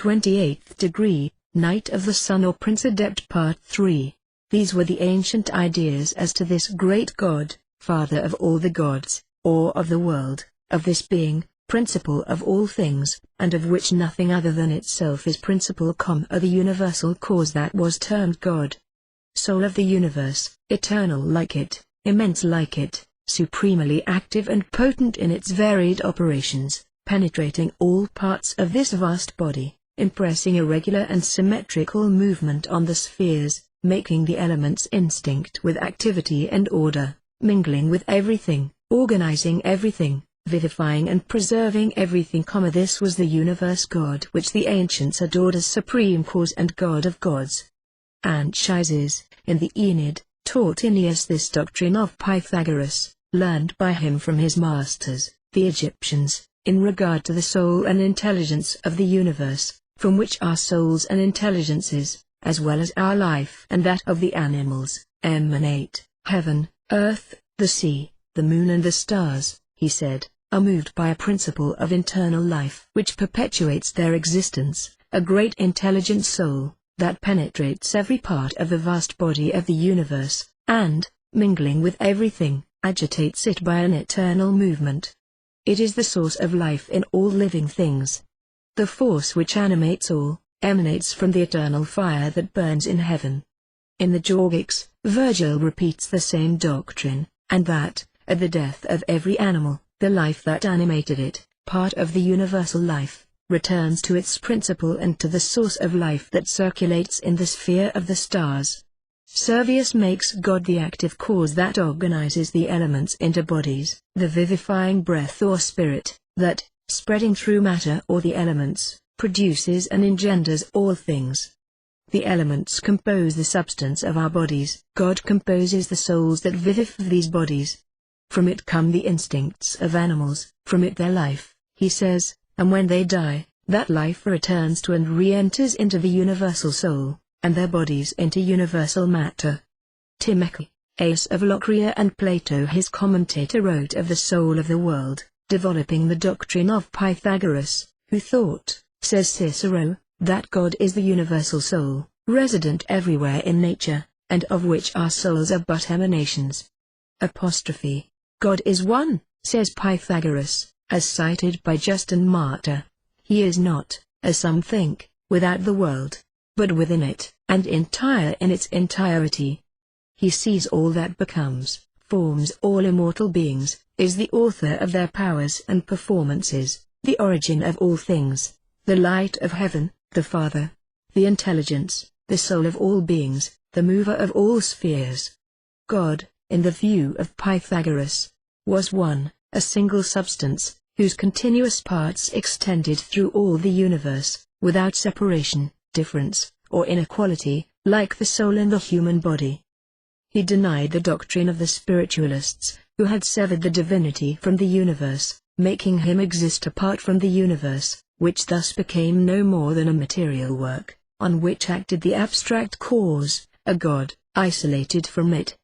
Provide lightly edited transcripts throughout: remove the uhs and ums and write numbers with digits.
28th degree, Knight of the Sun or Prince Adept Part 3. These were the ancient ideas as to this great God, Father of all the gods, or of the world, of this being, principle of all things, and of which nothing other than itself is principle, or the universal cause that was termed God. Soul of the universe, eternal like it, immense like it, supremely active and potent in its varied operations, penetrating all parts of this vast body, impressing irregular and symmetrical movement on the spheres, making the elements instinct with activity and order, mingling with everything, organizing everything, vivifying and preserving everything. This was the universe God which the ancients adored as supreme cause and God of gods. Anchises, in the Aeneid, taught Aeneas this doctrine of Pythagoras, learned by him from his masters, the Egyptians, in regard to the soul and intelligence of the universe, from which our souls and intelligences, as well as our life and that of the animals, emanate. Heaven, earth, the sea, the moon and the stars, he said, are moved by a principle of internal life which perpetuates their existence, a great intelligent soul, that penetrates every part of the vast body of the universe, and, mingling with everything, agitates it by an eternal movement. It is the source of life in all living things. The force which animates all, emanates from the eternal fire that burns in heaven. In the Georgics, Virgil repeats the same doctrine, and that, at the death of every animal, the life that animated it, part of the universal life, returns to its principle and to the source of life that circulates in the sphere of the stars. Servius makes God the active cause that organizes the elements into bodies, the vivifying breath or spirit, that, spreading through matter or the elements, produces and engenders all things. The elements compose the substance of our bodies. God composes the souls that vivify these bodies. From it come the instincts of animals, from it their life, he says, and when they die, that life returns to and re-enters into the universal soul, and their bodies into universal matter. Timothy, Ace of Locria and Plato his commentator wrote of the soul of the world, developing the doctrine of Pythagoras, who thought, says Cicero, that God is the universal soul, resident everywhere in nature, and of which our souls are but emanations. Apostrophe. God is one, says Pythagoras, as cited by Justin Martyr. He is not, as some think, without the world, but within it, and entire in its entirety. He sees all that becomes, forms all immortal beings, is the author of their powers and performances, the origin of all things, the light of heaven, the Father, the intelligence, the soul of all beings, the mover of all spheres. God, in the view of Pythagoras, was one, a single substance, whose continuous parts extended through all the universe, without separation, difference, or inequality, like the soul in the human body. He denied the doctrine of the spiritualists, who had severed the divinity from the universe, making him exist apart from the universe, which thus became no more than a material work, on which acted the abstract cause, a God, isolated from it.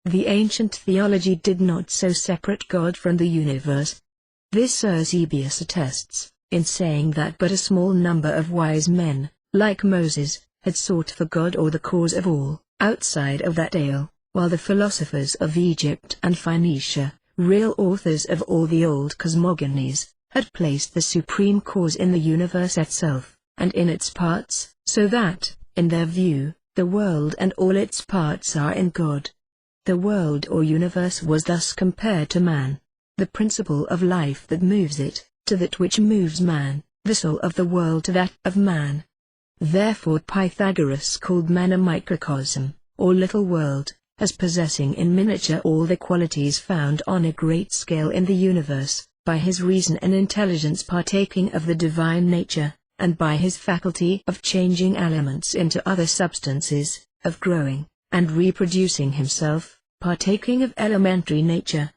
The ancient theology did not so separate God from the universe. This Eusebius attests, in saying that but a small number of wise men, like Moses, had sought for God or the cause of all, outside of that dale, while the philosophers of Egypt and Phoenicia, real authors of all the old cosmogonies, had placed the supreme cause in the universe itself, and in its parts, so that, in their view, the world and all its parts are in God. The world or universe was thus compared to man, the principle of life that moves it, to that which moves man, the soul of the world to that of man. Therefore Pythagoras called man a microcosm, or little world, as possessing in miniature all the qualities found on a great scale in the universe, by his reason and intelligence partaking of the divine nature, and by his faculty of changing elements into other substances, of growing, and reproducing himself, partaking of elementary nature.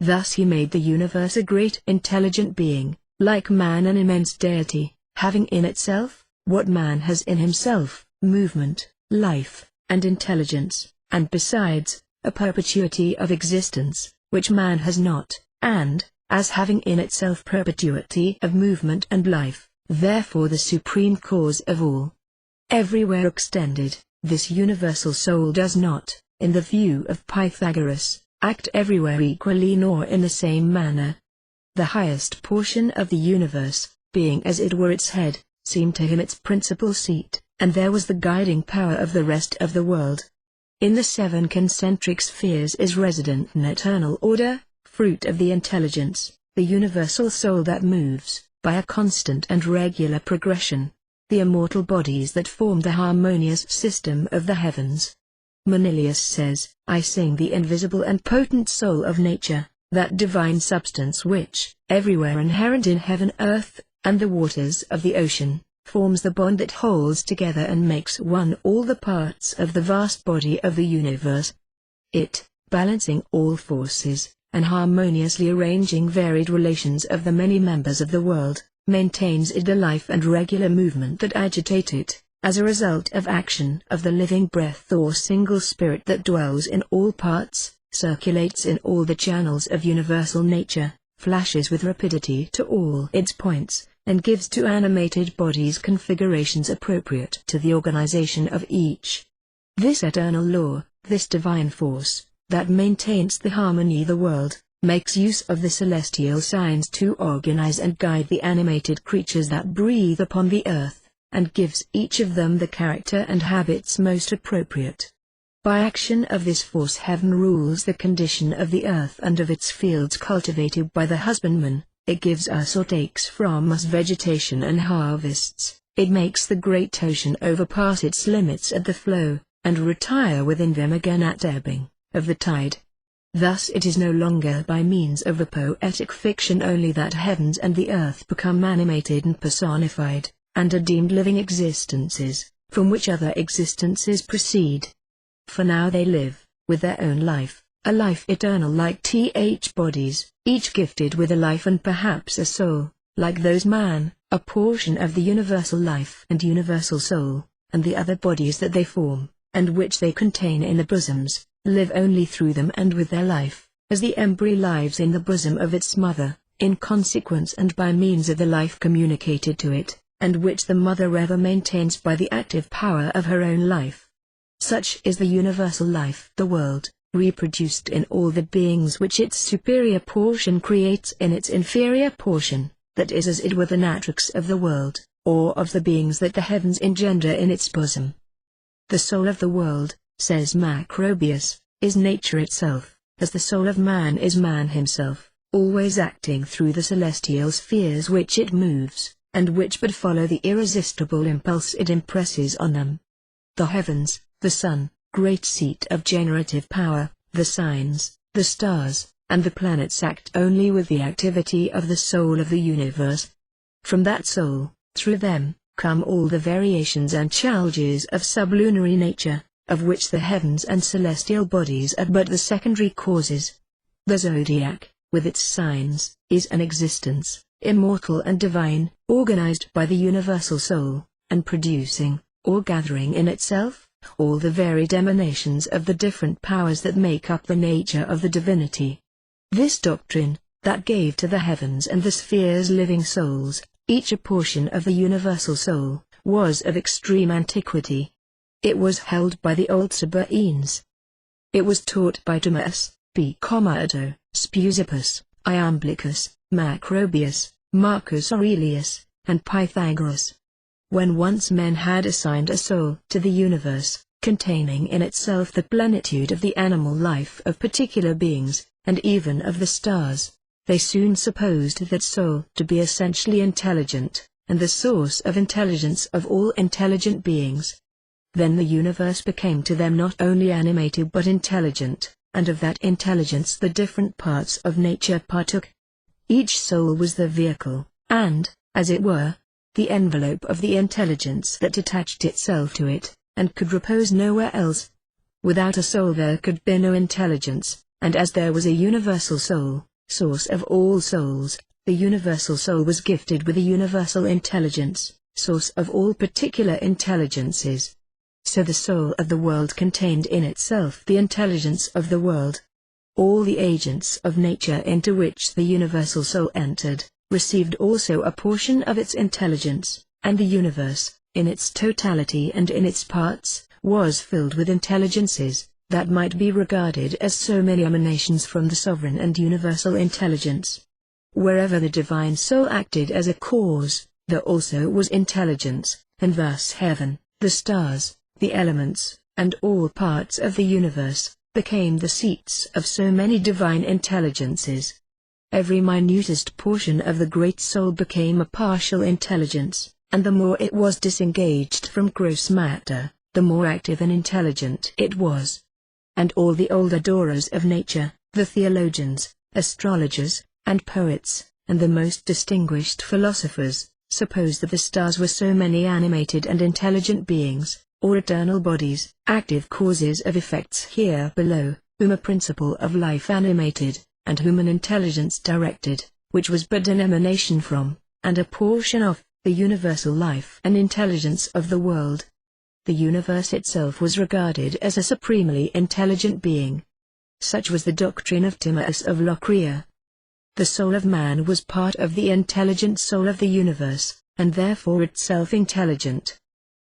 Thus he made the universe a great intelligent being, like man an immense deity, having in itself, what man has in himself, movement, life, and intelligence, and besides, a perpetuity of existence, which man has not, and, as having in itself perpetuity of movement and life, therefore the supreme cause of all. Everywhere extended, this universal soul does not, in the view of Pythagoras, act everywhere equally nor in the same manner. The highest portion of the universe, being as it were its head, seemed to him its principal seat, and there was the guiding power of the rest of the world. In the 7 concentric spheres is resident an eternal order, fruit of the intelligence, the universal soul that moves, by a constant and regular progression, the immortal bodies that form the harmonious system of the heavens. Manilius says, I sing the invisible and potent soul of nature, that divine substance which, everywhere inherent in heaven, earth, and the waters of the ocean, forms the bond that holds together and makes one all the parts of the vast body of the universe. It, balancing all forces, and harmoniously arranging varied relations of the many members of the world, maintains it a life and regular movement that agitate it, as a result of action of the living breath or single spirit that dwells in all parts, circulates in all the channels of universal nature, flashes with rapidity to all its points, and gives to animated bodies configurations appropriate to the organization of each. This eternal law, this divine force, that maintains the harmony of the world, makes use of the celestial signs to organize and guide the animated creatures that breathe upon the earth, and gives each of them the character and habits most appropriate. By action of this force heaven rules the condition of the earth and of its fields cultivated by the husbandman, it gives us or takes from us vegetation and harvests, it makes the great ocean overpass its limits at the flow, and retire within them again at ebbing, of the tide. Thus it is no longer by means of a poetic fiction only that heavens and the earth become animated and personified, and are deemed living existences, from which other existences proceed. For now they live, with their own life, a life eternal like bodies, each gifted with a life and perhaps a soul, like those man, a portion of the universal life and universal soul, and the other bodies that they form, and which they contain in the bosoms, live only through them and with their life, as the embryo lives in the bosom of its mother, in consequence and by means of the life communicated to it, and which the mother ever maintains by the active power of her own life. Such is the universal life, the world, reproduced in all the beings which its superior portion creates in its inferior portion, that is as it were the natrix of the world, or of the beings that the heavens engender in its bosom. The soul of the world, says Macrobius, is nature itself, as the soul of man is man himself, always acting through the celestial spheres which it moves, and which but follow the irresistible impulse it impresses on them. The heavens, the sun, great seat of generative power, the signs, the stars, and the planets act only with the activity of the soul of the universe. From that soul, through them, come all the variations and changes of sublunary nature, of which the heavens and celestial bodies are but the secondary causes. The zodiac, with its signs, is an existence, immortal and divine, organized by the universal soul, and producing, or gathering in itself, all the varied emanations of the different powers that make up the nature of the divinity. This doctrine, that gave to the heavens and the spheres living souls, each a portion of the universal soul, was of extreme antiquity. It was held by the old Sabaeans. It was taught by Timaeus, P. Commodus, Speusippus, Iamblichus, Macrobius, Marcus Aurelius, and Pythagoras. When once men had assigned a soul to the universe, containing in itself the plenitude of the animal life of particular beings, and even of the stars, they soon supposed that soul to be essentially intelligent, and the source of intelligence of all intelligent beings. Then the universe became to them not only animated but intelligent, and of that intelligence the different parts of nature partook. Each soul was the vehicle, and, as it were, the envelope of the intelligence that attached itself to it, and could repose nowhere else. Without a soul there could be no intelligence, and as there was a universal soul, source of all souls, the universal soul was gifted with a universal intelligence, source of all particular intelligences. So the soul of the world contained in itself the intelligence of the world. All the agents of nature into which the universal soul entered, received also a portion of its intelligence, and the universe, in its totality and in its parts, was filled with intelligences that might be regarded as so many emanations from the sovereign and universal intelligence. Wherever the divine soul acted as a cause, there also was intelligence, and thus heaven, the stars, the elements, and all parts of the universe, became the seats of so many divine intelligences. Every minutest portion of the great soul became a partial intelligence, and the more it was disengaged from gross matter, the more active and intelligent it was. And all the old adorers of nature, the theologians, astrologers, and poets, and the most distinguished philosophers, supposed that the stars were so many animated and intelligent beings, or eternal bodies, active causes of effects here below, whom a principle of life animated, and whom an intelligence directed, which was but an emanation from, and a portion of, the universal life and intelligence of the world. The universe itself was regarded as a supremely intelligent being. Such was the doctrine of Timaeus of Locria. The soul of man was part of the intelligent soul of the universe, and therefore itself intelligent.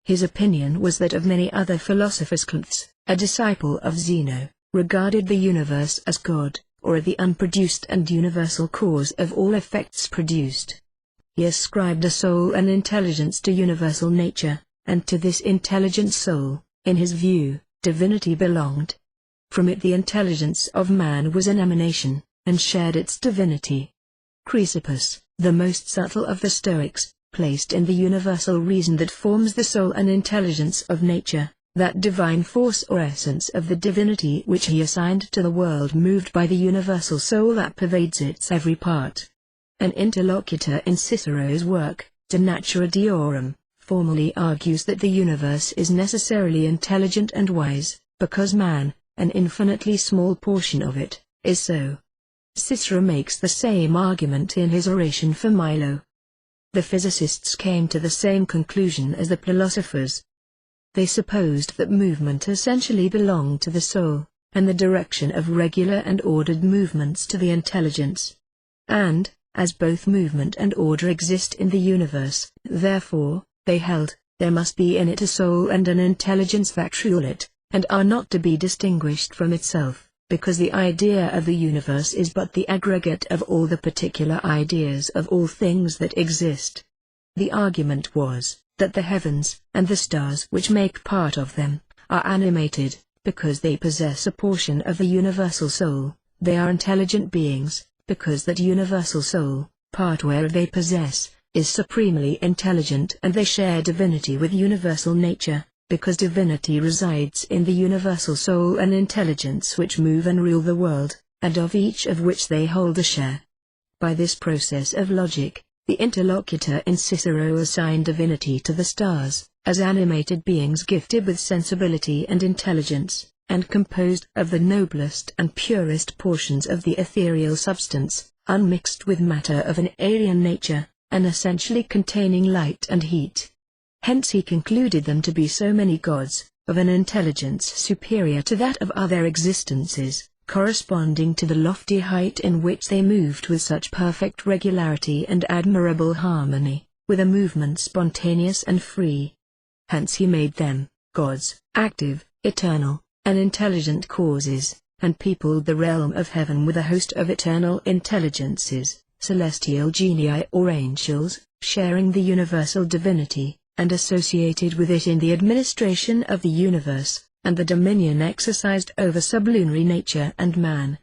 His opinion was that of many other philosophers. Cantz, a disciple of Zeno, regarded the universe as God, or the unproduced and universal cause of all effects produced. He ascribed a soul and intelligence to universal nature, and to this intelligent soul, in his view, divinity belonged. From it the intelligence of man was an emanation, and shared its divinity. Chrysippus, the most subtle of the Stoics, placed in the universal reason that forms the soul and intelligence of nature, that divine force or essence of the divinity which he assigned to the world moved by the universal soul that pervades its every part. An interlocutor in Cicero's work, De Natura Deorum, formally argues that the universe is necessarily intelligent and wise, because man, an infinitely small portion of it, is so. Cicero makes the same argument in his oration for Milo. The physicists came to the same conclusion as the philosophers. They supposed that movement essentially belonged to the soul, and the direction of regular and ordered movements to the intelligence. And, as both movement and order exist in the universe, therefore, they held, there must be in it a soul and an intelligence that rule it, and are not to be distinguished from itself, because the idea of the universe is but the aggregate of all the particular ideas of all things that exist. The argument was, that the heavens, and the stars which make part of them, are animated, because they possess a portion of the universal soul. They are intelligent beings, because that universal soul, part whereof they possess, is supremely intelligent, and they share divinity with universal nature, because divinity resides in the universal soul and intelligence which move and rule the world, and of each of which they hold a share. By this process of logic, the interlocutor in Cicero assigned divinity to the stars, as animated beings gifted with sensibility and intelligence, and composed of the noblest and purest portions of the ethereal substance, unmixed with matter of an alien nature, and essentially containing light and heat. Hence he concluded them to be so many gods, of an intelligence superior to that of other existences, corresponding to the lofty height in which they moved with such perfect regularity and admirable harmony, with a movement spontaneous and free. Hence he made them gods, active, eternal, and intelligent causes, and peopled the realm of heaven with a host of eternal intelligences, celestial genii or angels, sharing the universal divinity, and associated with it in the administration of the universe, and the dominion exercised over sublunary nature and man.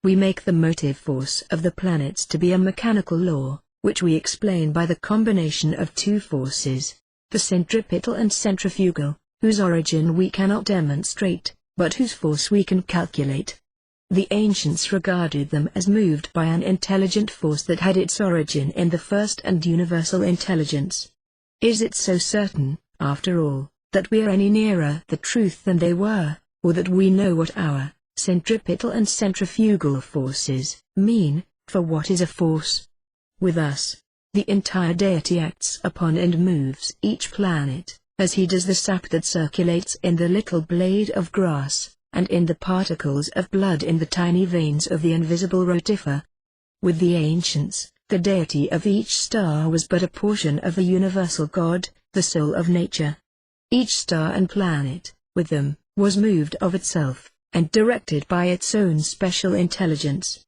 We make the motive force of the planets to be a mechanical law, which we explain by the combination of two forces, the centripetal and centrifugal, whose origin we cannot demonstrate, but whose force we can calculate. The ancients regarded them as moved by an intelligent force that had its origin in the first and universal intelligence. Is it so certain, after all, that we are any nearer the truth than they were, or that we know what our centripetal and centrifugal forces mean? For what is a force? With us, the entire deity acts upon and moves each planet, as he does the sap that circulates in the little blade of grass, and in the particles of blood in the tiny veins of the invisible rotifer. With the ancients, The deity of each star was but a portion of the universal God, the soul of nature. Each star and planet, with them, was moved of itself, and directed by its own special intelligence.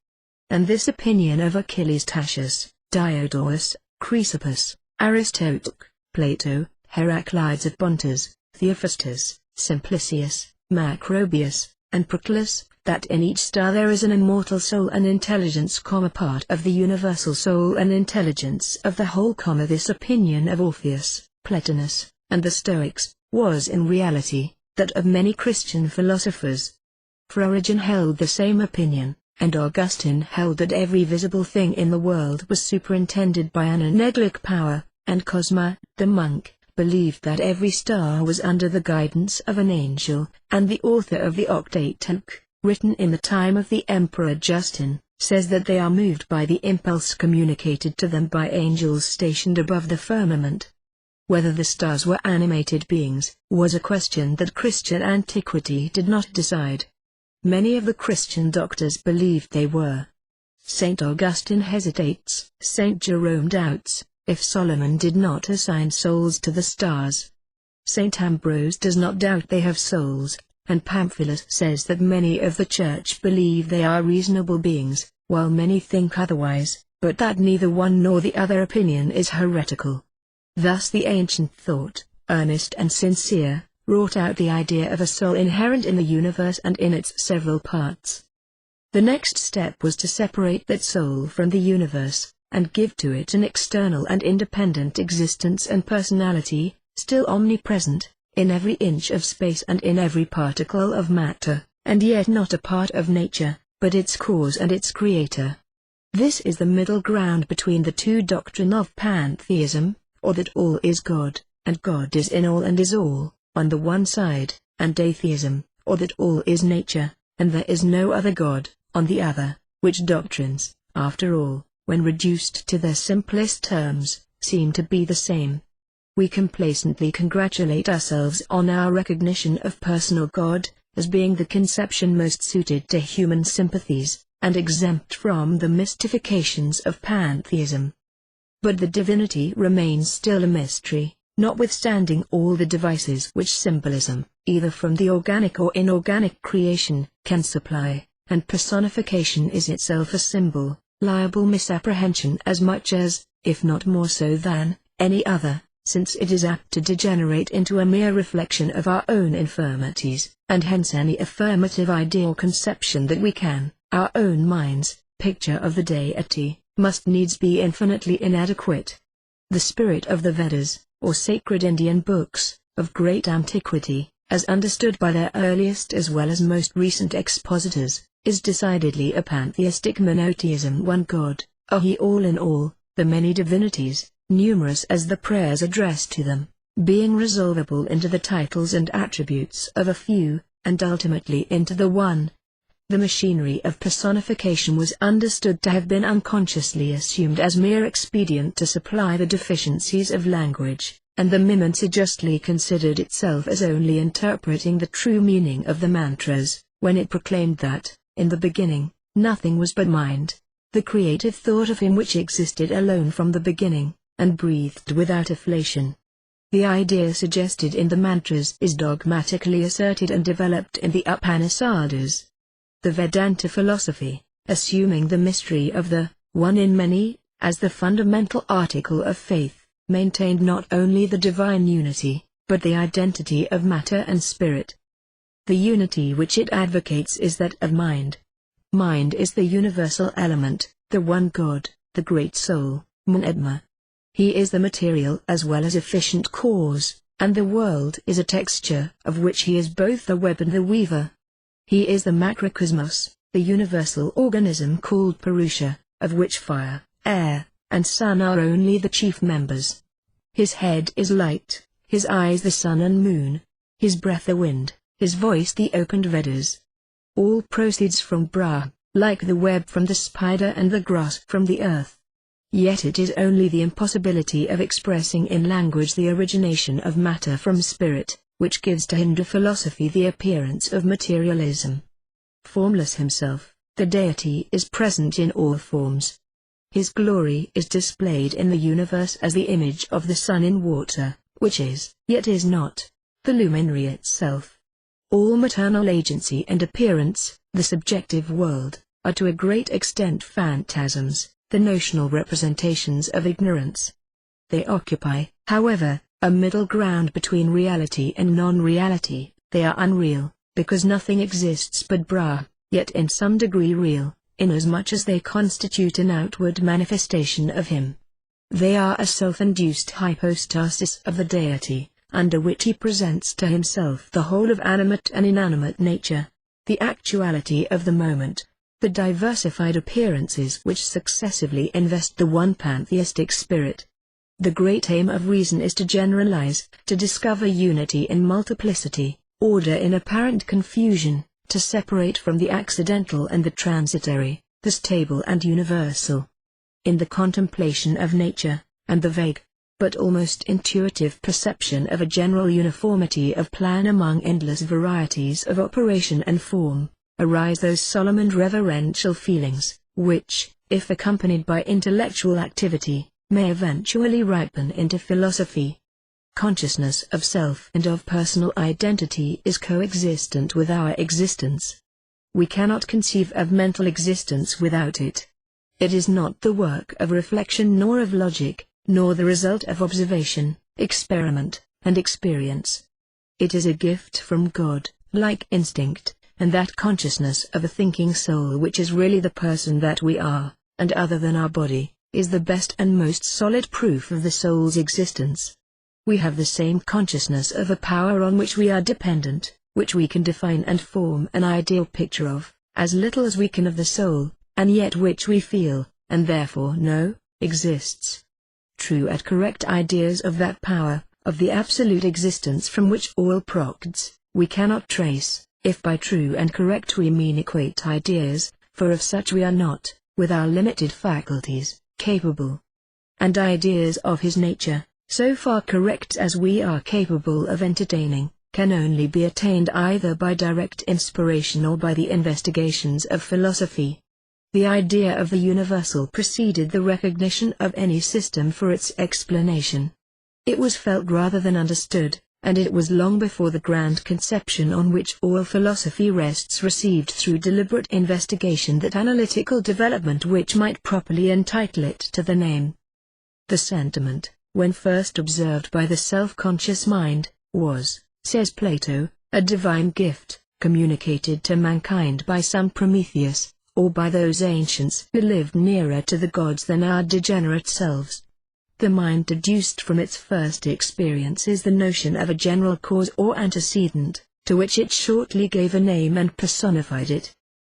And this opinion of Achilles Tatius, Diodorus, Chrysippus, Aristotle, Plato, Heraclides of Pontus, Theophrastus, Simplicius, Macrobius, and Proclus, that in each star there is an immortal soul and intelligence, part of the universal soul and intelligence of the whole. This opinion of Orpheus, Plotinus, and the Stoics, was in reality that of many Christian philosophers. For Origen held the same opinion, and Augustine held that every visible thing in the world was superintended by an angelic power, and Cosma, the monk, believed that every star was under the guidance of an angel, and the author of the Octateuch, written in the time of the Emperor Justin, says that they are moved by the impulse communicated to them by angels stationed above the firmament. Whether the stars were animated beings, was a question that Christian antiquity did not decide. Many of the Christian doctors believed they were. St. Augustine hesitates. St. Jerome doubts, if Solomon did not assign souls to the stars. St. Ambrose does not doubt they have souls, and Pamphilus says that many of the Church believe they are reasonable beings, while many think otherwise, but that neither one nor the other opinion is heretical. Thus the ancient thought, earnest and sincere, wrought out the idea of a soul inherent in the universe and in its several parts. The next step was to separate that soul from the universe, and give to it an external and independent existence and personality, still omnipresent, in every inch of space and in every particle of matter, and yet not a part of nature, but its cause and its creator. This is the middle ground between the two doctrine of pantheism, or that all is God, and God is in all and is all, on the one side, and atheism, or that all is nature, and there is no other God, on the other, which doctrines, after all, when reduced to their simplest terms, seem to be the same. We complacently congratulate ourselves on our recognition of personal God, as being the conception most suited to human sympathies, and exempt from the mystifications of pantheism. But the divinity remains still a mystery, notwithstanding all the devices which symbolism, either from the organic or inorganic creation, can supply, and personification is itself a symbol, liable misapprehension as much as, if not more so than, any other, since it is apt to degenerate into a mere reflection of our own infirmities, and hence any affirmative idea or conception that we can, our own minds, picture of the deity, must needs be infinitely inadequate. The spirit of the Vedas, or sacred Indian books, of great antiquity, as understood by their earliest as well as most recent expositors, is decidedly a pantheistic monotheism, one God, a He all in all, the many divinities, numerous as the prayers addressed to them, being resolvable into the titles and attributes of a few, and ultimately into the one. The machinery of personification was understood to have been unconsciously assumed as mere expedient to supply the deficiencies of language, and the Mimamsa justly considered itself as only interpreting the true meaning of the mantras, when it proclaimed that, in the beginning, nothing was but mind, the creative thought of Him which existed alone from the beginning, and breathed without afflation. The idea suggested in the mantras is dogmatically asserted and developed in the Upanishads. The Vedanta philosophy, assuming the mystery of the one in many as the fundamental article of faith, maintained not only the divine unity, but the identity of matter and spirit. The unity which it advocates is that of mind. Mind is the universal element, the one God, the great soul, Mahatma. He is the material as well as efficient cause, and the world is a texture of which He is both the web and the weaver. He is the macrocosmos, the universal organism called Purusha, of which fire, air, and sun are only the chief members. His head is light, his eyes the sun and moon, his breath the wind, his voice the opened Vedas. All proceeds from Brahma, like the web from the spider and the grass from the earth. Yet it is only the impossibility of expressing in language the origination of matter from spirit, which gives to Hindu philosophy the appearance of materialism. Formless Himself, the deity is present in all forms. His glory is displayed in the universe as the image of the sun in water, which is, yet is not, the luminary itself. All maternal agency and appearance, the subjective world, are to a great extent phantasms, the notional representations of ignorance. They occupy, however, a middle ground between reality and non-reality. They are unreal, because nothing exists but Brahma, yet in some degree real, inasmuch as they constitute an outward manifestation of Him. They are a self-induced hypostasis of the deity, under which He presents to Himself the whole of animate and inanimate nature, the actuality of the moment, the diversified appearances which successively invest the one pantheistic spirit. The great aim of reason is to generalize, to discover unity in multiplicity, order in apparent confusion, to separate from the accidental and the transitory, the stable and universal. In the contemplation of nature, and the vague, but almost intuitive perception of a general uniformity of plan among endless varieties of operation and form, arise those solemn and reverential feelings, which, if accompanied by intellectual activity, may eventually ripen into philosophy. Consciousness of self and of personal identity is coexistent with our existence. We cannot conceive of mental existence without it. It is not the work of reflection nor of logic, nor the result of observation, experiment, and experience. It is a gift from God, like instinct, and that consciousness of a thinking soul which is really the person that we are, and other than our body, is the best and most solid proof of the soul's existence. We have the same consciousness of a power on which we are dependent, which we can define and form an ideal picture of, as little as we can of the soul, and yet which we feel, and therefore know, exists. True and correct ideas of that power, of the absolute existence from which all proceeds, we cannot trace, if by true and correct we mean equate ideas, for of such we are not, with our limited faculties, capable. And ideas of His nature, so far correct as we are capable of entertaining, can only be attained either by direct inspiration or by the investigations of philosophy. The idea of the universal preceded the recognition of any system for its explanation. It was felt rather than understood, and it was long before the grand conception on which all philosophy rests received through deliberate investigation that analytical development which might properly entitle it to the name. The sentiment, when first observed by the self-conscious mind, was, says Plato, a divine gift, communicated to mankind by some Prometheus, or by those ancients who lived nearer to the gods than our degenerate selves. The mind deduced from its first experiences the notion of a general cause or antecedent, to which it shortly gave a name and personified it.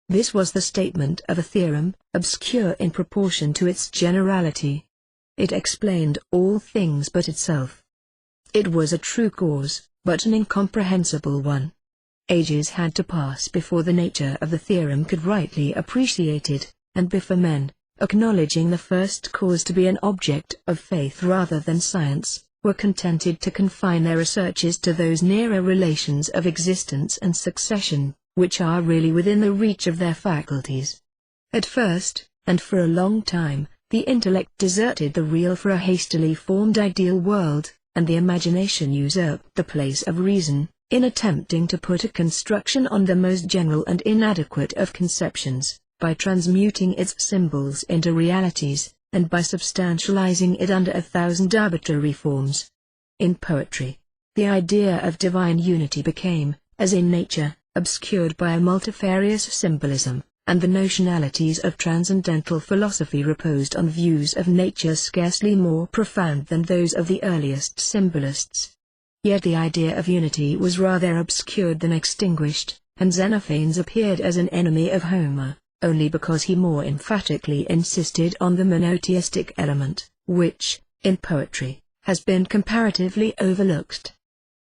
This was the statement of a theorem, obscure in proportion to its generality. It explained all things but itself. It was a true cause, but an incomprehensible one. Ages had to pass before the nature of the theorem could rightly appreciate it, and before men, acknowledging the first cause to be an object of faith rather than science, were contented to confine their researches to those nearer relations of existence and succession, which are really within the reach of their faculties. At first, and for a long time, the intellect deserted the real for a hastily formed ideal world, and the imagination usurped the place of reason, in attempting to put a construction on the most general and inadequate of conceptions, by transmuting its symbols into realities, and by substantializing it under 1,000 arbitrary forms. In poetry, the idea of divine unity became, as in nature, obscured by a multifarious symbolism, and the notionalities of transcendental philosophy reposed on views of nature scarcely more profound than those of the earliest symbolists. Yet the idea of unity was rather obscured than extinguished, and Xenophanes appeared as an enemy of Homer, only because he more emphatically insisted on the monotheistic element, which, in poetry, has been comparatively overlooked.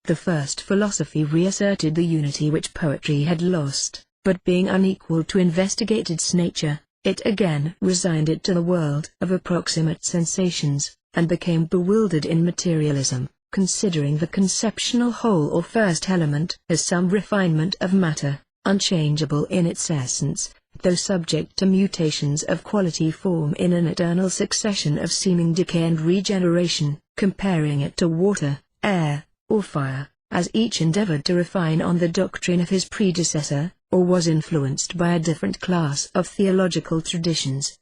The first philosophy reasserted the unity which poetry had lost, but being unequal to investigate its nature, it again resigned it to the world of approximate sensations, and became bewildered in materialism, considering the conceptional whole or first element as some refinement of matter, unchangeable in its essence, though subject to mutations of quality, form in an eternal succession of seeming decay and regeneration, comparing it to water, air, or fire, as each endeavored to refine on the doctrine of his predecessor, or was influenced by a different class of theological traditions.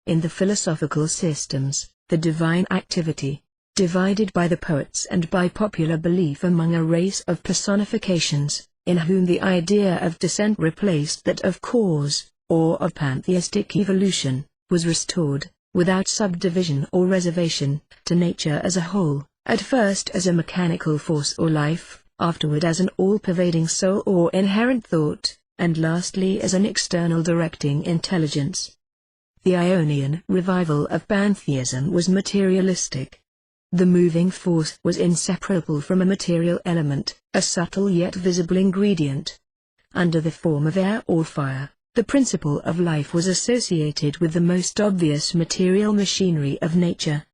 In the philosophical systems, the divine activity, divided by the poets and by popular belief among a race of personifications, in whom the idea of descent replaced that of cause, or of pantheistic evolution, was restored, without subdivision or reservation, to nature as a whole, at first as a mechanical force or life, afterward as an all-pervading soul or inherent thought, and lastly as an external directing intelligence. The Ionian revival of pantheism was materialistic. The moving force was inseparable from a material element, a subtle yet visible ingredient. Under the form of air or fire, the principle of life was associated with the most obvious material machinery of nature.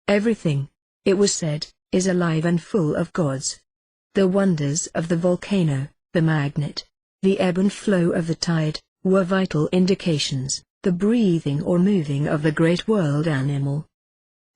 Everything, it was said, is alive and full of gods. The wonders of the volcano, the magnet, the ebb and flow of the tide, were vital indications, the breathing or moving of the great world animal.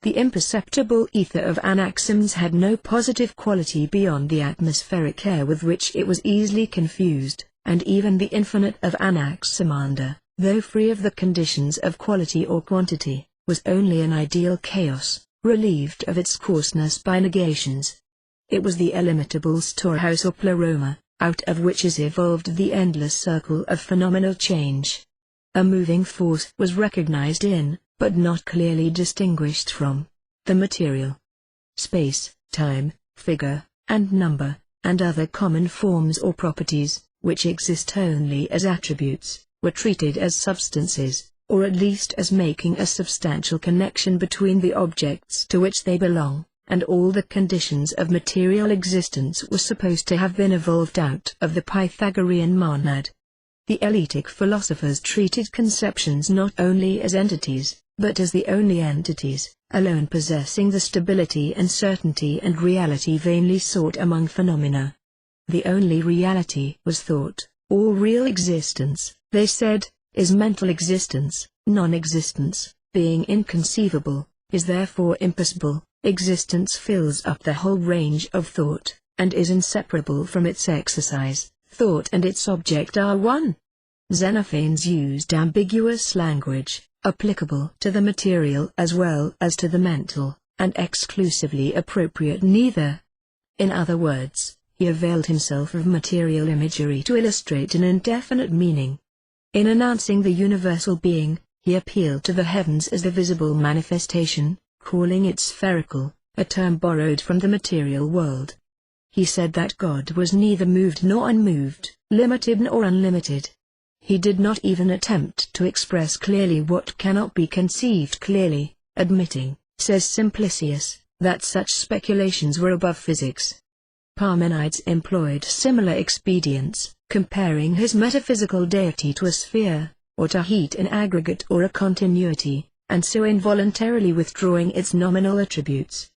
The imperceptible ether of Anaximes had no positive quality beyond the atmospheric air with which it was easily confused, and even the infinite of Anaximander, though free of the conditions of quality or quantity, was only an ideal chaos, relieved of its coarseness by negations. It was the illimitable storehouse or pleroma, out of which is evolved the endless circle of phenomenal change. A moving force was recognized in, but not clearly distinguished from, the material. Space, time, figure, and number, and other common forms or properties, which exist only as attributes, were treated as substances, or at least as making a substantial connection between the objects to which they belong, and all the conditions of material existence were supposed to have been evolved out of the Pythagorean monad. The Eleatic philosophers treated conceptions not only as entities, but as the only entities, alone possessing the stability and certainty and reality vainly sought among phenomena. The only reality was thought. All real existence, they said, is mental existence. Non-existence, being inconceivable, is therefore impossible. Existence fills up the whole range of thought, and is inseparable from its exercise. Thought and its object are one. Xenophanes used ambiguous language, applicable to the material as well as to the mental, and exclusively appropriate neither. In other words, he availed himself of material imagery to illustrate an indefinite meaning. In announcing the universal being, he appealed to the heavens as the visible manifestation, calling it spherical, a term borrowed from the material world. He said that God was neither moved nor unmoved, limited nor unlimited. He did not even attempt to express clearly what cannot be conceived clearly, admitting, says Simplicius, that such speculations were above physics. Parmenides employed similar expedients, comparing his metaphysical deity to a sphere, or to heat in aggregate or a continuity, and so involuntarily withdrawing its nominal attributes.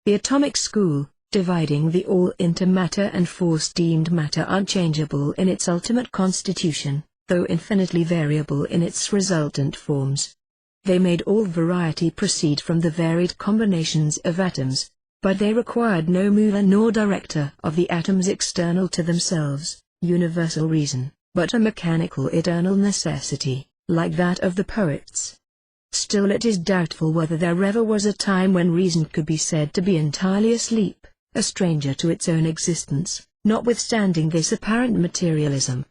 The atomic school, dividing the all into matter and force, deemed matter unchangeable in its ultimate constitution, though infinitely variable in its resultant forms. They made all variety proceed from the varied combinations of atoms, but they required no mover nor director of the atoms external to themselves, universal reason, but a mechanical eternal necessity, like that of the poets. Still it is doubtful whether there ever was a time when reason could be said to be entirely asleep, a stranger to its own existence, notwithstanding this apparent materialism.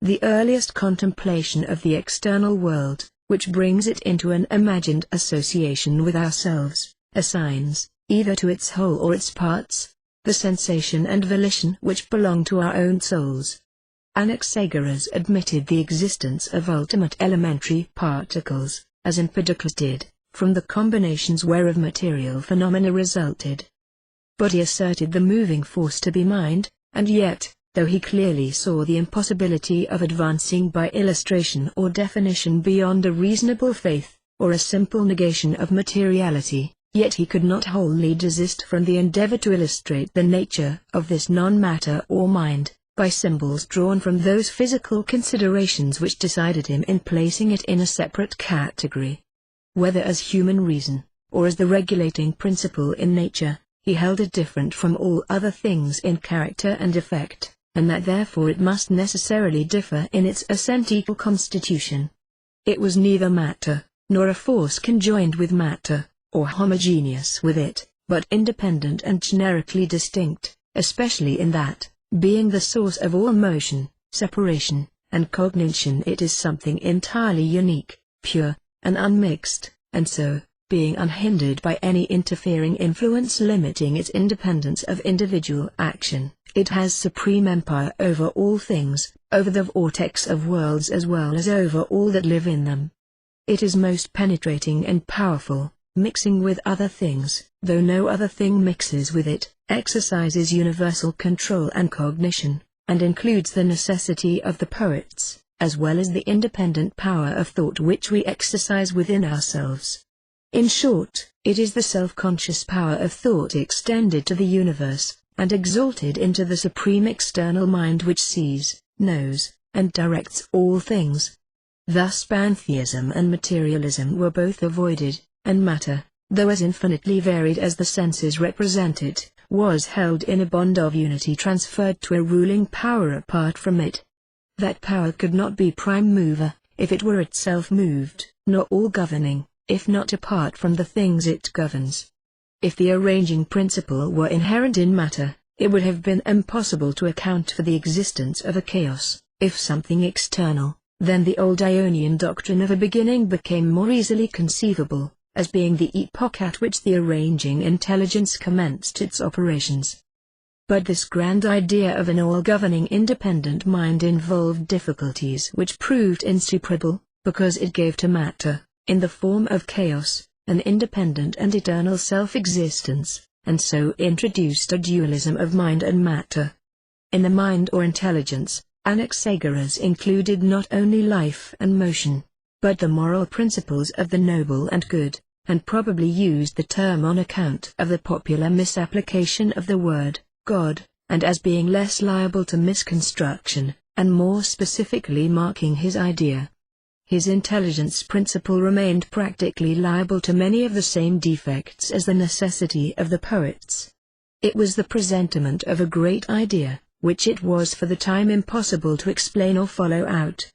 The earliest contemplation of the external world, which brings it into an imagined association with ourselves, assigns, either to its whole or its parts, the sensation and volition which belong to our own souls. Anaxagoras admitted the existence of ultimate elementary particles, as Empedocles did, from the combinations whereof material phenomena resulted. But he asserted the moving force to be mind, and yet, though he clearly saw the impossibility of advancing by illustration or definition beyond a reasonable faith, or a simple negation of materiality, yet he could not wholly desist from the endeavor to illustrate the nature of this non-matter or mind, by symbols drawn from those physical considerations which decided him in placing it in a separate category. Whether as human reason, or as the regulating principle in nature, he held it different from all other things in character and effect, and that therefore it must necessarily differ in its essential constitution. It was neither matter, nor a force conjoined with matter, or homogeneous with it, but independent and generically distinct, especially in that, being the source of all motion, separation, and cognition, it is something entirely unique, pure, and unmixed, and so, being unhindered by any interfering influence limiting its independence of individual action, it has supreme empire over all things, over the vortex of worlds as well as over all that live in them. It is most penetrating and powerful, mixing with other things, though no other thing mixes with it, exercises universal control and cognition, and includes the necessity of the poets, as well as the independent power of thought which we exercise within ourselves. In short, it is the self-conscious power of thought extended to the universe, and exalted into the supreme external mind which sees, knows, and directs all things. Thus pantheism and materialism were both avoided, and matter, though as infinitely varied as the senses represent it, was held in a bond of unity transferred to a ruling power apart from it. That power could not be prime mover, if it were itself moved, nor all-governing, if not apart from the things it governs. If the arranging principle were inherent in matter, it would have been impossible to account for the existence of a chaos. If something external, then the old Ionian doctrine of a beginning became more easily conceivable, as being the epoch at which the arranging intelligence commenced its operations. But this grand idea of an all-governing independent mind involved difficulties which proved insuperable, because it gave to matter, in the form of chaos, an independent and eternal self-existence, and so introduced a dualism of mind and matter. In the mind or intelligence, Anaxagoras included not only life and motion, but the moral principles of the noble and good, and probably used the term on account of the popular misapplication of the word God, and as being less liable to misconstruction, and more specifically marking his idea. His intelligence principle remained practically liable to many of the same defects as the necessity of the poets. It was the presentiment of a great idea, which it was for the time impossible to explain or follow out.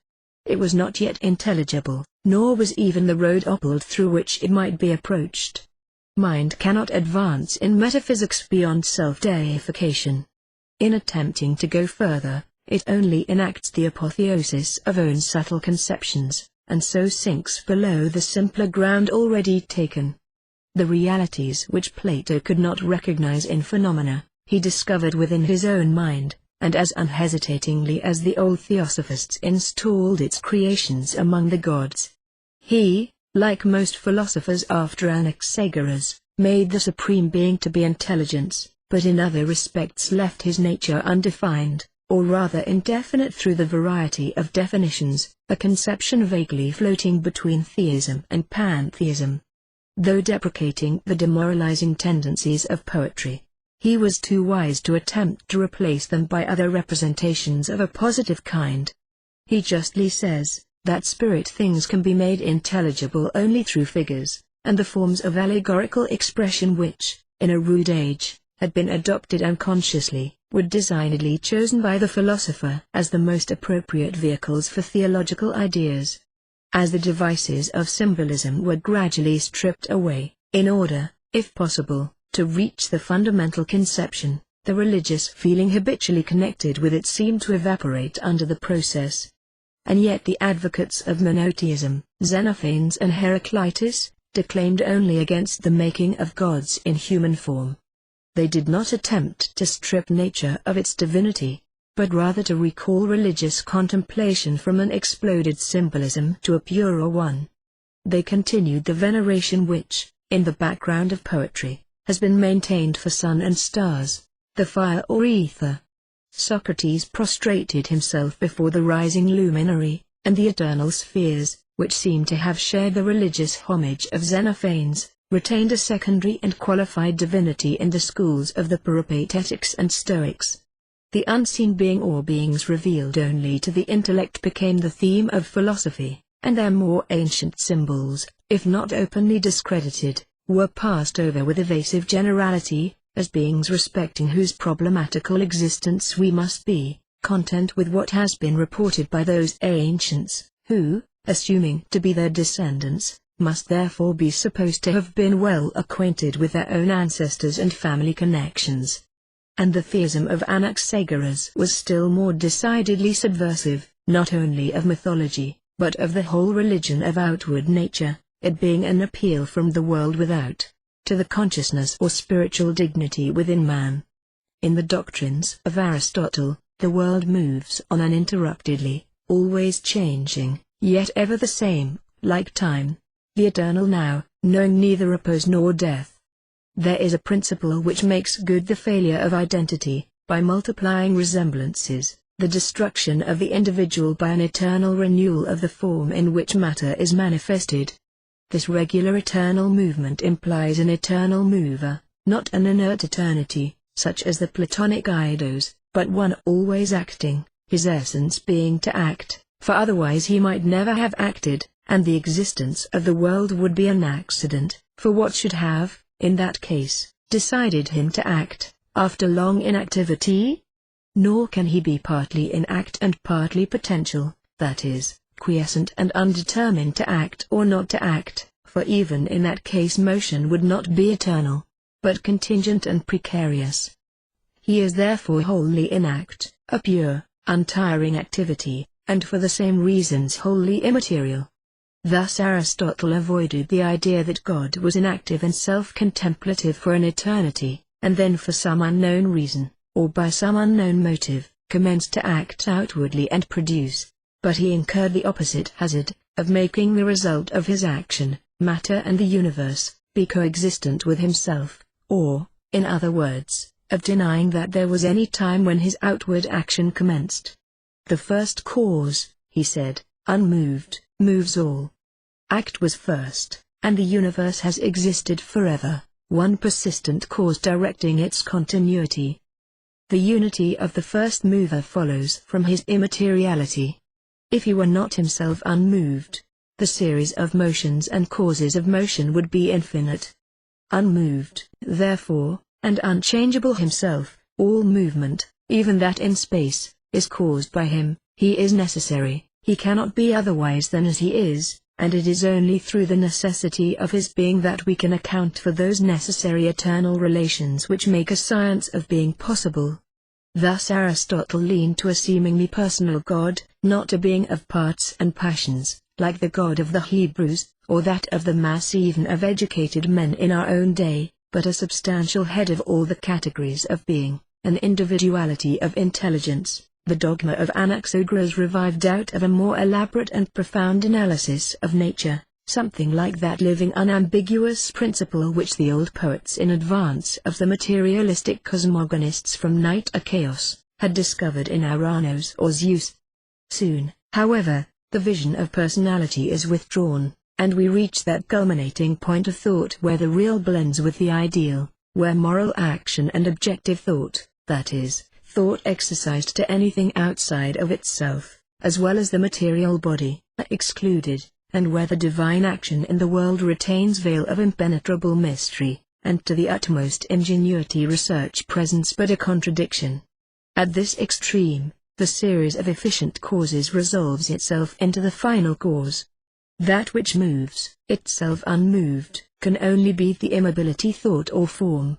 It was not yet intelligible, nor was even the road opened through which it might be approached. Mind cannot advance in metaphysics beyond self-deification. In attempting to go further, it only enacts the apotheosis of own subtle conceptions, and so sinks below the simpler ground already taken. The realities which Plato could not recognize in phenomena, he discovered within his own mind, and as unhesitatingly as the old theosophists installed its creations among the gods. He, like most philosophers after Anaxagoras, made the supreme being to be intelligence, but in other respects left his nature undefined, or rather indefinite through the variety of definitions, a conception vaguely floating between theism and pantheism. Though deprecating the demoralizing tendencies of poetry, he was too wise to attempt to replace them by other representations of a positive kind. He justly says, that spirit things can be made intelligible only through figures, and the forms of allegorical expression which, in a rude age, had been adopted unconsciously, were designedly chosen by the philosopher as the most appropriate vehicles for theological ideas. As the devices of symbolism were gradually stripped away, in order, if possible, to reach the fundamental conception, the religious feeling habitually connected with it seemed to evaporate under the process. And yet the advocates of monotheism, Xenophanes and Heraclitus, declaimed only against the making of gods in human form. They did not attempt to strip nature of its divinity, but rather to recall religious contemplation from an exploded symbolism to a purer one. They continued the veneration which, in the background of poetry, has been maintained for sun and stars, the fire or ether. Socrates prostrated himself before the rising luminary, and the eternal spheres, which seem to have shared the religious homage of Xenophanes, retained a secondary and qualified divinity in the schools of the Peripatetics and Stoics. The unseen being or beings revealed only to the intellect became the theme of philosophy, and their more ancient symbols, if not openly discredited, were passed over with evasive generality, as beings respecting whose problematical existence we must be content with what has been reported by those ancients, who, assuming to be their descendants, must therefore be supposed to have been well acquainted with their own ancestors and family connections. And the theism of Anaxagoras was still more decidedly subversive, not only of mythology, but of the whole religion of outward nature, it being an appeal from the world without, to the consciousness or spiritual dignity within man. In the doctrines of Aristotle, the world moves on uninterruptedly, always changing, yet ever the same, like time, the eternal now, knowing neither repose nor death. There is a principle which makes good the failure of identity, by multiplying resemblances, the destruction of the individual by an eternal renewal of the form in which matter is manifested. This regular eternal movement implies an eternal mover, not an inert eternity, such as the Platonic Idos, but one always acting, his essence being to act, for otherwise he might never have acted, and the existence of the world would be an accident, for what should have, in that case, decided him to act, after long inactivity? Nor can he be partly in act and partly potential, that is, quiescent and undetermined to act or not to act, for even in that case motion would not be eternal, but contingent and precarious. He is therefore wholly in act, a pure, untiring activity, and for the same reasons wholly immaterial. Thus Aristotle avoided the idea that God was inactive and self-contemplative for an eternity, and then for some unknown reason, or by some unknown motive, commenced to act outwardly and produce. But he incurred the opposite hazard, of making the result of his action, matter and the universe, be coexistent with himself, or, in other words, of denying that there was any time when his outward action commenced. The first cause, he said, unmoved, moves all. Act was first, and the universe has existed forever, one persistent cause directing its continuity. The unity of the first mover follows from his immateriality. If he were not himself unmoved, the series of motions and causes of motion would be infinite. Unmoved, therefore, and unchangeable himself, all movement, even that in space, is caused by him. He is necessary, he cannot be otherwise than as he is, and it is only through the necessity of his being that we can account for those necessary eternal relations which make a science of being possible. Thus Aristotle leaned to a seemingly personal God, not a being of parts and passions, like the God of the Hebrews, or that of the mass even of educated men in our own day, but a substantial head of all the categories of being, an individuality of intelligence. The dogma of Anaxagoras revived out of a more elaborate and profound analysis of nature, something like that living unambiguous principle which the old poets in advance of the materialistic cosmogonists from night or chaos, had discovered in Uranos or Zeus. Soon, however, the vision of personality is withdrawn, and we reach that culminating point of thought where the real blends with the ideal, where moral action and objective thought, that is, thought exercised to anything outside of itself, as well as the material body, are excluded, and where the divine action in the world retains veil of impenetrable mystery, and to the utmost ingenuity research presents but a contradiction. At this extreme, the series of efficient causes resolves itself into the final cause. That which moves, itself unmoved, can only be the immobility thought or form.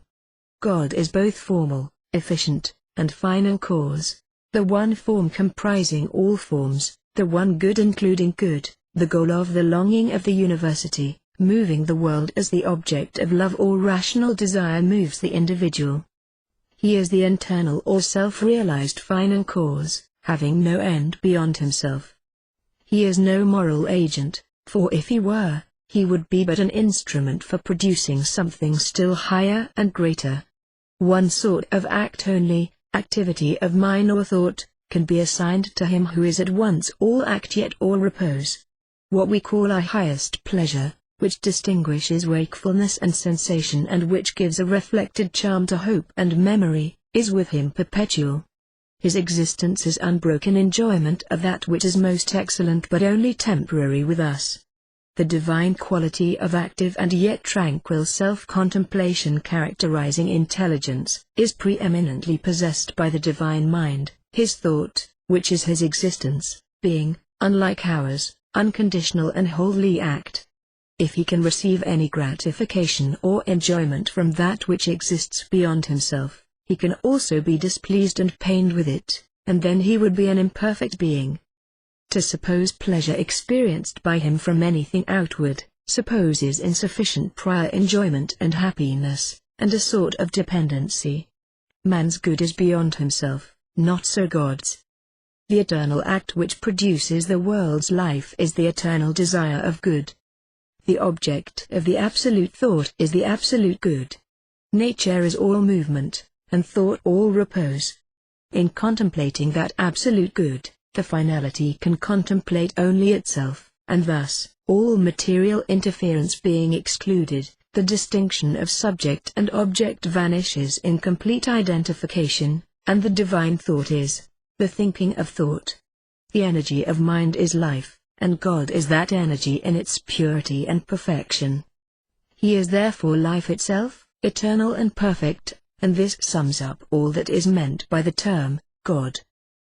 God is both formal, efficient, and final cause, the one form comprising all forms, the one good including good, the goal of the longing of the university, moving the world as the object of love or rational desire moves the individual. He is the internal or self-realized final cause, having no end beyond himself. He is no moral agent, for if he were, he would be but an instrument for producing something still higher and greater. One sort of act only, activity of mind or thought, can be assigned to him who is at once all act yet all repose. What we call our highest pleasure, which distinguishes wakefulness and sensation and which gives a reflected charm to hope and memory, is with him perpetual. His existence is unbroken enjoyment of that which is most excellent but only temporary with us. The divine quality of active and yet tranquil self-contemplation characterizing intelligence is preeminently possessed by the divine mind, his thought, which is his existence, being, unlike ours, unconditional and wholly act. If he can receive any gratification or enjoyment from that which exists beyond himself, he can also be displeased and pained with it, and then he would be an imperfect being. To suppose pleasure experienced by him from anything outward, supposes insufficient prior enjoyment and happiness, and a sort of dependency. Man's good is beyond himself, not so God's. The eternal act which produces the world's life is the eternal desire of good. The object of the absolute thought is the absolute good. Nature is all movement, and thought all repose. In contemplating that absolute good, the finality can contemplate only itself, and thus, all material interference being excluded, the distinction of subject and object vanishes in complete identification, and the divine thought is the thinking of thought. The energy of mind is life, and God is that energy in its purity and perfection. He is therefore life itself, eternal and perfect, and this sums up all that is meant by the term God.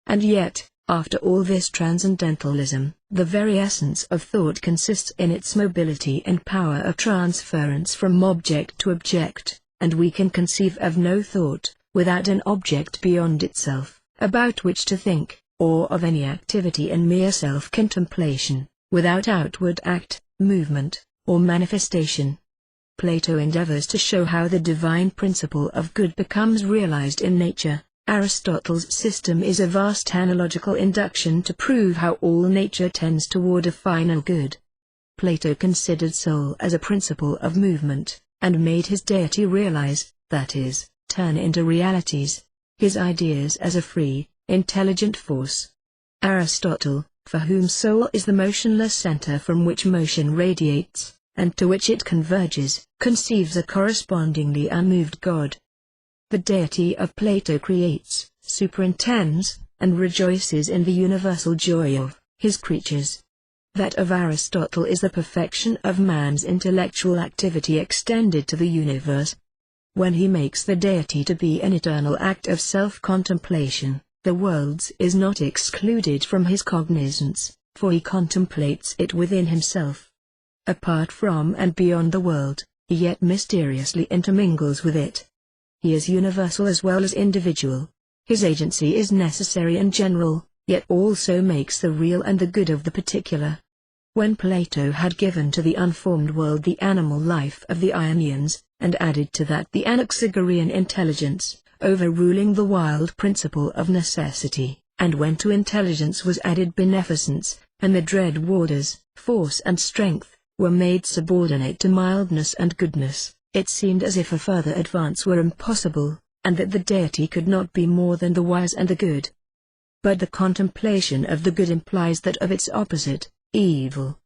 And yet, after all this transcendentalism, the very essence of thought consists in its mobility and power of transference from object to object, and we can conceive of no thought, without an object beyond itself, about which to think, or of any activity in mere self-contemplation, without outward act, movement, or manifestation. Plato endeavors to show how the divine principle of good becomes realized in nature. Aristotle's system is a vast analogical induction to prove how all nature tends toward a final good. Plato considered soul as a principle of movement, and made his deity realize, that is, turn into realities, his ideas as a free, intelligent force. Aristotle, for whom soul is the motionless center from which motion radiates, and to which it converges, conceives a correspondingly unmoved God. The deity of Plato creates, superintends, and rejoices in the universal joy of his creatures. That of Aristotle is the perfection of man's intellectual activity extended to the universe. When he makes the deity to be an eternal act of self-contemplation, the world's is not excluded from his cognizance, for he contemplates it within himself. Apart from and beyond the world, he yet mysteriously intermingles with it. He is universal as well as individual. His agency is necessary and general, yet also makes the real and the good of the particular. When Plato had given to the unformed world the animal life of the Ionians, and added to that the Anaxagorean intelligence, overruling the wild principle of necessity, and when to intelligence was added beneficence, and the dread warders, force and strength, were made subordinate to mildness and goodness, it seemed as if a further advance were impossible, and that the deity could not be more than the wise and the good. But the contemplation of the good implies that of its opposite, evil.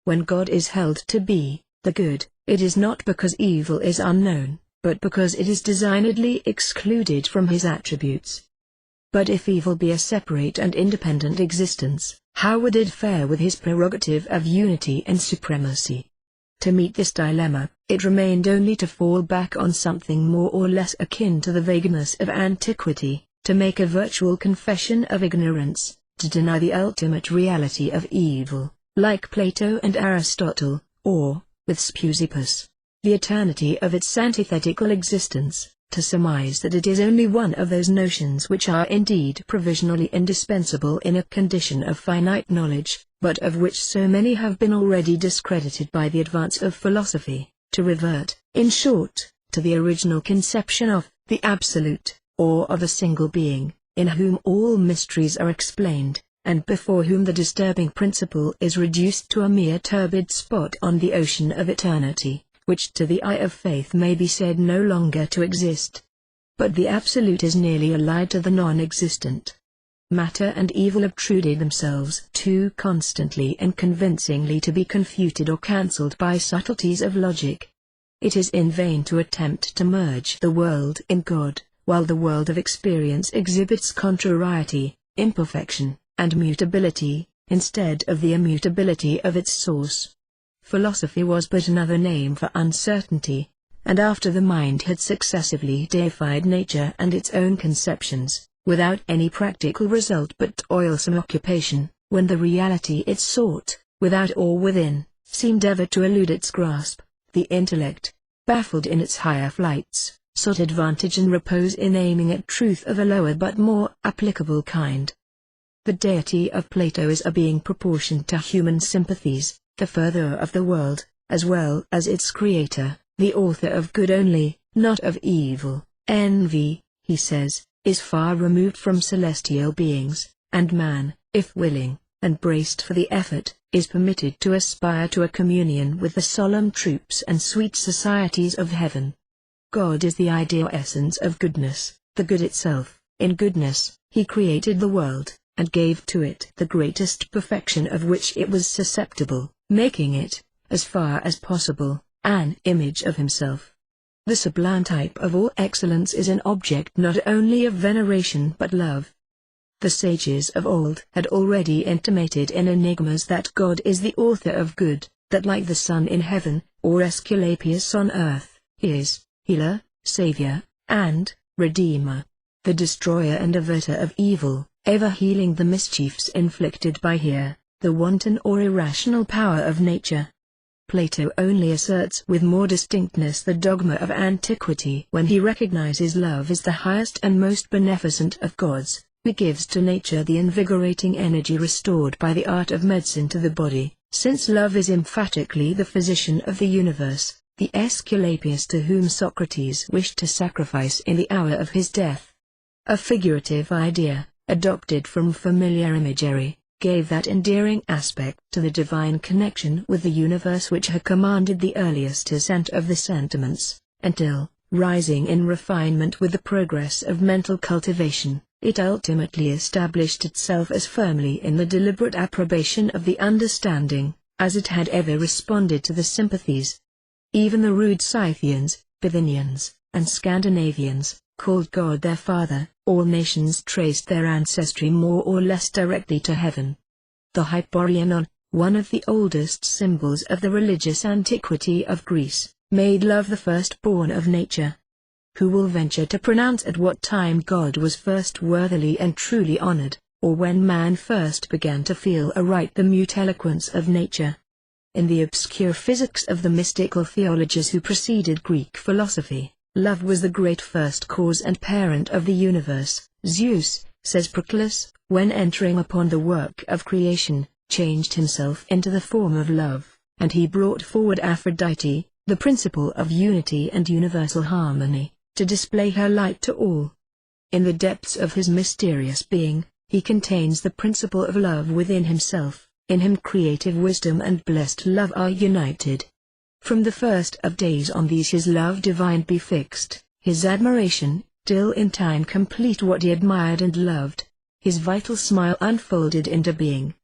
When God is held to be the good, it is not because evil is unknown, but because it is designedly excluded from his attributes. But if evil be a separate and independent existence, how would it fare with his prerogative of unity and supremacy? To meet this dilemma, it remained only to fall back on something more or less akin to the vagueness of antiquity, to make a virtual confession of ignorance, to deny the ultimate reality of evil, like Plato and Aristotle, or, with Speusippus, the eternity of its antithetical existence, to surmise that it is only one of those notions which are indeed provisionally indispensable in a condition of finite knowledge, but of which so many have been already discredited by the advance of philosophy, to revert, in short, to the original conception of the Absolute, or of a single being, in whom all mysteries are explained, and before whom the disturbing principle is reduced to a mere turbid spot on the ocean of eternity, which to the eye of faith may be said no longer to exist. But the Absolute is nearly allied to the non-existent. Matter and evil obtruded themselves too constantly and convincingly to be confuted or cancelled by subtleties of logic. It is in vain to attempt to merge the world in God, while the world of experience exhibits contrariety, imperfection, and mutability, instead of the immutability of its source. Philosophy was but another name for uncertainty, and after the mind had successively deified nature and its own conceptions, without any practical result but toilsome occupation, when the reality it sought, without or within, seemed ever to elude its grasp, the intellect, baffled in its higher flights, sought advantage and repose in aiming at truth of a lower but more applicable kind. The deity of Plato is a being proportioned to human sympathies, the furtherer of the world, as well as its creator, the author of good only, not of evil. Envy, he says, is far removed from celestial beings, and man, if willing, and braced for the effort, is permitted to aspire to a communion with the solemn troops and sweet societies of heaven. God is the ideal essence of goodness, the good itself. In goodness, he created the world, and gave to it the greatest perfection of which it was susceptible, making it, as far as possible, an image of himself. The sublime type of all excellence is an object not only of veneration but love. The sages of old had already intimated in enigmas that God is the author of good, that like the sun in heaven, or Aesculapius on earth, he is healer, savior, and redeemer, the destroyer and averter of evil, ever healing the mischiefs inflicted by the wanton or irrational power of nature. Plato only asserts with more distinctness the dogma of antiquity when he recognizes love as the highest and most beneficent of gods, who gives to nature the invigorating energy restored by the art of medicine to the body, since love is emphatically the physician of the universe, the Aesculapius to whom Socrates wished to sacrifice in the hour of his death. A figurative idea, adopted from familiar imagery, gave that endearing aspect to the divine connection with the universe which had commanded the earliest ascent of the sentiments, until, rising in refinement with the progress of mental cultivation, it ultimately established itself as firmly in the deliberate approbation of the understanding, as it had ever responded to the sympathies. Even the rude Scythians, Bithynians, and Scandinavians, called God their Father. All nations traced their ancestry more or less directly to heaven. The Hyperionon, one of the oldest symbols of the religious antiquity of Greece, made love the firstborn of nature. Who will venture to pronounce at what time God was first worthily and truly honored, or when man first began to feel aright the mute eloquence of nature? In the obscure physics of the mystical theologies who preceded Greek philosophy, love was the great first cause and parent of the universe. Zeus, says Proclus, when entering upon the work of creation, changed himself into the form of love, and he brought forward Aphrodite, the principle of unity and universal harmony, to display her light to all. In the depths of his mysterious being, he contains the principle of love within himself. In him creative wisdom and blessed love are united. From the first of days on these his love divine be fixed, his admiration, till in time complete what he admired and loved, his vital smile unfolded into being.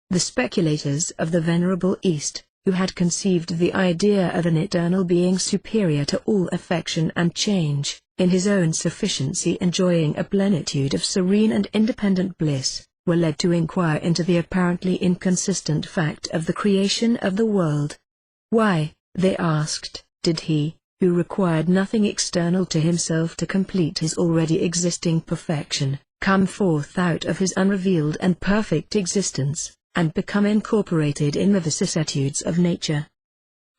The speculators of the venerable East, who had conceived the idea of an eternal being superior to all affection and change, in his own sufficiency enjoying a plenitude of serene and independent bliss, were led to inquire into the apparently inconsistent fact of the creation of the world. Why, they asked, did he, who required nothing external to himself to complete his already existing perfection, come forth out of his unrevealed and perfect existence, and become incorporated in the vicissitudes of nature?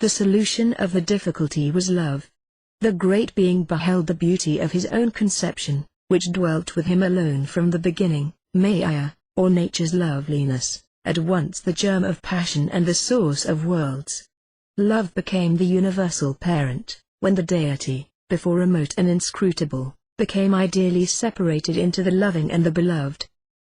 The solution of the difficulty was love. The great being beheld the beauty of his own conception, which dwelt with him alone from the beginning, Maya, or nature's loveliness, at once the germ of passion and the source of worlds. Love became the universal parent, when the deity, before remote and inscrutable, became ideally separated into the loving and the beloved.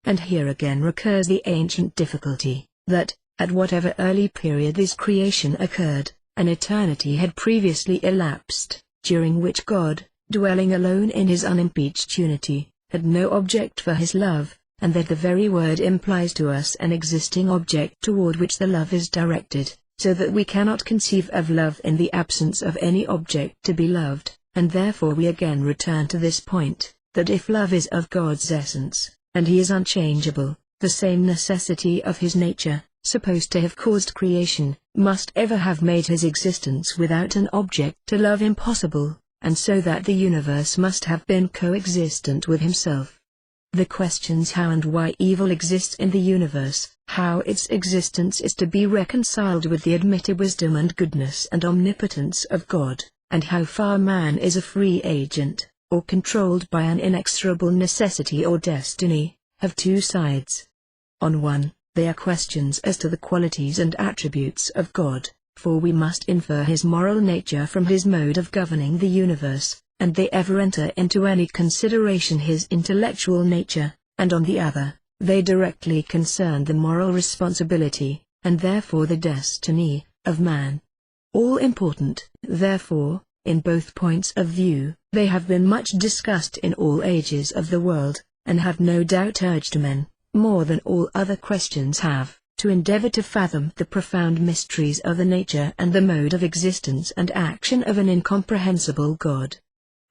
And here again recurs the ancient difficulty, that, at whatever early period this creation occurred, an eternity had previously elapsed, during which God, dwelling alone in his unimpeached unity, had no object for his love, and that the very word implies to us an existing object toward which the love is directed, so that we cannot conceive of love in the absence of any object to be loved, and therefore we again return to this point, that if love is of God's essence, and he is unchangeable, the same necessity of his nature, supposed to have caused creation, must ever have made his existence without an object to love impossible, and so that the universe must have been coexistent with himself. The questions how and why evil exists in the universe, how its existence is to be reconciled with the admitted wisdom and goodness and omnipotence of God, and how far man is a free agent, or controlled by an inexorable necessity or destiny, have two sides. On one, they are questions as to the qualities and attributes of God, for we must infer his moral nature from his mode of governing the universe, and they ever enter into any consideration his intellectual nature, and on the other, they directly concern the moral responsibility, and therefore the destiny, of man. All important, therefore, in both points of view, they have been much discussed in all ages of the world, and have no doubt urged men, more than all other questions have, to endeavor to fathom the profound mysteries of the nature and the mode of existence and action of an incomprehensible God.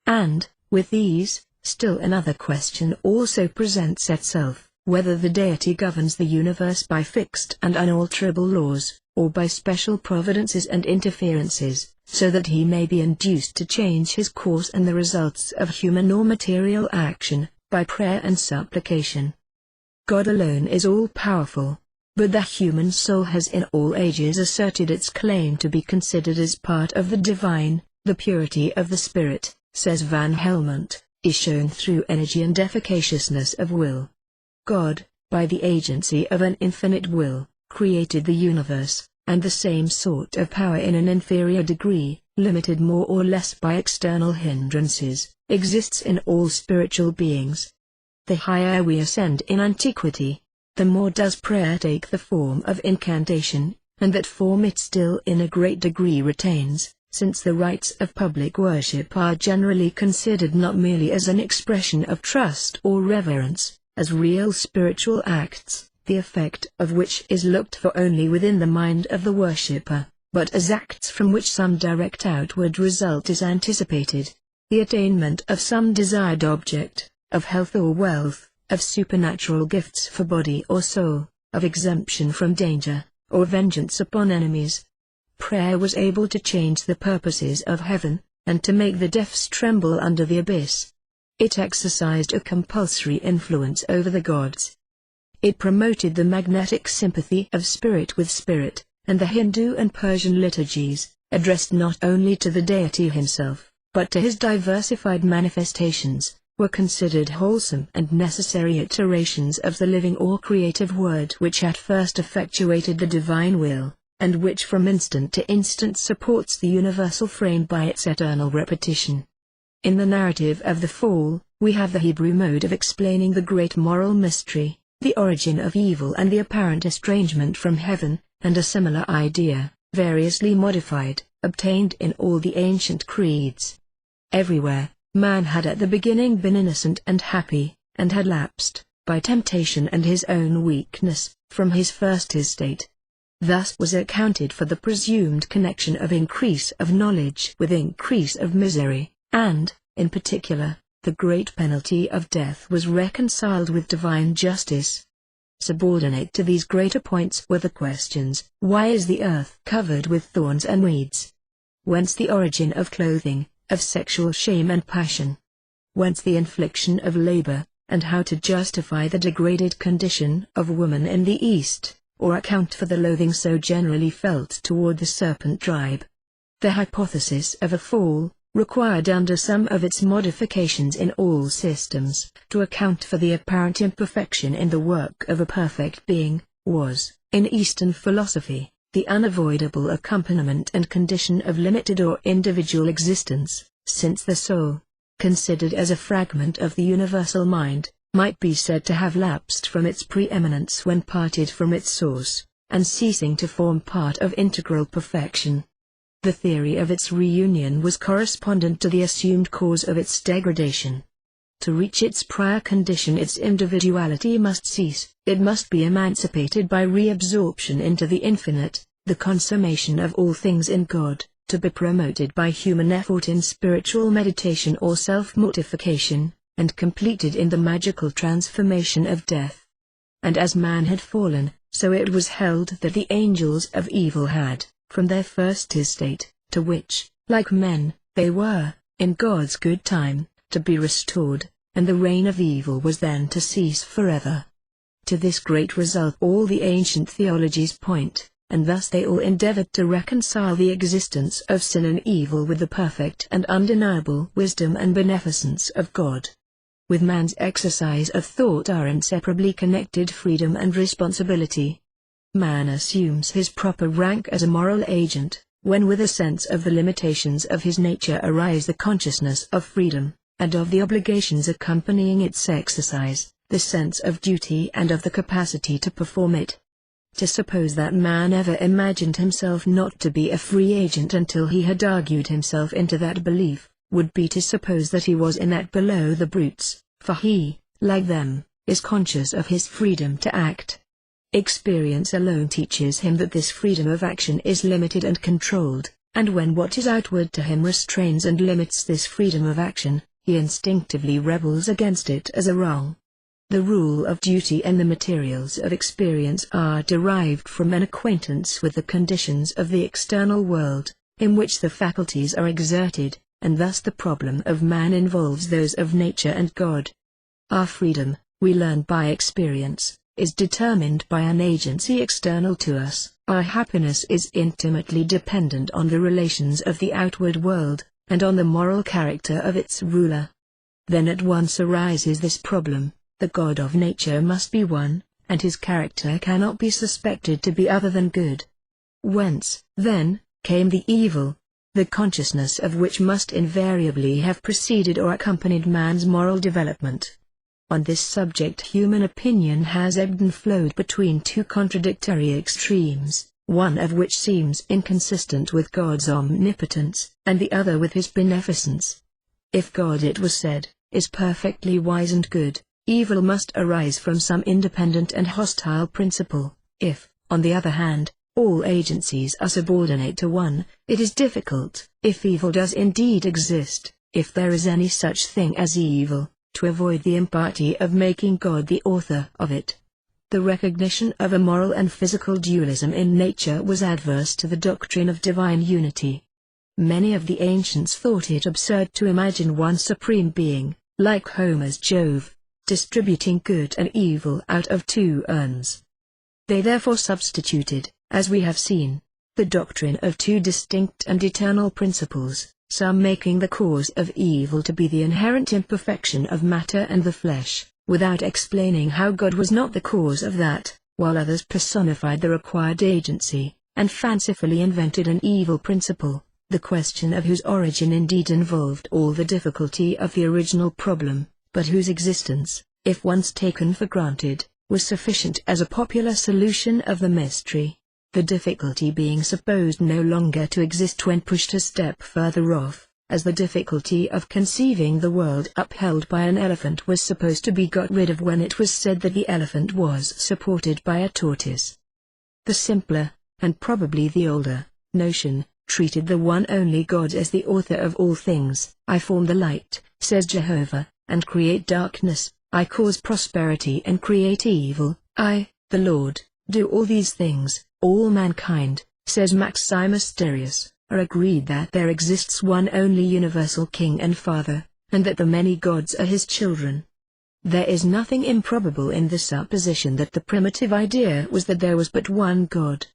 And, with these, still another question also presents itself, whether the deity governs the universe by fixed and unalterable laws, or by special providences and interferences, so that he may be induced to change his course and the results of human or material action, by prayer and supplication. God alone is all-powerful, but the human soul has in all ages asserted its claim to be considered as part of the divine. The purity of the spirit, says Van Helmont, is shown through energy and efficaciousness of will. God, by the agency of an infinite will, created the universe, and the same sort of power in an inferior degree, limited more or less by external hindrances, exists in all spiritual beings. The higher we ascend in antiquity, the more does prayer take the form of incantation, and that form it still in a great degree retains, since the rites of public worship are generally considered not merely as an expression of trust or reverence, as real spiritual acts, the effect of which is looked for only within the mind of the worshipper, but as acts from which some direct outward result is anticipated, the attainment of some desired object, of health or wealth, of supernatural gifts for body or soul, of exemption from danger, or vengeance upon enemies. Prayer was able to change the purposes of heaven, and to make the depths tremble under the abyss. It exercised a compulsory influence over the gods. It promoted the magnetic sympathy of spirit with spirit, and the Hindu and Persian liturgies, addressed not only to the deity himself, but to his diversified manifestations, were considered wholesome and necessary iterations of the living or creative word which at first effectuated the divine will, and which from instant to instant supports the universal frame by its eternal repetition. In the narrative of the fall, we have the Hebrew mode of explaining the great moral mystery, the origin of evil and the apparent estrangement from heaven, and a similar idea, variously modified, obtained in all the ancient creeds. Everywhere, man had at the beginning been innocent and happy, and had lapsed, by temptation and his own weakness, from his first estate. Thus was accounted for the presumed connection of increase of knowledge with increase of misery, and, in particular, the great penalty of death was reconciled with divine justice. Subordinate to these greater points were the questions: why is the earth covered with thorns and weeds? Whence the origin of clothing, of sexual shame and passion? Whence the infliction of labor, and how to justify the degraded condition of woman in the East, or account for the loathing so generally felt toward the serpent tribe? The hypothesis of a fall, required under some of its modifications in all systems, to account for the apparent imperfection in the work of a perfect being, was, in Eastern philosophy, the unavoidable accompaniment and condition of limited or individual existence, since the soul, considered as a fragment of the universal mind, might be said to have lapsed from its preeminence when parted from its source, and ceasing to form part of integral perfection. The theory of its reunion was correspondent to the assumed cause of its degradation. To reach its prior condition, its individuality must cease, it must be emancipated by reabsorption into the infinite, the consummation of all things in God, to be promoted by human effort in spiritual meditation or self-mortification, and completed in the magical transformation of death. And as man had fallen, so it was held that the angels of evil had, from their first estate, to which, like men, they were, in God's good time, to be restored, and the reign of evil was then to cease forever. To this great result all the ancient theologies point, and thus they all endeavored to reconcile the existence of sin and evil with the perfect and undeniable wisdom and beneficence of God. With man's exercise of thought are inseparably connected freedom and responsibility. Man assumes his proper rank as a moral agent, when with a sense of the limitations of his nature arise the consciousness of freedom, and of the obligations accompanying its exercise, the sense of duty and of the capacity to perform it. To suppose that man ever imagined himself not to be a free agent until he had argued himself into that belief, would be to suppose that he was in that below the brutes, for he, like them, is conscious of his freedom to act. Experience alone teaches him that this freedom of action is limited and controlled, and when what is outward to him restrains and limits this freedom of action, he instinctively rebels against it as a wrong. The rule of duty and the materials of experience are derived from an acquaintance with the conditions of the external world, in which the faculties are exerted, and thus the problem of man involves those of nature and God. Our freedom, we learn by experience, is determined by an agency external to us. Our happiness is intimately dependent on the relations of the outward world, and on the moral character of its ruler. Then at once arises this problem: the God of nature must be one, and his character cannot be suspected to be other than good. Whence, then, came the evil, the consciousness of which must invariably have preceded or accompanied man's moral development? On this subject human opinion has ebbed and flowed between two contradictory extremes, one of which seems inconsistent with God's omnipotence, and the other with his beneficence. If God, it was said, is perfectly wise and good, evil must arise from some independent and hostile principle. If, on the other hand, all agencies are subordinate to one, it is difficult, if evil does indeed exist, if there is any such thing as evil, to avoid the impiety of making God the author of it. The recognition of a moral and physical dualism in nature was adverse to the doctrine of divine unity. Many of the ancients thought it absurd to imagine one supreme being, like Homer's Jove, distributing good and evil out of two urns. They therefore substituted, as we have seen, the doctrine of two distinct and eternal principles, some making the cause of evil to be the inherent imperfection of matter and the flesh, without explaining how God was not the cause of that, while others personified the required agency, and fancifully invented an evil principle, the question of whose origin indeed involved all the difficulty of the original problem, but whose existence, if once taken for granted, was sufficient as a popular solution of the mystery, the difficulty being supposed no longer to exist when pushed a step further off, as the difficulty of conceiving the world upheld by an elephant was supposed to be got rid of when it was said that the elephant was supported by a tortoise. The simpler, and probably the older, notion, treated the one only God as the author of all things. I form the light, says Jehovah, and create darkness. I cause prosperity and create evil. I, the Lord, do all these things. All mankind, says Maximus Tyrius, are agreed that there exists one only universal King and Father, and that the many gods are his children. There is nothing improbable in the supposition that the primitive idea was that there was but one God.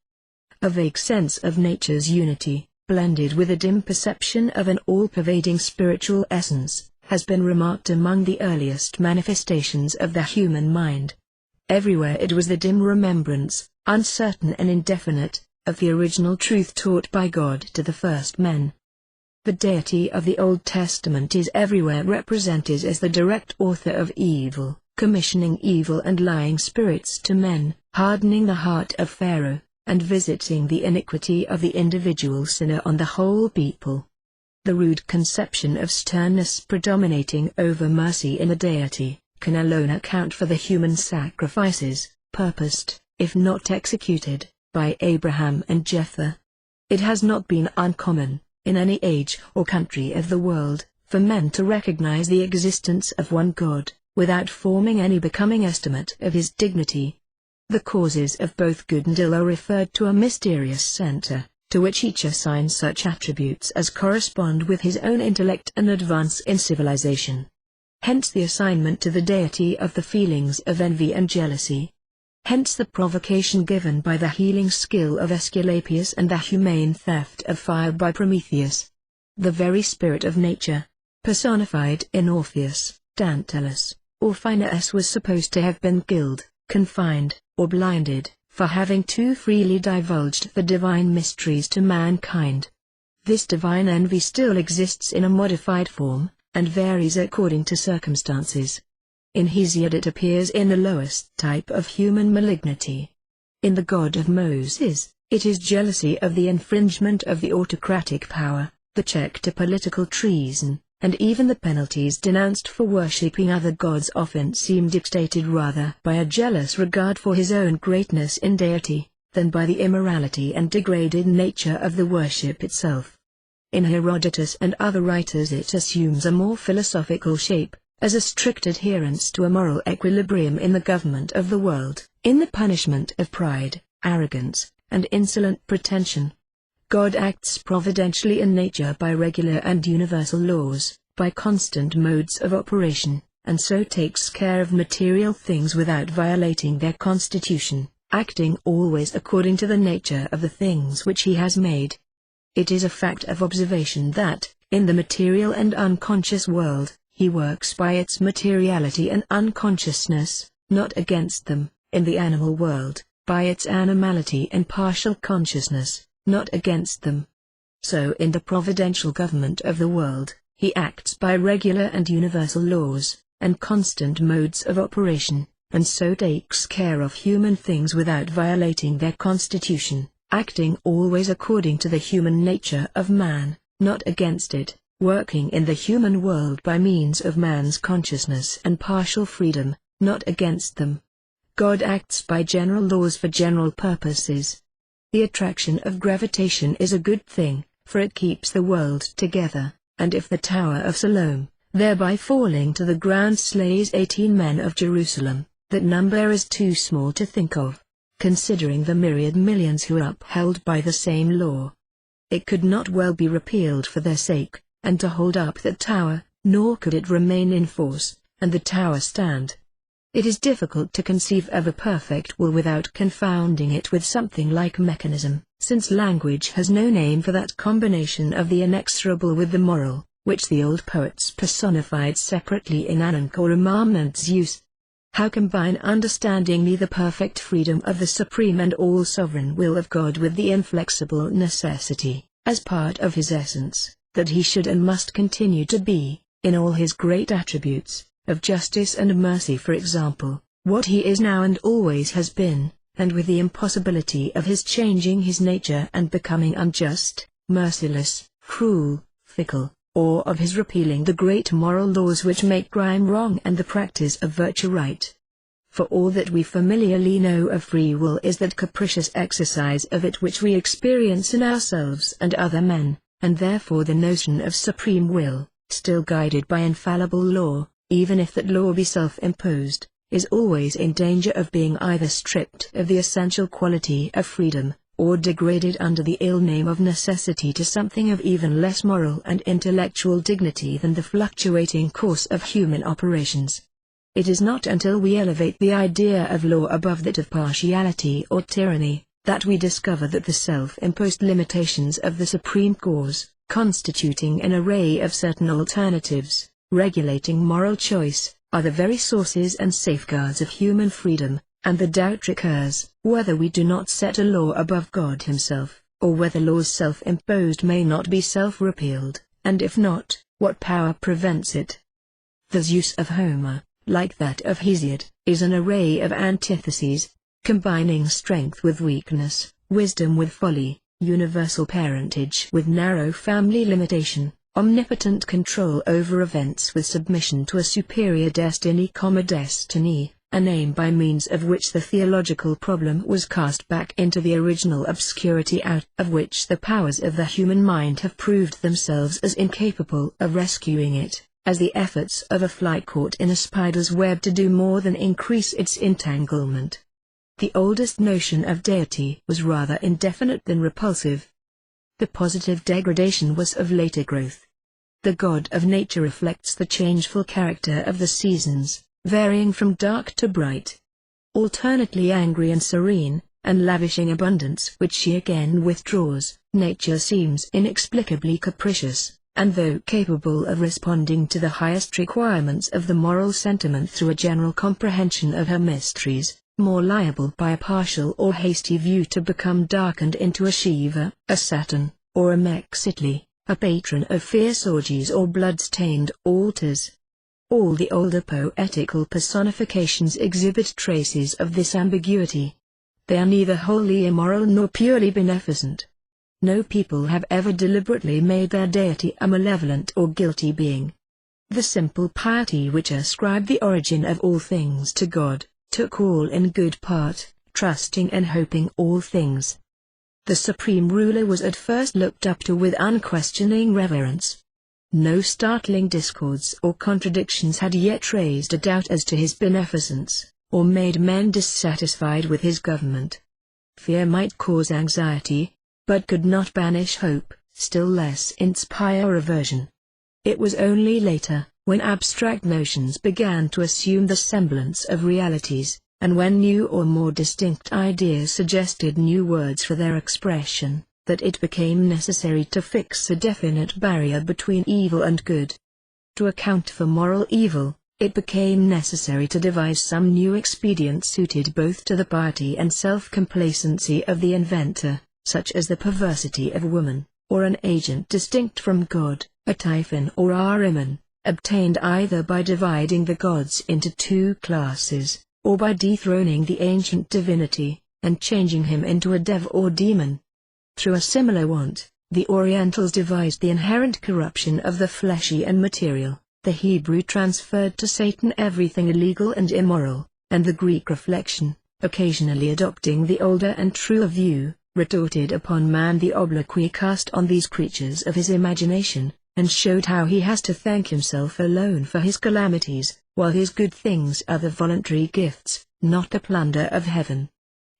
A vague sense of nature's unity, blended with a dim perception of an all-pervading spiritual essence, has been remarked among the earliest manifestations of the human mind. Everywhere it was the dim remembrance, uncertain and indefinite, of the original truth taught by God to the first men. The deity of the Old Testament is everywhere represented as the direct author of evil, commissioning evil and lying spirits to men, hardening the heart of Pharaoh, and visiting the iniquity of the individual sinner on the whole people. The rude conception of sternness predominating over mercy in the deity can alone account for the human sacrifices, purposed, if not executed, by Abraham and Jephthah. It has not been uncommon, in any age or country of the world, for men to recognize the existence of one God, without forming any becoming estimate of his dignity. The causes of both good and ill are referred to a mysterious center, to which each assigns such attributes as correspond with his own intellect and advance in civilization. Hence the assignment to the deity of the feelings of envy and jealousy. Hence the provocation given by the healing skill of Aesculapius and the humane theft of fire by Prometheus. The very spirit of nature, personified in Orpheus, Tantalus, or Phineus, was supposed to have been killed, confined, or blinded, for having too freely divulged the divine mysteries to mankind. This divine envy still exists in a modified form, and varies according to circumstances. In Hesiod it appears in the lowest type of human malignity. In the God of Moses, it is jealousy of the infringement of the autocratic power, the check to political treason, and even the penalties denounced for worshipping other gods often seem dictated rather by a jealous regard for his own greatness in deity, than by the immorality and degraded nature of the worship itself. In Herodotus and other writers it assumes a more philosophical shape, as a strict adherence to a moral equilibrium in the government of the world, in the punishment of pride, arrogance, and insolent pretension. God acts providentially in nature by regular and universal laws, by constant modes of operation, and so takes care of material things without violating their constitution, acting always according to the nature of the things which he has made. It is a fact of observation that, in the material and unconscious world, he works by its materiality and unconsciousness, not against them; in the animal world, by its animality and partial consciousness, not against them. So in the providential government of the world, he acts by regular and universal laws, and constant modes of operation, and so takes care of human things without violating their constitution, acting always according to the human nature of man, not against it, working in the human world by means of man's consciousness and partial freedom, not against them. God acts by general laws for general purposes. The attraction of gravitation is a good thing, for it keeps the world together, and if the Tower of Siloam, thereby falling to the ground, slays 18 men of Jerusalem, that number is too small to think of, considering the myriad millions who are upheld by the same law. It could not well be repealed for their sake, and to hold up that tower, nor could it remain in force, and the tower stand. It is difficult to conceive of a perfect will without confounding it with something like mechanism, since language has no name for that combination of the inexorable with the moral, which the old poets personified separately in Anancoram and Zeus. How combine understanding me the perfect freedom of the supreme and all-sovereign will of God with the inflexible necessity, as part of his essence, that he should and must continue to be, in all his great attributes, of justice and mercy, for example, what he is now and always has been, and with the impossibility of his changing his nature and becoming unjust, merciless, cruel, fickle, or of his repealing the great moral laws which make crime wrong and the practice of virtue right. For all that we familiarly know of free will is that capricious exercise of it which we experience in ourselves and other men, and therefore the notion of supreme will, still guided by infallible law, even if that law be self-imposed, is always in danger of being either stripped of the essential quality of freedom, or degraded under the ill name of necessity to something of even less moral and intellectual dignity than the fluctuating course of human operations. It is not until we elevate the idea of law above that of partiality or tyranny, that we discover that the self-imposed limitations of the supreme cause, constituting an array of certain alternatives, regulating moral choice, are the very sources and safeguards of human freedom, and the doubt recurs, whether we do not set a law above God himself, or whether laws self-imposed may not be self-repealed, and if not, what power prevents it. The Zeus of Homer, like that of Hesiod, is an array of antitheses, combining strength with weakness, wisdom with folly, universal parentage with narrow family limitation, omnipotent control over events with submission to a superior destiny, destiny, a name by means of which the theological problem was cast back into the original obscurity out of which the powers of the human mind have proved themselves as incapable of rescuing it, as the efforts of a fly caught in a spider's web to do more than increase its entanglement. The oldest notion of deity was rather indefinite than repulsive. The positive degradation was of later growth. The god of nature reflects the changeful character of the seasons, varying from dark to bright, alternately angry and serene, and lavishing abundance which she again withdraws. Nature seems inexplicably capricious, and though capable of responding to the highest requirements of the moral sentiment through a general comprehension of her mysteries, more liable by a partial or hasty view to become darkened into a Shiva, a Saturn, or a Mexitli, a patron of fierce orgies or blood-stained altars. All the older poetical personifications exhibit traces of this ambiguity. They are neither wholly immoral nor purely beneficent. No people have ever deliberately made their deity a malevolent or guilty being. The simple piety which ascribed the origin of all things to God, took all in good part, trusting and hoping all things. The supreme ruler was at first looked up to with unquestioning reverence. No startling discords or contradictions had yet raised a doubt as to his beneficence, or made men dissatisfied with his government. Fear might cause anxiety, but could not banish hope, still less inspire aversion. It was only later, when abstract notions began to assume the semblance of realities, and when new or more distinct ideas suggested new words for their expression, that it became necessary to fix a definite barrier between evil and good. To account for moral evil, it became necessary to devise some new expedient suited both to the piety and self-complacency of the inventor, such as the perversity of woman, or an agent distinct from God, a Typhon or Ahriman, obtained either by dividing the gods into two classes, or by dethroning the ancient divinity, and changing him into a dev or demon. Through a similar want, the Orientals devised the inherent corruption of the fleshy and material, the Hebrew transferred to Satan everything illegal and immoral, and the Greek reflection, occasionally adopting the older and truer view, retorted upon man the obloquy cast on these creatures of his imagination, and showed how he has to thank himself alone for his calamities, while his good things are the voluntary gifts, not the plunder of heaven.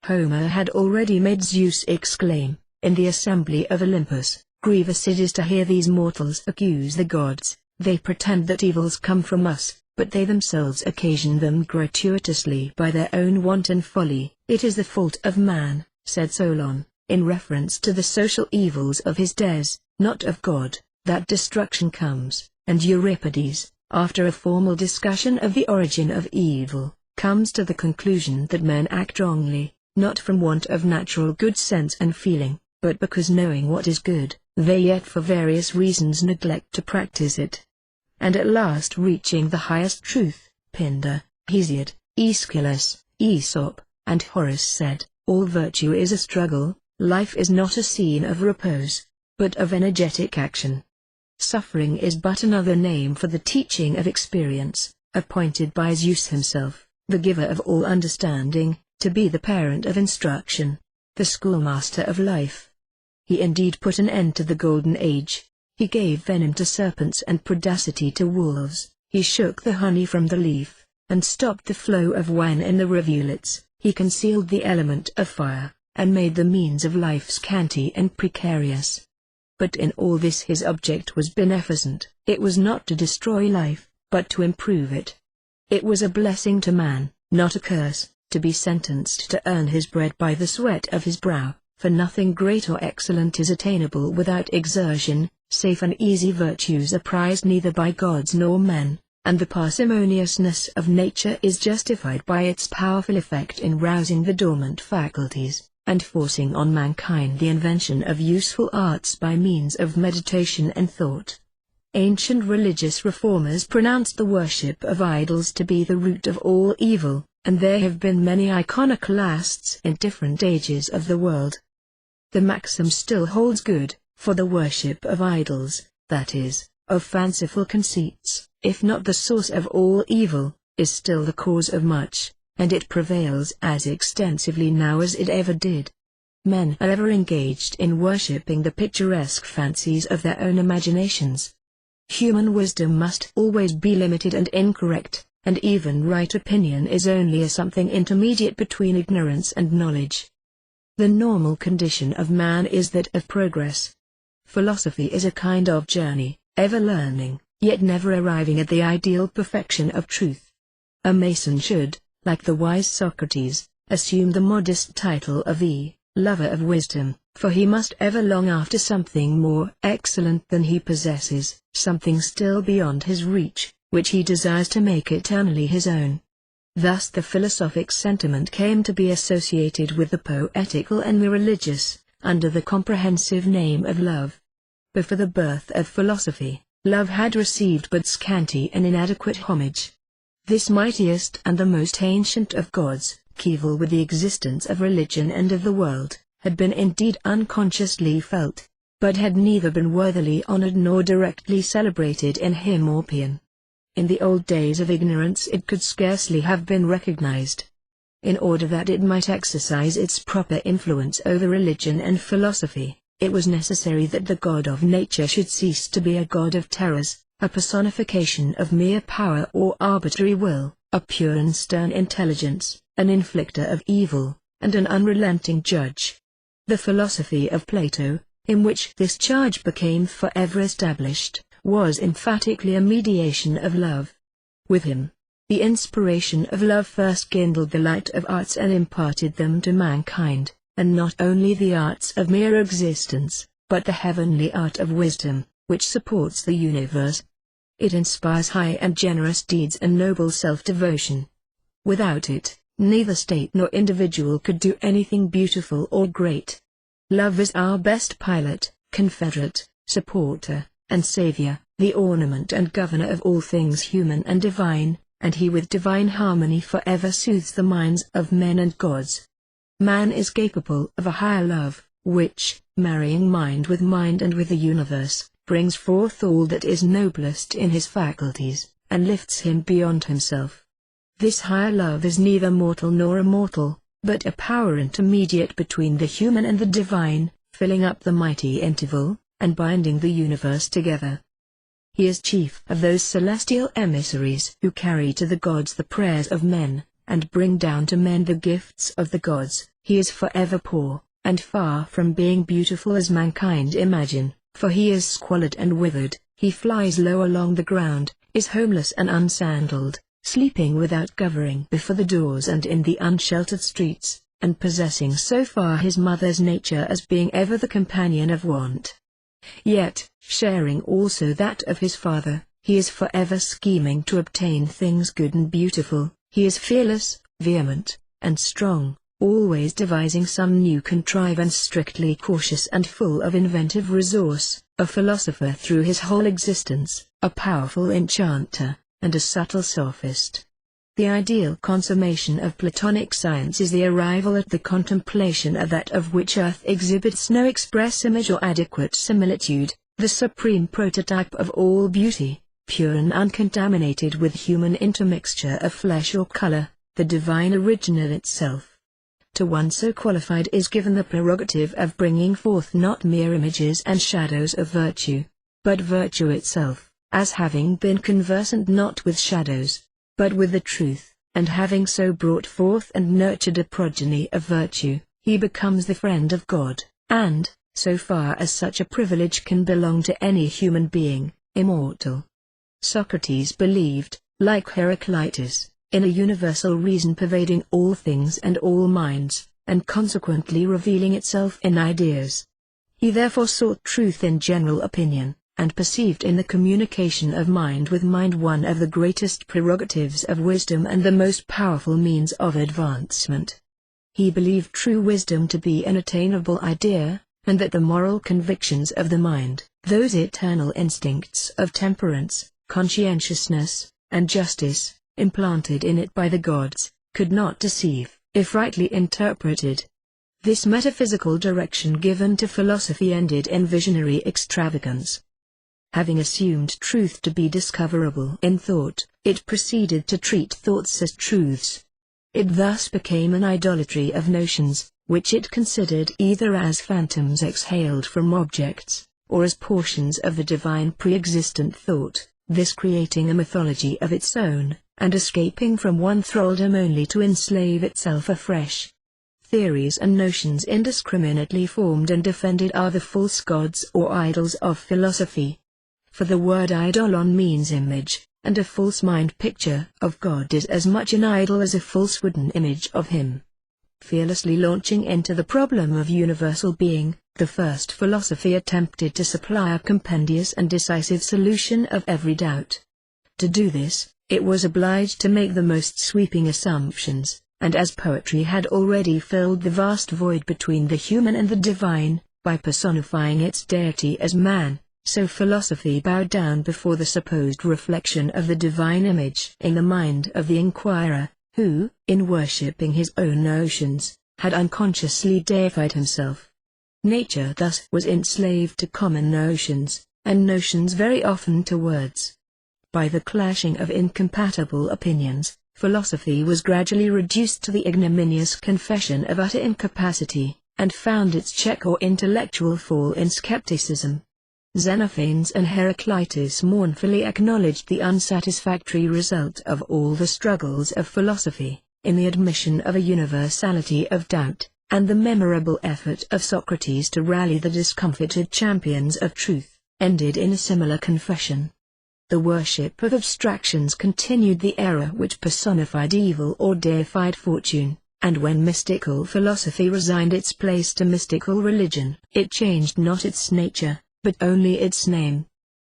Homer had already made Zeus exclaim, in the assembly of Olympus, "Grievous it is to hear these mortals accuse the gods, they pretend that evils come from us, but they themselves occasion them gratuitously by their own wanton folly." "It is the fault of man," said Solon, in reference to the social evils of his days, "not of God, that destruction comes," and Euripides, after a formal discussion of the origin of evil, comes to the conclusion that men act wrongly, not from want of natural good sense and feeling, but because knowing what is good, they yet for various reasons neglect to practice it. And at last reaching the highest truth, Pindar, Hesiod, Aeschylus, Aesop, and Horace said, "All virtue is a struggle, life is not a scene of repose, but of energetic action." Suffering is but another name for the teaching of experience, appointed by Zeus himself, the giver of all understanding, to be the parent of instruction, the schoolmaster of life. He indeed put an end to the golden age. He gave venom to serpents and pudicity to wolves. He shook the honey from the leaf, and stopped the flow of wine in the rivulets. He concealed the element of fire, and made the means of life scanty and precarious. But in all this his object was beneficent. It was not to destroy life, but to improve it. It was a blessing to man, not a curse, to be sentenced to earn his bread by the sweat of his brow, for nothing great or excellent is attainable without exertion. Safe and easy virtues are prized neither by gods nor men, and the parsimoniousness of nature is justified by its powerful effect in rousing the dormant faculties, and forcing on mankind the invention of useful arts by means of meditation and thought. Ancient religious reformers pronounced the worship of idols to be the root of all evil, and there have been many iconoclasts in different ages of the world. The maxim still holds good, for the worship of idols, that is, of fanciful conceits, if not the source of all evil, is still the cause of much, and it prevails as extensively now as it ever did. Men are ever engaged in worshipping the picturesque fancies of their own imaginations. Human wisdom must always be limited and incorrect, and even right opinion is only a something intermediate between ignorance and knowledge. The normal condition of man is that of progress. Philosophy is a kind of journey, ever learning, yet never arriving at the ideal perfection of truth. A Mason should, like the wise Socrates, assume the modest title of the lover of wisdom, for he must ever long after something more excellent than he possesses, something still beyond his reach, which he desires to make eternally his own. Thus the philosophic sentiment came to be associated with the poetical and the religious, under the comprehensive name of love. Before the birth of philosophy, love had received but scanty and inadequate homage. This mightiest and the most ancient of gods, evil with the existence of religion and of the world, had been indeed unconsciously felt, but had neither been worthily honored nor directly celebrated in hymn or paean. In the old days of ignorance it could scarcely have been recognized. In order that it might exercise its proper influence over religion and philosophy, it was necessary that the god of nature should cease to be a god of terrors, a personification of mere power or arbitrary will, a pure and stern intelligence, an inflictor of evil, and an unrelenting judge. The philosophy of Plato, in which this charge became forever established, was emphatically a mediation of love. With him, the inspiration of love first kindled the light of arts and imparted them to mankind, and not only the arts of mere existence, but the heavenly art of wisdom, which supports the universe. It inspires high and generous deeds and noble self-devotion. Without it, neither state nor individual could do anything beautiful or great. Love is our best pilot, confederate, supporter, and savior, the ornament and governor of all things human and divine, and he with divine harmony forever soothes the minds of men and gods. Man is capable of a higher love, which, marrying mind with the universe, brings forth all that is noblest in his faculties, and lifts him beyond himself. This higher love is neither mortal nor immortal, but a power intermediate between the human and the divine, filling up the mighty interval, and binding the universe together. He is chief of those celestial emissaries who carry to the gods the prayers of men, and bring down to men the gifts of the gods. He is forever poor, and far from being beautiful as mankind imagine, for he is squalid and withered, he flies low along the ground, is homeless and unsandaled, sleeping without covering before the doors and in the unsheltered streets, and possessing so far his mother's nature as being ever the companion of want. Yet, sharing also that of his father, he is forever scheming to obtain things good and beautiful, he is fearless, vehement, and strong, always devising some new contrivance, strictly cautious and full of inventive resource, a philosopher through his whole existence, a powerful enchanter, and a subtle sophist. The ideal consummation of Platonic science is the arrival at the contemplation of that of which earth exhibits no express image or adequate similitude, the supreme prototype of all beauty, pure and uncontaminated with human intermixture of flesh or color, the divine original itself. To one so qualified is given the prerogative of bringing forth not mere images and shadows of virtue, but virtue itself, as having been conversant not with shadows, but with the truth, and having so brought forth and nurtured a progeny of virtue, he becomes the friend of God, and, so far as such a privilege can belong to any human being, immortal. Socrates believed, like Heraclitus, in a universal reason pervading all things and all minds, and consequently revealing itself in ideas. He therefore sought truth in general opinion, and perceived in the communication of mind with mind one of the greatest prerogatives of wisdom and the most powerful means of advancement. He believed true wisdom to be an attainable idea, and that the moral convictions of the mind, those eternal instincts of temperance, conscientiousness, and justice, implanted in it by the gods, could not deceive, if rightly interpreted. This metaphysical direction given to philosophy ended in visionary extravagance. Having assumed truth to be discoverable in thought, it proceeded to treat thoughts as truths. It thus became an idolatry of notions, which it considered either as phantoms exhaled from objects, or as portions of the divine pre-existent thought, this creating a mythology of its own, and escaping from one thraldom only to enslave itself afresh. Theories and notions indiscriminately formed and defended are the false gods or idols of philosophy. For the word eidolon means image, and a false mind picture of God is as much an idol as a false wooden image of him. Fearlessly launching into the problem of universal being, the first philosophy attempted to supply a compendious and decisive solution of every doubt. To do this, it was obliged to make the most sweeping assumptions, and as poetry had already filled the vast void between the human and the divine, by personifying its deity as man, so philosophy bowed down before the supposed reflection of the divine image in the mind of the inquirer, who, in worshipping his own notions, had unconsciously deified himself. Nature thus was enslaved to common notions, and notions very often to words. By the clashing of incompatible opinions, philosophy was gradually reduced to the ignominious confession of utter incapacity, and found its check or intellectual fall in skepticism. Xenophanes and Heraclitus mournfully acknowledged the unsatisfactory result of all the struggles of philosophy, in the admission of a universality of doubt, and the memorable effort of Socrates to rally the discomfited champions of truth, ended in a similar confession. The worship of abstractions continued the era which personified evil or deified fortune, and when mystical philosophy resigned its place to mystical religion, it changed not its nature, but only its name.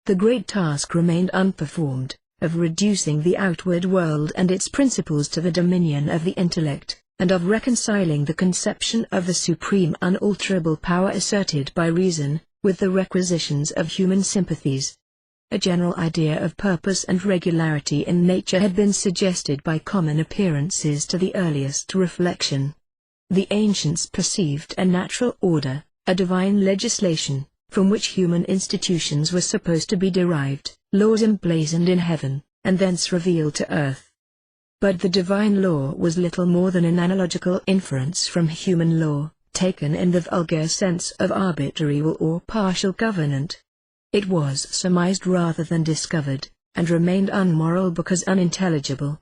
The great task remained unperformed, of reducing the outward world and its principles to the dominion of the intellect, and of reconciling the conception of the supreme unalterable power asserted by reason, with the requisitions of human sympathies. A general idea of purpose and regularity in nature had been suggested by common appearances to the earliest reflection. The ancients perceived a natural order, a divine legislation, from which human institutions were supposed to be derived, laws emblazoned in heaven, and thence revealed to earth. But the divine law was little more than an analogical inference from human law, taken in the vulgar sense of arbitrary will or partial government. It was surmised rather than discovered, and remained unmoral because unintelligible.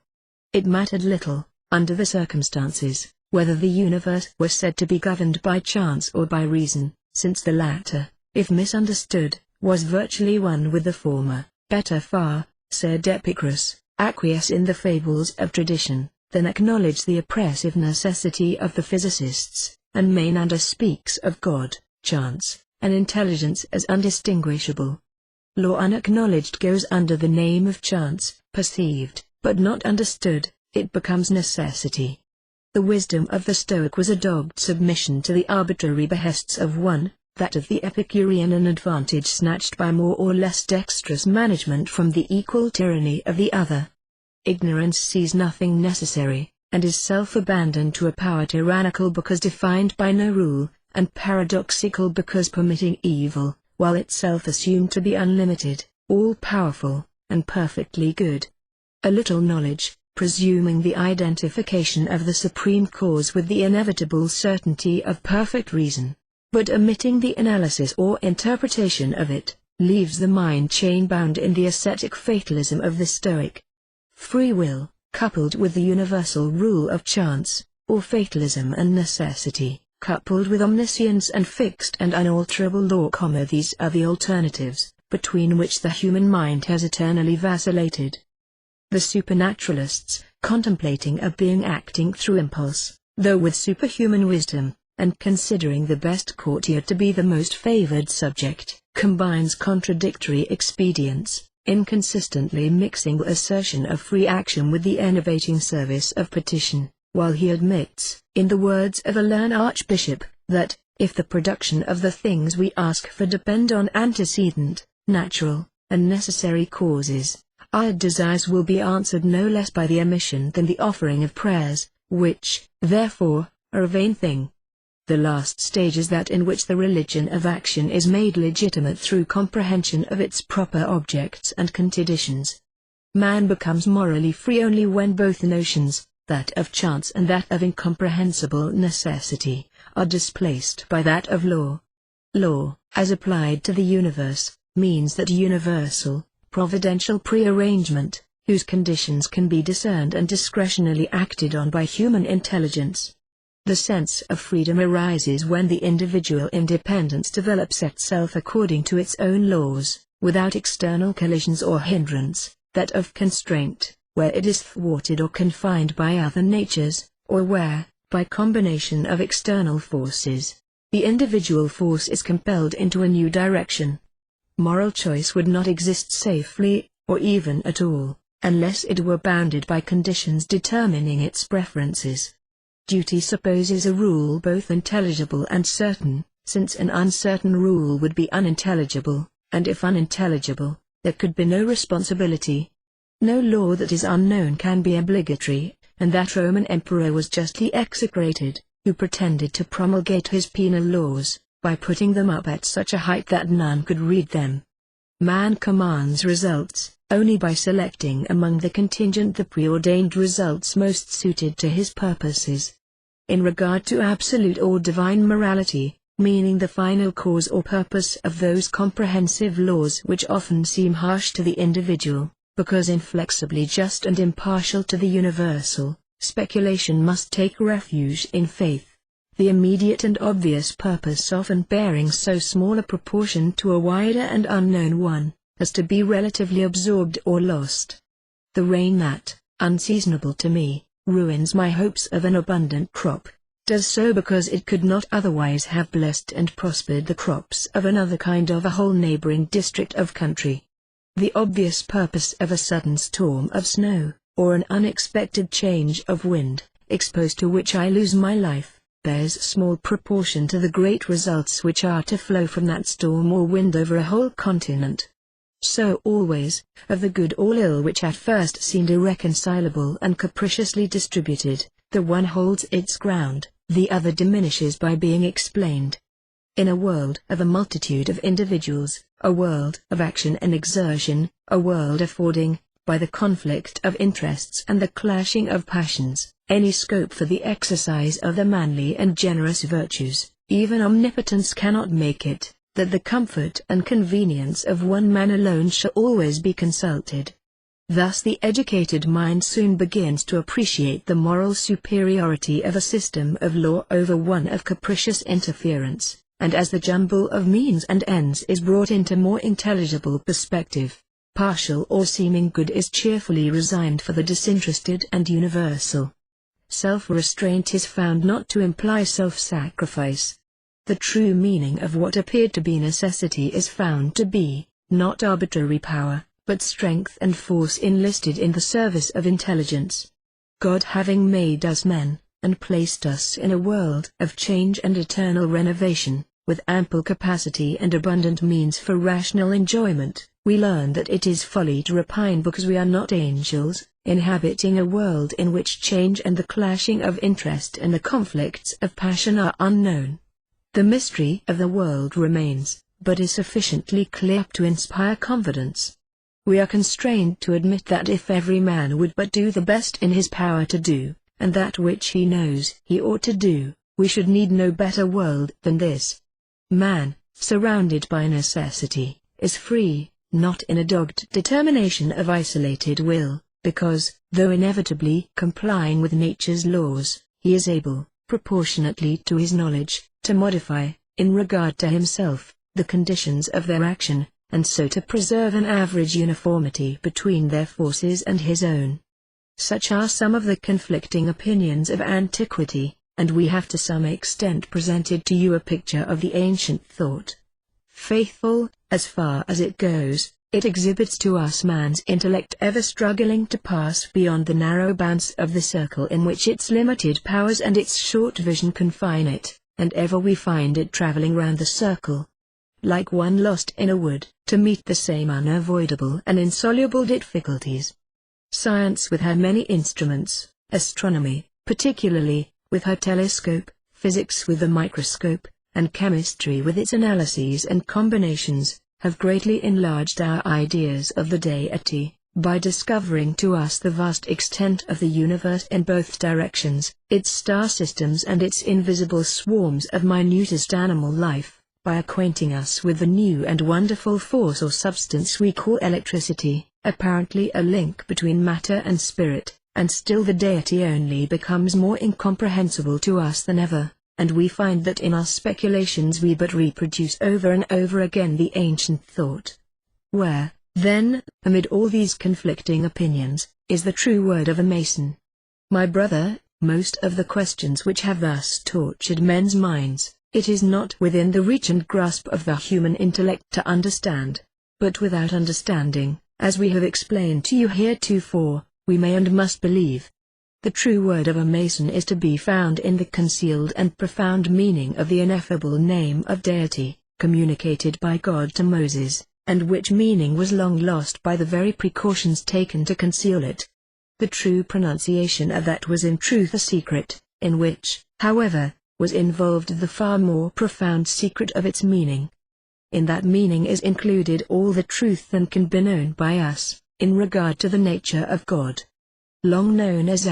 It mattered little, under the circumstances, whether the universe were said to be governed by chance or by reason, since the latter, if misunderstood, was virtually one with the former. Better far, said Epicurus, acquiesce in the fables of tradition, than acknowledge the oppressive necessity of the physicists, and Menander speaks of God, chance, and intelligence as undistinguishable. Law unacknowledged goes under the name of chance, perceived, but not understood, it becomes necessity. The wisdom of the Stoic was a dogged submission to the arbitrary behests of one, that of the Epicurean an advantage snatched by more or less dexterous management from the equal tyranny of the other. Ignorance sees nothing necessary, and is self-abandoned to a power tyrannical because defined by no rule, and paradoxical because permitting evil, while itself assumed to be unlimited, all-powerful, and perfectly good. A little knowledge, presuming the identification of the supreme cause with the inevitable certainty of perfect reason, but omitting the analysis or interpretation of it, leaves the mind chain-bound in the ascetic fatalism of the Stoic. Free will, coupled with the universal rule of chance, or fatalism and necessity, coupled with omniscience and fixed and unalterable law, these are the alternatives, between which the human mind has eternally vacillated. The supernaturalists, contemplating a being acting through impulse, though with superhuman wisdom, and considering the best courtier to be the most favored subject, combines contradictory expedients, inconsistently mixing the assertion of free action with the enervating service of petition, while he admits, in the words of a learned archbishop, that, if the production of the things we ask for depend on antecedent, natural, and necessary causes, our desires will be answered no less by the omission than the offering of prayers, which, therefore, are a vain thing. The last stage is that in which the religion of action is made legitimate through comprehension of its proper objects and conditions. Man becomes morally free only when both notions, that of chance and that of incomprehensible necessity, are displaced by that of law. Law, as applied to the universe, means that universal, providential prearrangement, whose conditions can be discerned and discretionally acted on by human intelligence. The sense of freedom arises when the individual independence develops itself according to its own laws, without external collisions or hindrance; that of constraint, where it is thwarted or confined by other natures, or where, by combination of external forces, the individual force is compelled into a new direction. Moral choice would not exist safely, or even at all, unless it were bounded by conditions determining its preferences. Duty supposes a rule both intelligible and certain, since an uncertain rule would be unintelligible, and if unintelligible, there could be no responsibility. No law that is unknown can be obligatory, and that Roman emperor was justly execrated, who pretended to promulgate his penal laws, by putting them up at such a height that none could read them. Man commands results, only by selecting among the contingent the preordained results most suited to his purposes. In regard to absolute or divine morality, meaning the final cause or purpose of those comprehensive laws which often seem harsh to the individual, because inflexibly just and impartial to the universal, speculation must take refuge in faith. The immediate and obvious purpose often bearing so small a proportion to a wider and unknown one, as to be relatively absorbed or lost. The rain that, unseasonable to me, ruins my hopes of an abundant crop, does so because it could not otherwise have blessed and prospered the crops of another kind of a whole neighboring district of country. The obvious purpose of a sudden storm of snow, or an unexpected change of wind, exposed to which I lose my life, bears small proportion to the great results which are to flow from that storm or wind over a whole continent. So always, of the good or ill which at first seemed irreconcilable and capriciously distributed, the one holds its ground, the other diminishes by being explained. In a world of a multitude of individuals, a world of action and exertion, a world affording, by the conflict of interests and the clashing of passions, any scope for the exercise of the manly and generous virtues, even omnipotence cannot make it, that the comfort and convenience of one man alone shall always be consulted. Thus the educated mind soon begins to appreciate the moral superiority of a system of law over one of capricious interference, and as the jumble of means and ends is brought into more intelligible perspective, partial or seeming good is cheerfully resigned for the disinterested and universal. Self-restraint is found not to imply self-sacrifice. The true meaning of what appeared to be necessity is found to be, not arbitrary power, but strength and force enlisted in the service of intelligence. God having made us men, and placed us in a world of change and eternal renovation, with ample capacity and abundant means for rational enjoyment, we learn that it is folly to repine because we are not angels, inhabiting a world in which change and the clashing of interest and the conflicts of passion are unknown. The mystery of the world remains, but is sufficiently clear to inspire confidence. We are constrained to admit that if every man would but do the best in his power to do, and that which he knows he ought to do, we should need no better world than this. Man, surrounded by necessity, is free, not in a dogged determination of isolated will, because, though inevitably complying with nature's laws, he is able, proportionately to his knowledge, to modify, in regard to himself, the conditions of their action, and so to preserve an average uniformity between their forces and his own. Such are some of the conflicting opinions of antiquity, and we have to some extent presented to you a picture of the ancient thought. Faithful, as far as it goes, it exhibits to us man's intellect ever struggling to pass beyond the narrow bounds of the circle in which its limited powers and its short vision confine it, and ever we find it traveling round the circle, like one lost in a wood, to meet the same unavoidable and insoluble difficulties. Science with her many instruments, astronomy, particularly, with her telescope, physics with the microscope, and chemistry with its analyses and combinations, have greatly enlarged our ideas of the deity, by discovering to us the vast extent of the universe in both directions, its star systems and its invisible swarms of minutest animal life, by acquainting us with the new and wonderful force or substance we call electricity, apparently a link between matter and spirit, and still the deity only becomes more incomprehensible to us than ever, and we find that in our speculations we but reproduce over and over again the ancient thought. Where, then, amid all these conflicting opinions, is the true word of a Mason? My brother, most of the questions which have thus tortured men's minds, it is not within the reach and grasp of the human intellect to understand. But without understanding, as we have explained to you heretofore, we may and must believe. The true word of a Mason is to be found in the concealed and profound meaning of the ineffable name of deity, communicated by God to Moses, and which meaning was long lost by the very precautions taken to conceal it. The true pronunciation of that was in truth a secret, in which, however, was involved the far more profound secret of its meaning. In that meaning is included all the truth that can be known by us, in regard to the nature of God. Long known as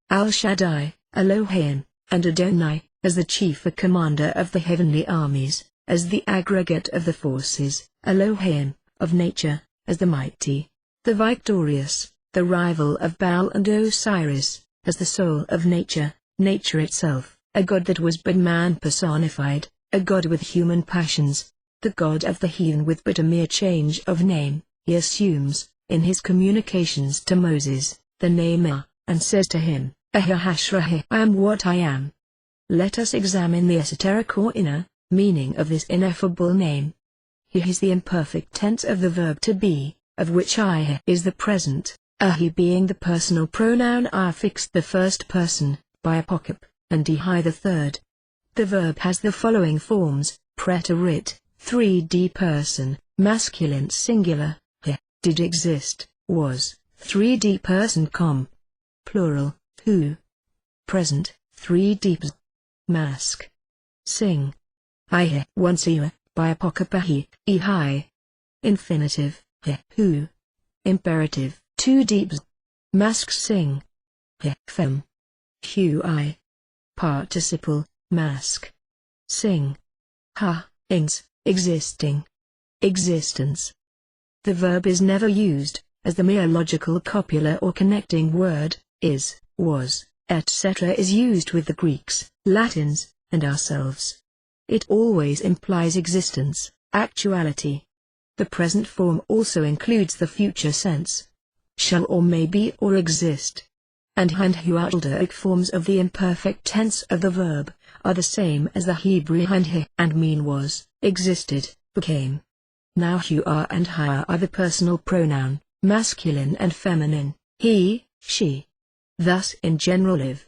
Al-Shaddai, Elohim, and Adonai, as the chief commander of the heavenly armies, as the aggregate of the forces, Elohim, of nature, as the mighty, the victorious, the rival of Baal and Osiris, as the soul of nature, nature itself, a God that was but man personified, a God with human passions, the God of the heathen with but a mere change of name. He assumes, in his communications to Moses, the name and says to him, I am what I am. Let us examine the esoteric or inner meaning of this ineffable name. He is the imperfect tense of the verb to be, of which I is the present, he being the personal pronoun I fixed the first person, by apocalypse, and he the third. The verb has the following forms: preterit, 3D person, masculine singular, did exist, was, 3D person plural, who. Present, 3D mask. Sing. I once you, by apocapahi, high. Infinitive, who. Imperative, 2D mask sing. Fem. Hugh I. Participle, mask. Sing. Ha, ings, existing. Existence. The verb is never used, as the mere logical copular or connecting word, is, was, etc. is used with the Greeks, Latins, and ourselves. It always implies existence, actuality. The present form also includes the future sense. Shall or may be or exist. And Aldaic forms of the imperfect tense of the verb, are the same as the Hebrew and mean was, existed, became. Now are and higher are the personal pronoun, masculine and feminine, he, she. Thus in general live.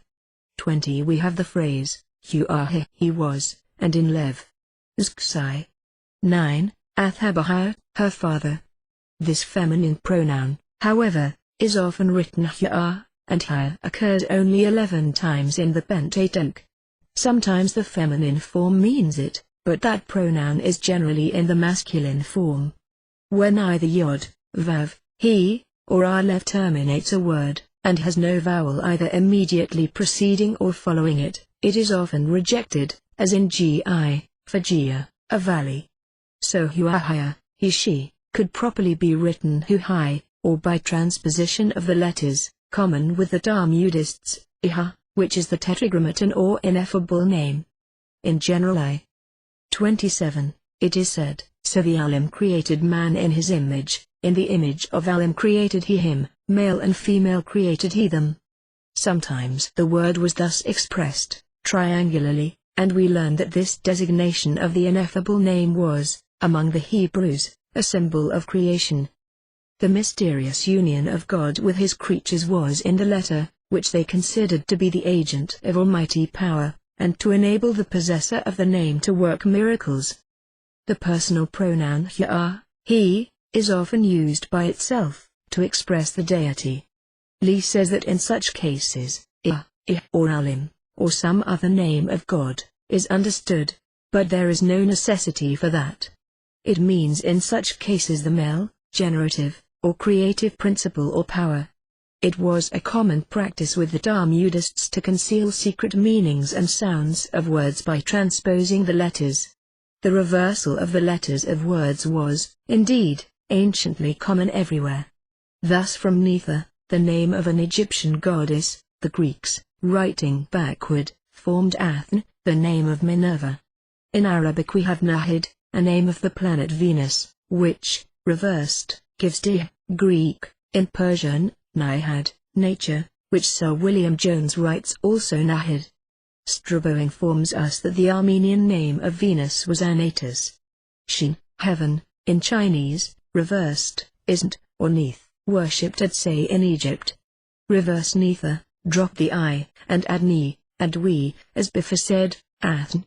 20 we have the phrase, he was, and in lev. Zksai. 9, Athabahah, her father. This feminine pronoun, however, is often written and occurs only 11 times in the Pentateuch. Sometimes the feminine form means it, but that pronoun is generally in the masculine form. When either yod, vav, he, or aleph terminates a word, and has no vowel either immediately preceding or following it, it is often rejected, as in gi, for gia, a valley. So huahaya, he she, could properly be written huhai, or by transposition of the letters, common with the Talmudists, which is the tetragrammaton or ineffable name. In general 27, it is said, so the Alim created man in his image, in the image of Alim created he him, male and female created he them. Sometimes the word was thus expressed, triangularly, and we learn that this designation of the ineffable name was, among the Hebrews, a symbol of creation. The mysterious union of God with his creatures was in the letter, which they considered to be the agent of almighty power, and to enable the possessor of the name to work miracles. The personal pronoun he, is often used by itself, to express the deity. Lee says that in such cases, or Alim, or some other name of God, is understood, but there is no necessity for that. It means in such cases the male, generative, or creative principle or power. It was a common practice with the Talmudists to conceal secret meanings and sounds of words by transposing the letters. The reversal of the letters of words was, indeed, anciently common everywhere. Thus from Neither, the name of an Egyptian goddess, the Greeks, writing backward, formed Athn, the name of Minerva. In Arabic we have Nahid, a name of the planet Venus, which, reversed, gives Dih, Greek, in Persian, Nihad, nature, which Sir William Jones writes also Nahid. Strabo informs us that the Armenian name of Venus was Anatus. She, heaven, in Chinese, reversed, isn't, or Neith, worshipped at Say in Egypt. Reverse Neither, drop the I, and add Ni, and we, as before said, Athn.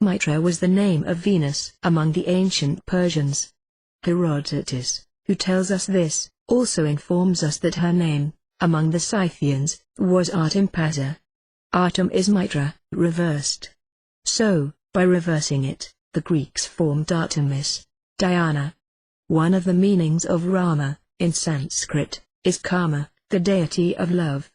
Mitra was the name of Venus among the ancient Persians. Herodotus, who tells us this, also informs us that her name, among the Scythians, was Artimpasa. Artem is Mitra, reversed. So, by reversing it, the Greeks formed Artemis, Diana. One of the meanings of Rama, in Sanskrit, is Kama, the deity of love.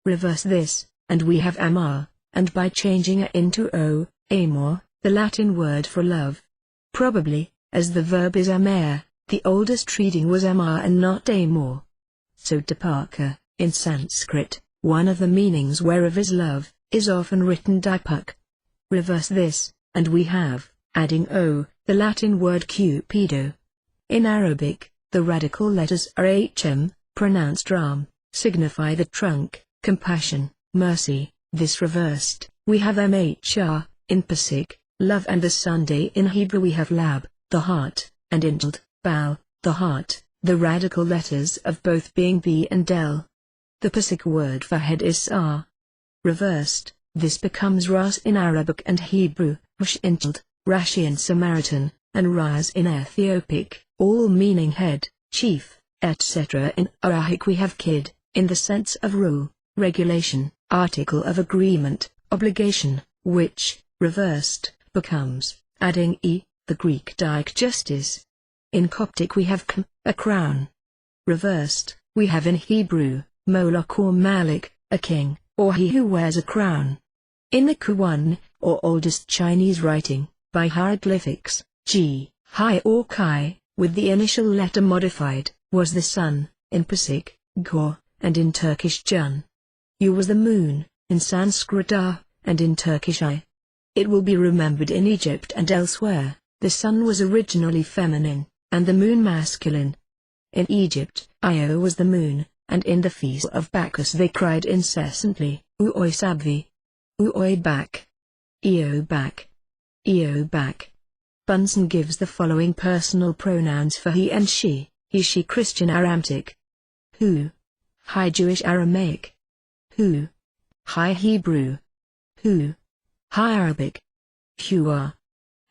Reverse this, and we have Amar, and by changing A into O, amor, the Latin word for love. Probably, as the verb is amare, the oldest reading was amar and not amor. So Dipaka, in Sanskrit, one of the meanings whereof is love, is often written Dipak. Reverse this, and we have, adding O, the Latin word Cupido. In Arabic, the radical letters RHM, pronounced Ram, signify the trunk, compassion, mercy. This reversed, we have MHR, in Persic, love, and the Sunday in Hebrew we have Lab, the heart, and Injald, Bal, the heart, the radical letters of both being B and L. The Persic word for head is Sar. Reversed, this becomes Ras in Arabic and Hebrew, Rush Injald, Rashi in Samaritan, and Raz in Ethiopic, all meaning head, chief, etc. In Arabic we have Kid, in the sense of rule, regulation, article of agreement, obligation, which, reversed, becomes, adding E, the Greek dike justice. In Coptic we have Khm, a crown. Reversed, we have in Hebrew, Moloch or Malik, a king, or he who wears a crown. In the Kuan, or oldest Chinese writing, by hieroglyphics, G, Hai or Kai, with the initial letter modified, was the sun, in Persic, Gor, and in Turkish Jun. U was the moon, in Sanskrit Ah, and in Turkish I. It will be remembered in Egypt and elsewhere, the sun was originally feminine, and the moon masculine. In Egypt, Io was the moon, and in the feast of Bacchus they cried incessantly, Uoi Sabvi. Uoi back. Io back. Io back. Bunsen gives the following personal pronouns for he and she Christian Aramaic. Who? High Jewish Aramaic. Who? High Hebrew. Who? High Arabic. Hua.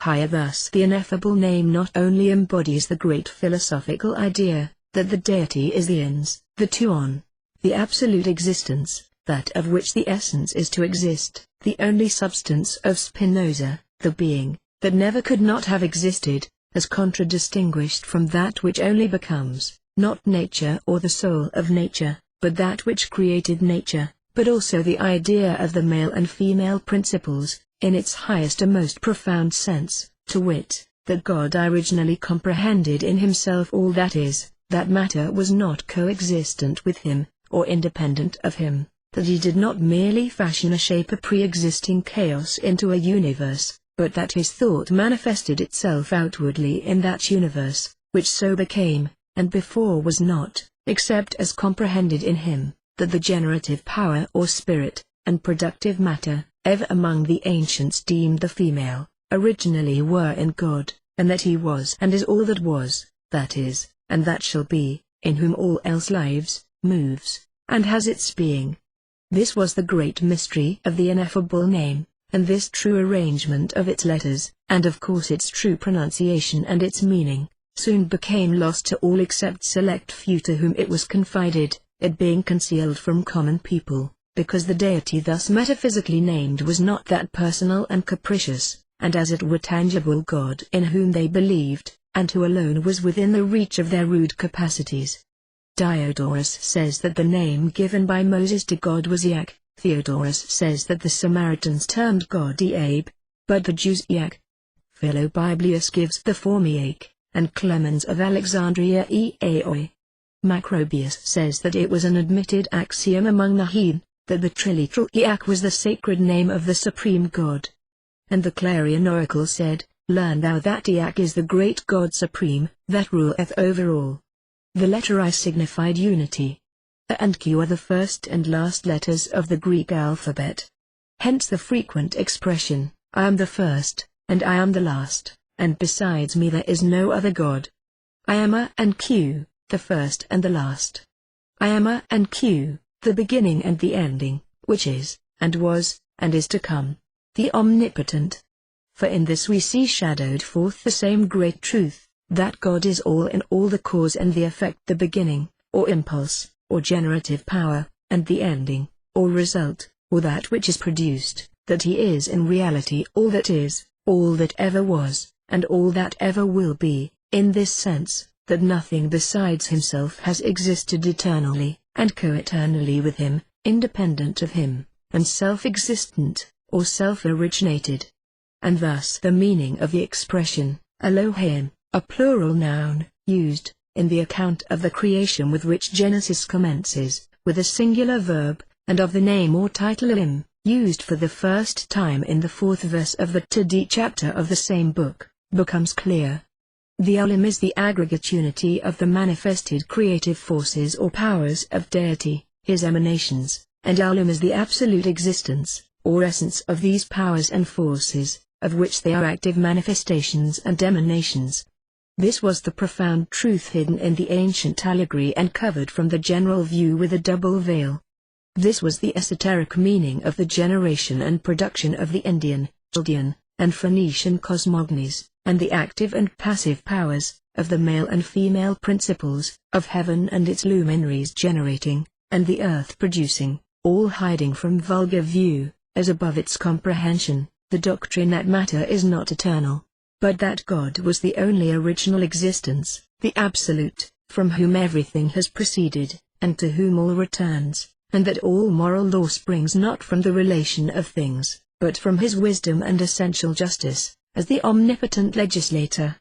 Higher. Thus the ineffable name not only embodies the great philosophical idea, that the deity is the ins, the tuon, the absolute existence, that of which the essence is to exist, the only substance of Spinoza, the being, that never could not have existed, as contradistinguished from that which only becomes, not nature or the soul of nature, but that which created nature, but also the idea of the male and female principles, in its highest and most profound sense, to wit, that God originally comprehended in himself all that is, that matter was not coexistent with him, or independent of him, that he did not merely fashion a shape of pre-existing chaos into a universe, but that his thought manifested itself outwardly in that universe, which so became, and before was not, except as comprehended in him, that the generative power or spirit, and productive matter, ever among the ancients deemed the female, originally were in God, and that he was and is all that was, that is, and that shall be, in whom all else lives, moves, and has its being. This was the great mystery of the ineffable name, and this true arrangement of its letters, and of course its true pronunciation and its meaning, soon became lost to all except select few to whom it was confided, it being concealed from common people, because the deity thus metaphysically named was not that personal and capricious, and as it were tangible God in whom they believed, and who alone was within the reach of their rude capacities. Diodorus says that the name given by Moses to God was Yak. Theodorus says that the Samaritans termed God Eab, but the Jews Yak. Philobiblius gives the form Eak, and Clemens of Alexandria Eaoi. Macrobius says that it was an admitted axiom among the heathen, that the triliteral Yak was the sacred name of the supreme God. And the Clarion oracle said, "Learn thou that Yak is the great God supreme, that ruleth over all." The letter I signified unity. A and Q are the first and last letters of the Greek alphabet. Hence the frequent expression, "I am the first, and I am the last, and besides me there is no other God." I am A and Q, the first and the last. I am A and Q, the beginning and the ending, which is, and was, and is to come, the omnipotent. For in this we see shadowed forth the same great truth, that God is all in all, the cause and the effect, the beginning, or impulse, or generative power, and the ending, or result, or that which is produced, that He is in reality all that is, all that ever was, and all that ever will be, in this sense, that nothing besides Himself has existed eternally, and co-eternally with Him, independent of Him, and self-existent, or self-originated. And thus the meaning of the expression, Elohim, a plural noun, used, in the account of the creation with which Genesis commences, with a singular verb, and of the name or title Elohim, used for the first time in the 4th verse of the 3rd chapter of the same book, becomes clear. The Elohim is the aggregate unity of the manifested creative forces or powers of deity, His emanations, and Elohim is the absolute existence, or essence of these powers and forces, of which they are active manifestations and emanations. This was the profound truth hidden in the ancient allegory and covered from the general view with a double veil. This was the esoteric meaning of the generation and production of the Indian, Chaldean, and Phoenician cosmogonies, and the active and passive powers, of the male and female principles, of heaven and its luminaries generating, and the earth producing, all hiding from vulgar view, as above its comprehension, the doctrine that matter is not eternal, but that God was the only original existence, the Absolute, from whom everything has proceeded, and to whom all returns, and that all moral law springs not from the relation of things, but from His wisdom and essential justice, as the omnipotent legislator.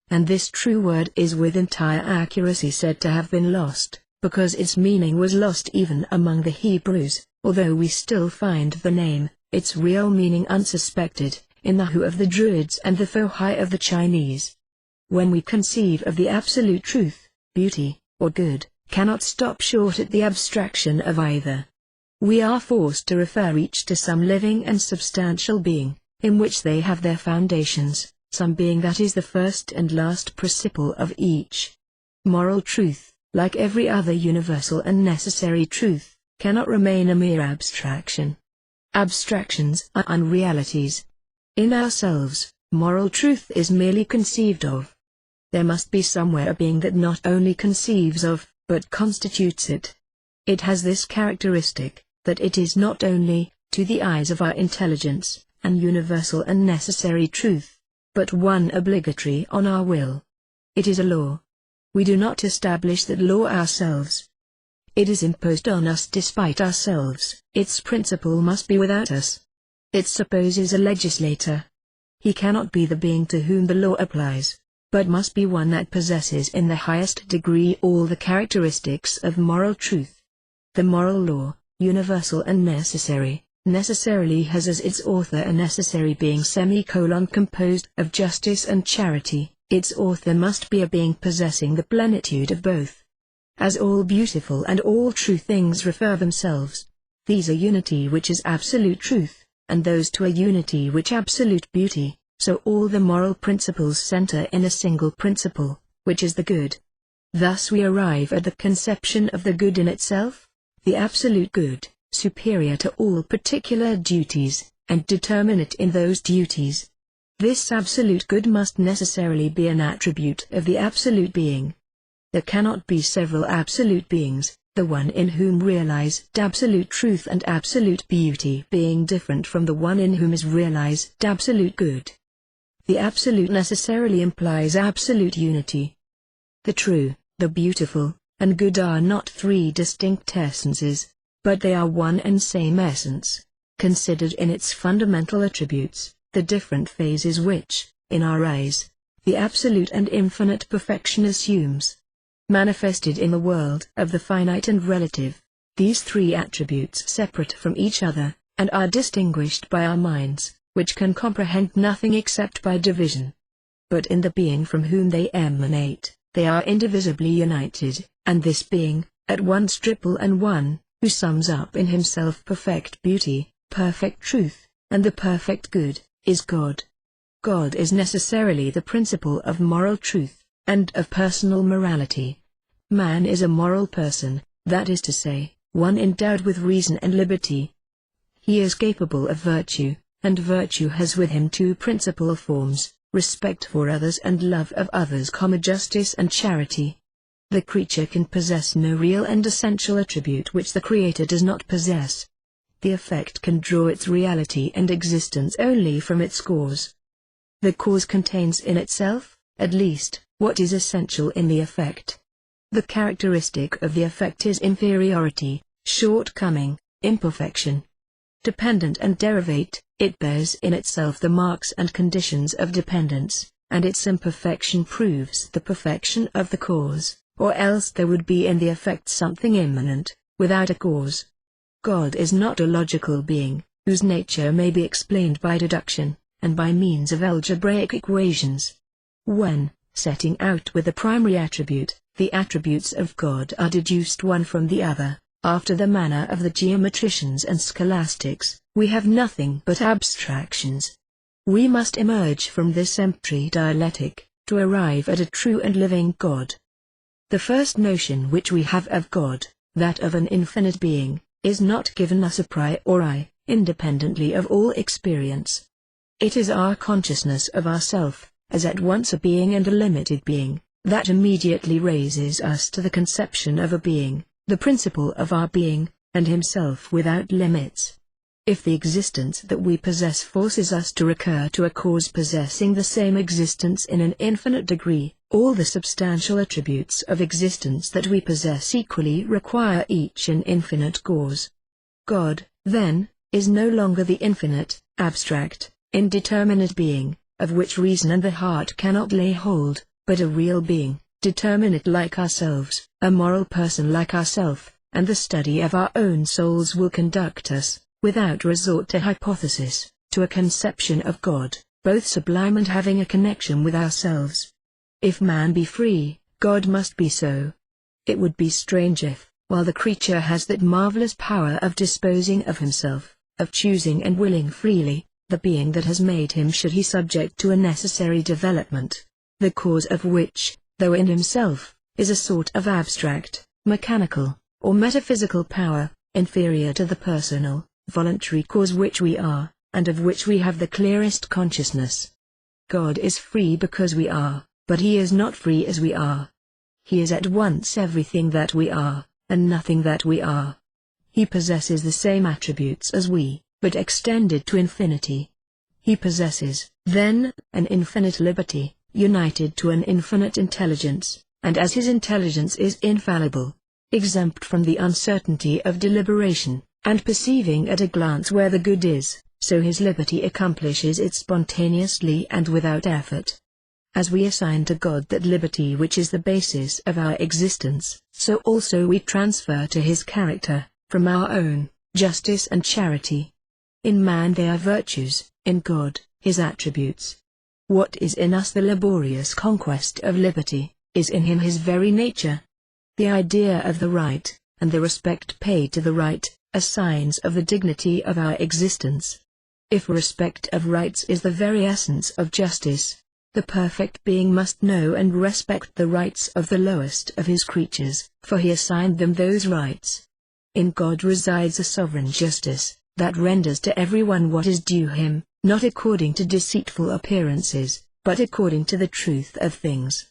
And this true word is with entire accuracy said to have been lost, because its meaning was lost even among the Hebrews, although we still find the name, its real meaning unsuspected, in the Hu of the Druids and the Fohai of the Chinese. When we conceive of the absolute truth, beauty, or good, cannot stop short at the abstraction of either. We are forced to refer each to some living and substantial being, in which they have their foundations, some being that is the first and last principle of each. Moral truth, like every other universal and necessary truth, cannot remain a mere abstraction. Abstractions are unrealities. In ourselves, moral truth is merely conceived of. There must be somewhere a being that not only conceives of, but constitutes it. It has this characteristic, that it is not only, to the eyes of our intelligence, an universal and necessary truth, but one obligatory on our will. It is a law. We do not establish that law ourselves. It is imposed on us despite ourselves. Its principle must be without us. It supposes a legislator. He cannot be the being to whom the law applies, but must be one that possesses in the highest degree all the characteristics of moral truth. The moral law, universal and necessary, necessarily has as its author a necessary being composed of justice and charity. Its author must be a being possessing the plenitude of both. As all beautiful and all true things refer themselves, these are unity which is absolute truth, and those to a unity which absolute beauty, so all the moral principles center in a single principle, which is the good. Thus we arrive at the conception of the good in itself, the absolute good, superior to all particular duties, and determinate in those duties. This absolute good must necessarily be an attribute of the absolute being. There cannot be several absolute beings, the one in whom realized absolute truth and absolute beauty being different from the one in whom is realized absolute good. The absolute necessarily implies absolute unity. The true, the beautiful, and good are not three distinct essences, but they are one and same essence. Considered in its fundamental attributes, the different phases which, in our eyes, the absolute and infinite perfection assumes. Manifested in the world of the finite and relative, these three attributes separate from each other, and are distinguished by our minds, which can comprehend nothing except by division. But in the being from whom they emanate, they are indivisibly united, and this being, at once triple and one, who sums up in himself perfect beauty, perfect truth, and the perfect good, is God. God is necessarily the principle of moral truth, and of personal morality. Man is a moral person, that is to say, one endowed with reason and liberty. He is capable of virtue, and virtue has with him two principal forms, respect for others and love of others, justice and charity. The creature can possess no real and essential attribute which the Creator does not possess. The effect can draw its reality and existence only from its cause. The cause contains in itself, at least, what is essential in the effect. The characteristic of the effect is inferiority, shortcoming, imperfection. Dependent and derivate, it bears in itself the marks and conditions of dependence, and its imperfection proves the perfection of the cause, or else there would be in the effect something immanent, without a cause. God is not a logical being, whose nature may be explained by deduction, and by means of algebraic equations. When, setting out with the primary attribute, the attributes of God are deduced one from the other, after the manner of the geometricians and scholastics, we have nothing but abstractions. We must emerge from this empty dialectic, to arrive at a true and living God. The first notion which we have of God, that of an infinite being, is not given us a priori, independently of all experience. It is our consciousness of ourself, as at once a being and a limited being, that immediately raises us to the conception of a being, the principle of our being, and himself without limits. If the existence that we possess forces us to recur to a cause possessing the same existence in an infinite degree, all the substantial attributes of existence that we possess equally require each an infinite cause. God, then, is no longer the infinite, abstract, indeterminate being, of which reason and the heart cannot lay hold, but a real being, determinate like ourselves, a moral person like ourselves, and the study of our own souls will conduct us, without resort to hypothesis, to a conception of God, both sublime and having a connection with ourselves. If man be free, God must be so. It would be strange if, while the creature has that marvelous power of disposing of himself, of choosing and willing freely, the being that has made him should he subject to a necessary development, the cause of which, though in himself, is a sort of abstract, mechanical, or metaphysical power, inferior to the personal, voluntary cause which we are, and of which we have the clearest consciousness. God is free because we are, but he is not free as we are. He is at once everything that we are, and nothing that we are. He possesses the same attributes as we, but extended to infinity. He possesses, then, an infinite liberty, united to an infinite intelligence, and as his intelligence is infallible, exempt from the uncertainty of deliberation, and perceiving at a glance where the good is, so his liberty accomplishes it spontaneously and without effort. As we assign to God that liberty which is the basis of our existence, so also we transfer to his character, from our own, justice and charity. In man they are virtues, in God, his attributes. What is in us the laborious conquest of liberty, is in him his very nature. The idea of the right, and the respect paid to the right, are signs of the dignity of our existence. If respect of rights is the very essence of justice, the perfect being must know and respect the rights of the lowest of his creatures, for he assigned them those rights. In God resides a sovereign justice, that renders to everyone what is due him, not according to deceitful appearances, but according to the truth of things.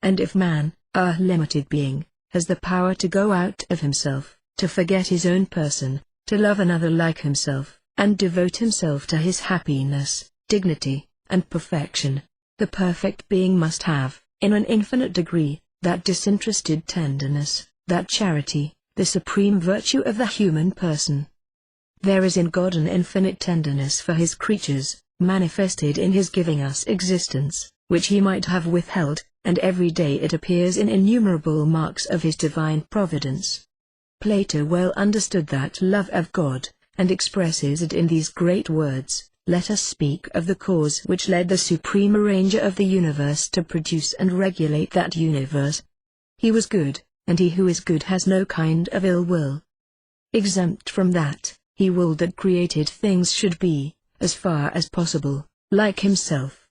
And if man, a limited being, has the power to go out of himself, to forget his own person, to love another like himself, and devote himself to his happiness, dignity, and perfection, the perfect being must have, in an infinite degree, that disinterested tenderness, that charity, the supreme virtue of the human person. There is in God an infinite tenderness for his creatures, manifested in his giving us existence, which he might have withheld, and every day it appears in innumerable marks of his divine providence. Plato well understood that love of God, and expresses it in these great words: "Let us speak of the cause which led the supreme arranger of the universe to produce and regulate that universe. He was good, and he who is good has no kind of ill will. Exempt from that, he willed that created things should be, as far as possible, like himself."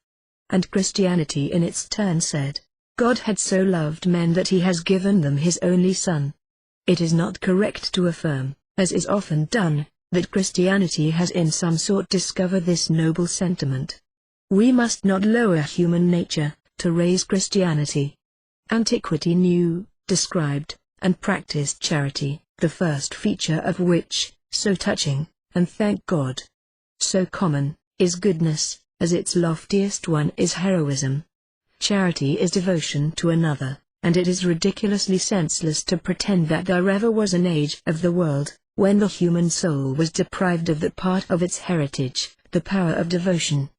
And Christianity in its turn said, "God had so loved men that he has given them his only Son." It is not correct to affirm, as is often done, that Christianity has in some sort discovered this noble sentiment. We must not lower human nature, to raise Christianity. Antiquity knew, described, and practiced charity, the first feature of which, so touching, and thank God, so common, is goodness, as its loftiest one is heroism. Charity is devotion to another, and it is ridiculously senseless to pretend that there ever was an age of the world, when the human soul was deprived of that part of its heritage, the power of devotion.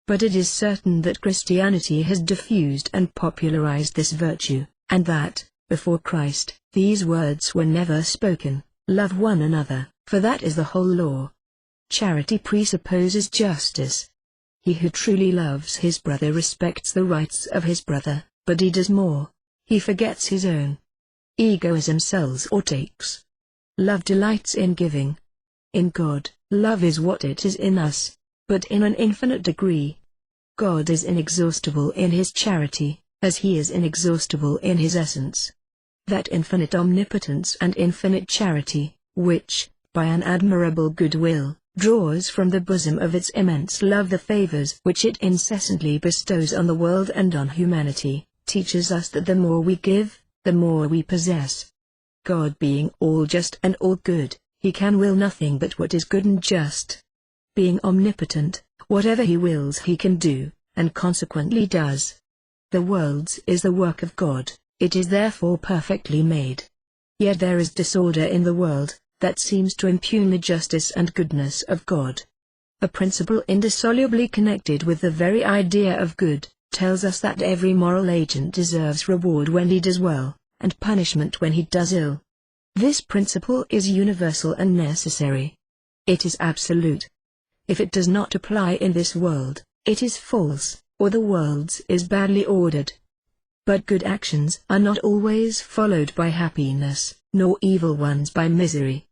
But it is certain that Christianity has diffused and popularized this virtue, and that, before Christ, these words were never spoken: "Love one another, for that is the whole law." Charity presupposes justice. He who truly loves his brother respects the rights of his brother, but he does more: he forgets his own. Egoism sells or takes. Love delights in giving. In God, love is what it is in us, but in an infinite degree. God is inexhaustible in his charity, as he is inexhaustible in his essence. That infinite omnipotence and infinite charity, which, by an admirable goodwill, draws from the bosom of its immense love the favors which it incessantly bestows on the world and on humanity, teaches us that the more we give, the more we possess. God being all just and all good, he can will nothing but what is good and just. Being omnipotent, whatever he wills he can do, and consequently does. The world is the work of God, it is therefore perfectly made. Yet there is disorder in the world, that seems to impugn the justice and goodness of God. A principle indissolubly connected with the very idea of good, tells us that every moral agent deserves reward when he does well, and punishment when he does ill. This principle is universal and necessary. It is absolute. If it does not apply in this world, it is false, or the world is badly ordered. But good actions are not always followed by happiness, nor evil ones by misery.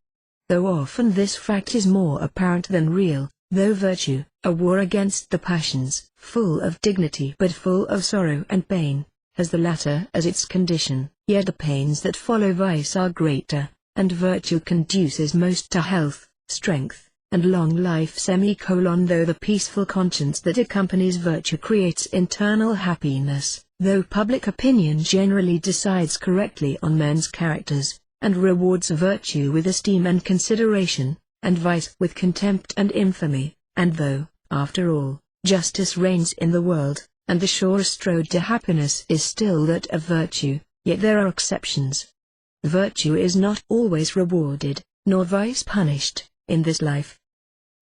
Though often this fact is more apparent than real, though virtue, a war against the passions, full of dignity but full of sorrow and pain, has the latter as its condition, yet the pains that follow vice are greater, and virtue conduces most to health, strength, and long life. Though the peaceful conscience that accompanies virtue creates internal happiness, though public opinion generally decides correctly on men's characters, and rewards virtue with esteem and consideration, and vice with contempt and infamy, and though, after all, justice reigns in the world, and the surest road to happiness is still that of virtue, yet there are exceptions. Virtue is not always rewarded, nor vice punished, in this life.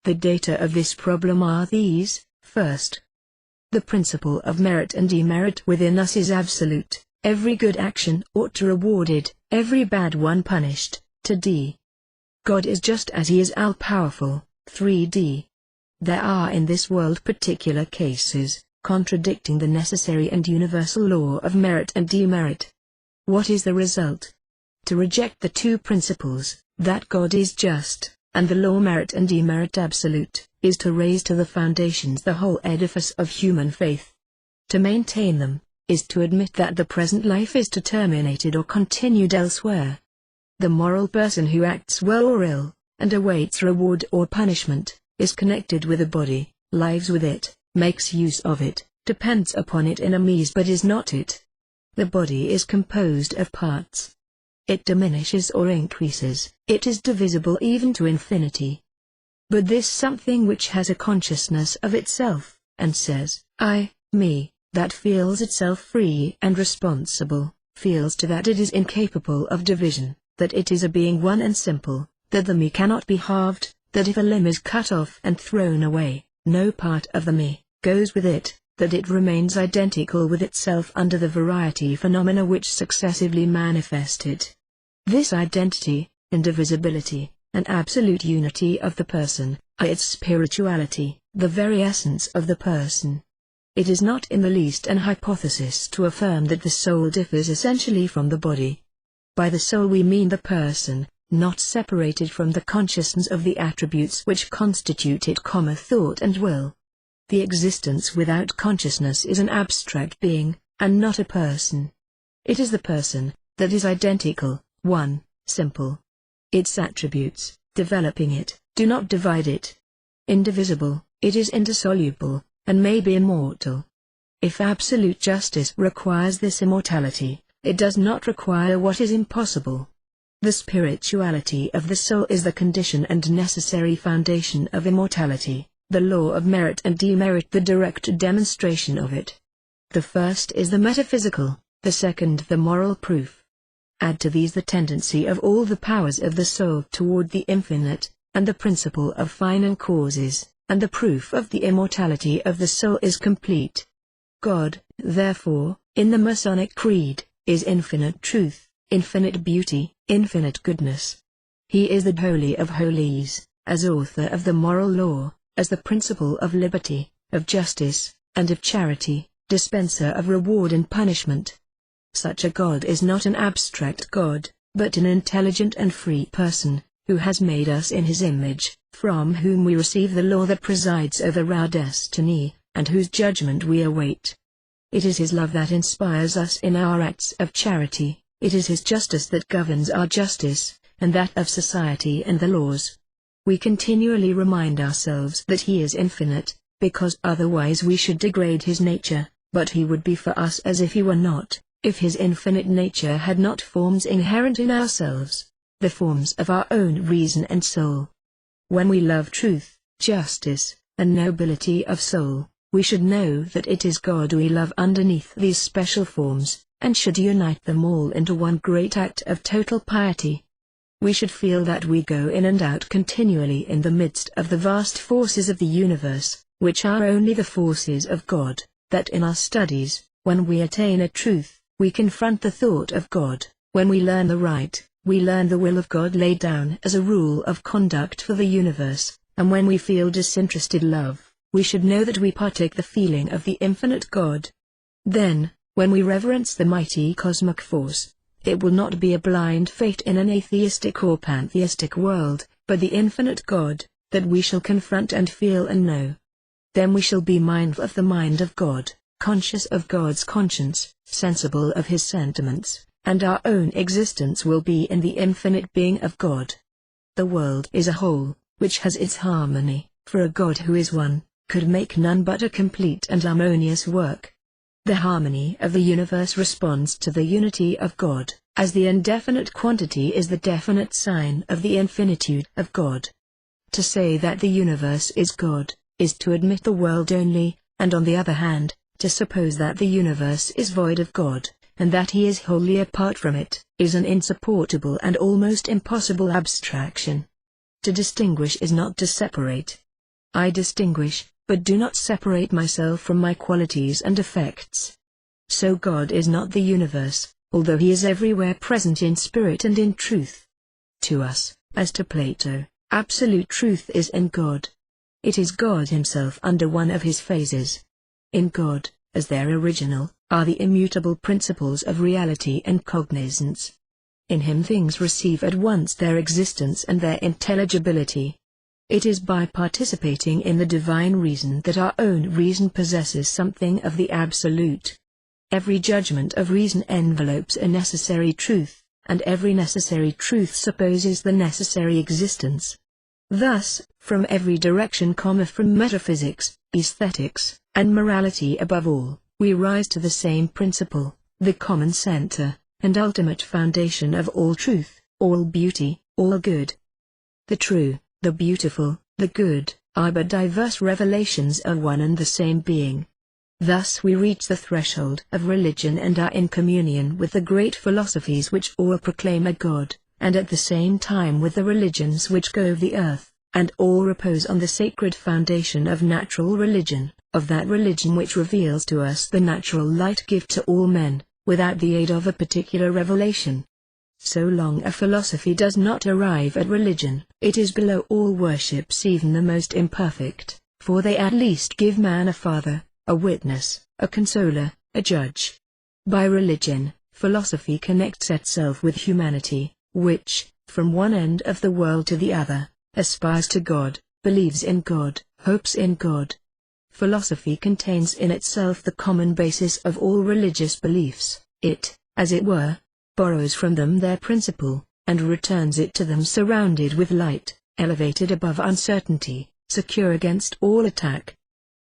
The data of this problem are these: first, the principle of merit and demerit within us is absolute. Every good action ought to rewarded, every bad one punished. 2d. God is just as he is all-powerful. 3d. There are in this world particular cases, contradicting the necessary and universal law of merit and demerit. What is the result? To reject the two principles, that God is just, and the law merit and demerit absolute, is to raise to the foundations the whole edifice of human faith. To maintain them, is to admit that the present life is to terminated or continued elsewhere. The moral person who acts well or ill, and awaits reward or punishment, is connected with the body, lives with it, makes use of it, depends upon it in a measure but is not it. The body is composed of parts. It diminishes or increases, it is divisible even to infinity. But this something which has a consciousness of itself, and says, I, me, that feels itself free and responsible, feels to that it is incapable of division, that it is a being one and simple, that the me cannot be halved, that if a limb is cut off and thrown away, no part of the me goes with it, that it remains identical with itself under the variety phenomena which successively manifest it. This identity, indivisibility, and absolute unity of the person, are its spirituality, the very essence of the person. It is not in the least an hypothesis to affirm that the soul differs essentially from the body. By the soul we mean the person, not separated from the consciousness of the attributes which constitute it, thought and will. The existence without consciousness is an abstract being, and not a person. It is the person that is identical, one, simple. Its attributes, developing it, do not divide it. Indivisible, it is indissoluble, and may be immortal. If absolute justice requires this immortality, it does not require what is impossible. The spirituality of the soul is the condition and necessary foundation of immortality, the law of merit and demerit the direct demonstration of it. The first is the metaphysical, the second the moral proof. Add to these the tendency of all the powers of the soul toward the infinite, and the principle of final causes, and the proof of the immortality of the soul is complete. God, therefore, in the Masonic Creed, is infinite truth, infinite beauty, infinite goodness. He is the Holy of Holies, as author of the moral law, as the principle of liberty, of justice, and of charity, dispenser of reward and punishment. Such a God is not an abstract God, but an intelligent and free person, who has made us in his image, from whom we receive the law that presides over our destiny, and whose judgment we await. It is his love that inspires us in our acts of charity, it is his justice that governs our justice, and that of society and the laws. We continually remind ourselves that he is infinite, because otherwise we should degrade his nature, but he would be for us as if he were not, if his infinite nature had not forms inherent in ourselves, the forms of our own reason and soul. When we love truth, justice, and nobility of soul, we should know that it is God we love underneath these special forms, and should unite them all into one great act of total piety. We should feel that we go in and out continually in the midst of the vast forces of the universe, which are only the forces of God, that in our studies, when we attain a truth, we confront the thought of God, when we learn the right, we learn the will of God laid down as a rule of conduct for the universe, and when we feel disinterested love, we should know that we partake the feeling of the infinite God. Then, when we reverence the mighty cosmic force, it will not be a blind faith in an atheistic or pantheistic world, but the infinite God, that we shall confront and feel and know. Then we shall be mindful of the mind of God, conscious of God's conscience, sensible of his sentiments, and our own existence will be in the infinite being of God. The world is a whole, which has its harmony, for a God who is one, could make none but a complete and harmonious work. The harmony of the universe responds to the unity of God, as the indefinite quantity is the definite sign of the infinitude of God. To say that the universe is God, is to admit the world only, and on the other hand, to suppose that the universe is void of God, and that he is wholly apart from it, is an insupportable and almost impossible abstraction. To distinguish is not to separate. I distinguish, but do not separate myself from my qualities and effects. So God is not the universe, although he is everywhere present in spirit and in truth. To us, as to Plato, absolute truth is in God. It is God himself under one of his phases. In God, as their original, are the immutable principles of reality and cognizance. In him things receive at once their existence and their intelligibility. It is by participating in the divine reason that our own reason possesses something of the absolute. Every judgment of reason envelopes a necessary truth, and every necessary truth supposes the necessary existence. Thus, from every direction, from metaphysics, aesthetics, and morality above all, we rise to the same principle, the common center, and ultimate foundation of all truth, all beauty, all good. The true, the beautiful, the good, are but diverse revelations of one and the same being. Thus we reach the threshold of religion and are in communion with the great philosophies which all proclaim a God, and at the same time with the religions which go the earth, and all repose on the sacred foundation of natural religion, of that religion which reveals to us the natural light given to all men, without the aid of a particular revelation. So long a philosophy does not arrive at religion, it is below all worships, even the most imperfect, for they at least give man a father, a witness, a consoler, a judge. By religion, philosophy connects itself with humanity, which, from one end of the world to the other, aspires to God, believes in God, hopes in God. Philosophy contains in itself the common basis of all religious beliefs. It, as it were, borrows from them their principle, and returns it to them surrounded with light, elevated above uncertainty, secure against all attack.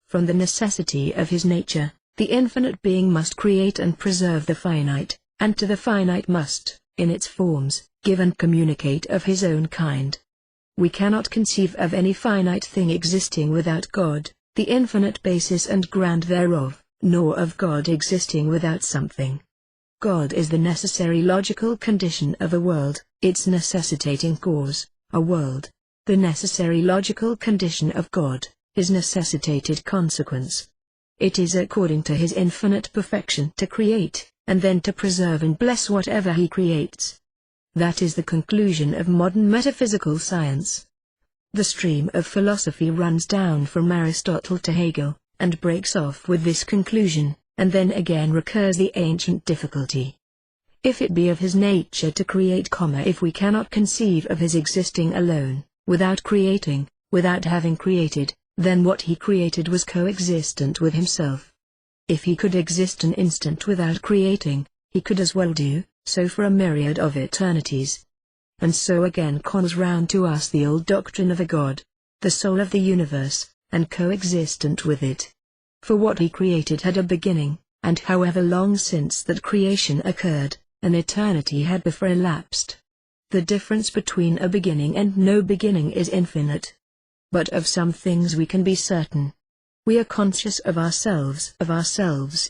From the necessity of his nature, the infinite being must create and preserve the finite, and to the finite must, in its forms, give and communicate of his own kind. We cannot conceive of any finite thing existing without God, the infinite basis and ground thereof, nor of God existing without something. God is the necessary logical condition of a world, its necessitating cause, a world. The necessary logical condition of God, his necessitated consequence. It is according to his infinite perfection to create, and then to preserve and bless whatever he creates. That is the conclusion of modern metaphysical science. The stream of philosophy runs down from Aristotle to Hegel, and breaks off with this conclusion, and then again recurs the ancient difficulty. If it be of his nature to create, if we cannot conceive of his existing alone, without creating, without having created, then what he created was coexistent with himself. If he could exist an instant without creating, he could as well do so for a myriad of eternities. And so again comes round to us the old doctrine of a God, the soul of the universe, and coexistent with it. For what he created had a beginning, and however long since that creation occurred, an eternity had before elapsed. The difference between a beginning and no beginning is infinite. But of some things we can be certain. We are conscious of ourselves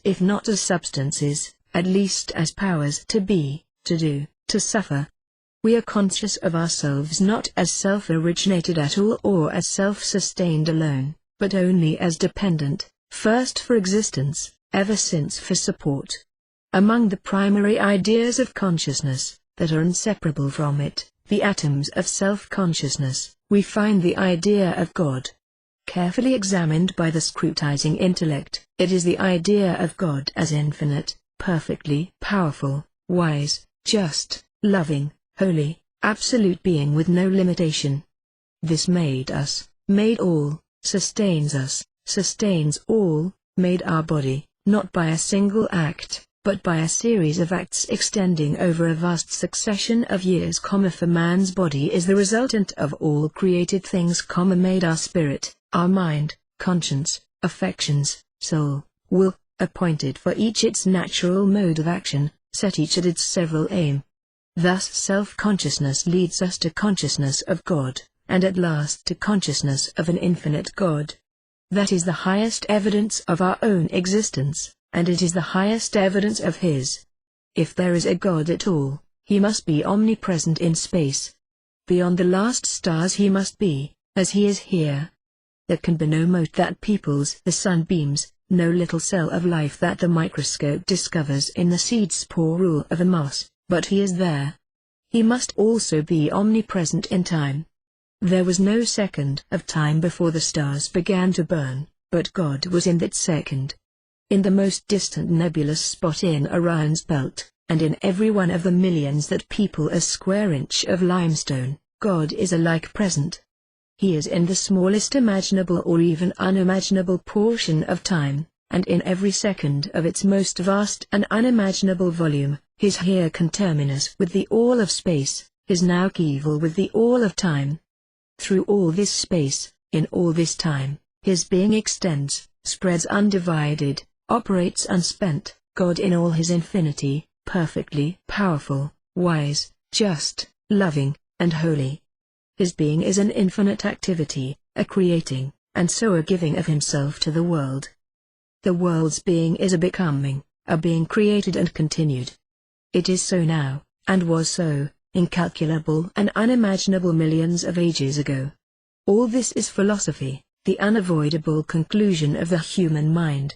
if not as substances, at least as powers to be, to do, to suffer. We are conscious of ourselves not as self-originated at all or as self-sustained alone, but only as dependent, first for existence, ever since for support. Among the primary ideas of consciousness, that are inseparable from it, the atoms of self-consciousness, we find the idea of God. Carefully examined by the scrutinizing intellect, it is the idea of God as infinite, perfectly powerful, wise, just, loving, holy, absolute being with no limitation. This made us, made all, sustains us, sustains all, made our body, not by a single act, but by a series of acts extending over a vast succession of years. For man's body is the resultant of all created things. Made our spirit, our mind, conscience, affections, soul, will, appointed for each its natural mode of action, set each at its several aim. Thus self-consciousness leads us to consciousness of God, and at last to consciousness of an infinite God. That is the highest evidence of our own existence, and it is the highest evidence of his. If there is a God at all, he must be omnipresent in space. Beyond the last stars he must be, as he is here. There can be no mote that peoples the sunbeams, no little cell of life that the microscope discovers in the seed sporule of a moss, but he is there. He must also be omnipresent in time. There was no second of time before the stars began to burn, but God was in that second. In the most distant nebulous spot in Orion's belt, and in every one of the millions that people a square inch of limestone, God is alike present. He is in the smallest imaginable or even unimaginable portion of time, and in every second of its most vast and unimaginable volume, his here conterminous with the all of space, his now evil with the all of time. Through all this space, in all this time, his being extends, spreads undivided, operates unspent, God in all his infinity, perfectly powerful, wise, just, loving, and holy. His being is an infinite activity, a creating, and so a giving of himself to the world. The world's being is a becoming, a being created and continued. It is so now, and was so, incalculable and unimaginable millions of ages ago. All this is philosophy, the unavoidable conclusion of the human mind.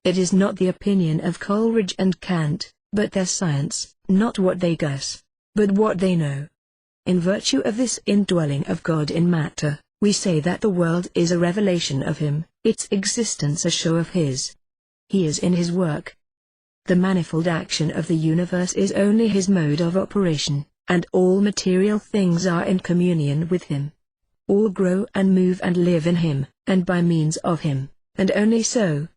It is not the opinion of Coleridge and Kant, but their science, not what they guess, but what they know. In virtue of this indwelling of God in matter, we say that the world is a revelation of Him, its existence a show of His. He is in His work. The manifold action of the universe is only His mode of operation, and all material things are in communion with Him. All grow and move and live in Him, and by means of Him, and only so.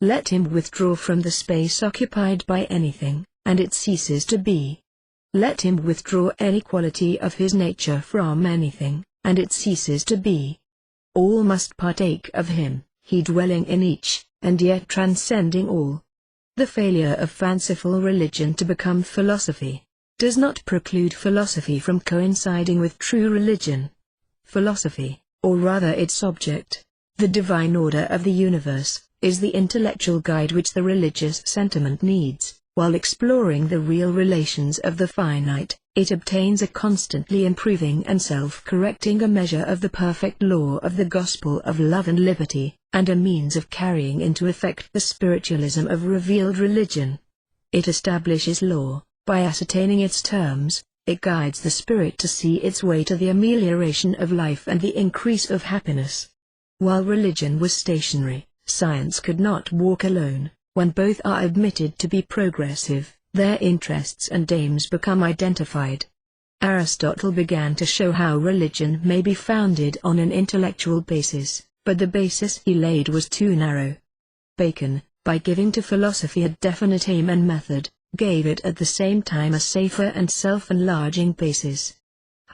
Let Him withdraw from the space occupied by anything, and it ceases to be. Let Him withdraw any quality of His nature from anything, and it ceases to be. All must partake of Him, He dwelling in each, and yet transcending all. The failure of fanciful religion to become philosophy does not preclude philosophy from coinciding with true religion. Philosophy, or rather its object, the divine order of the universe, is the intellectual guide which the religious sentiment needs. While exploring the real relations of the finite, it obtains a constantly improving and self-correcting a measure of the perfect law of the gospel of love and liberty, and a means of carrying into effect the spiritualism of revealed religion. It establishes law, by ascertaining its terms. It guides the spirit to see its way to the amelioration of life and the increase of happiness. While religion was stationary, science could not walk alone. When both are admitted to be progressive, their interests and aims become identified. Aristotle began to show how religion may be founded on an intellectual basis, but the basis he laid was too narrow. Bacon, by giving to philosophy a definite aim and method, gave it at the same time a safer and self-enlarging basis.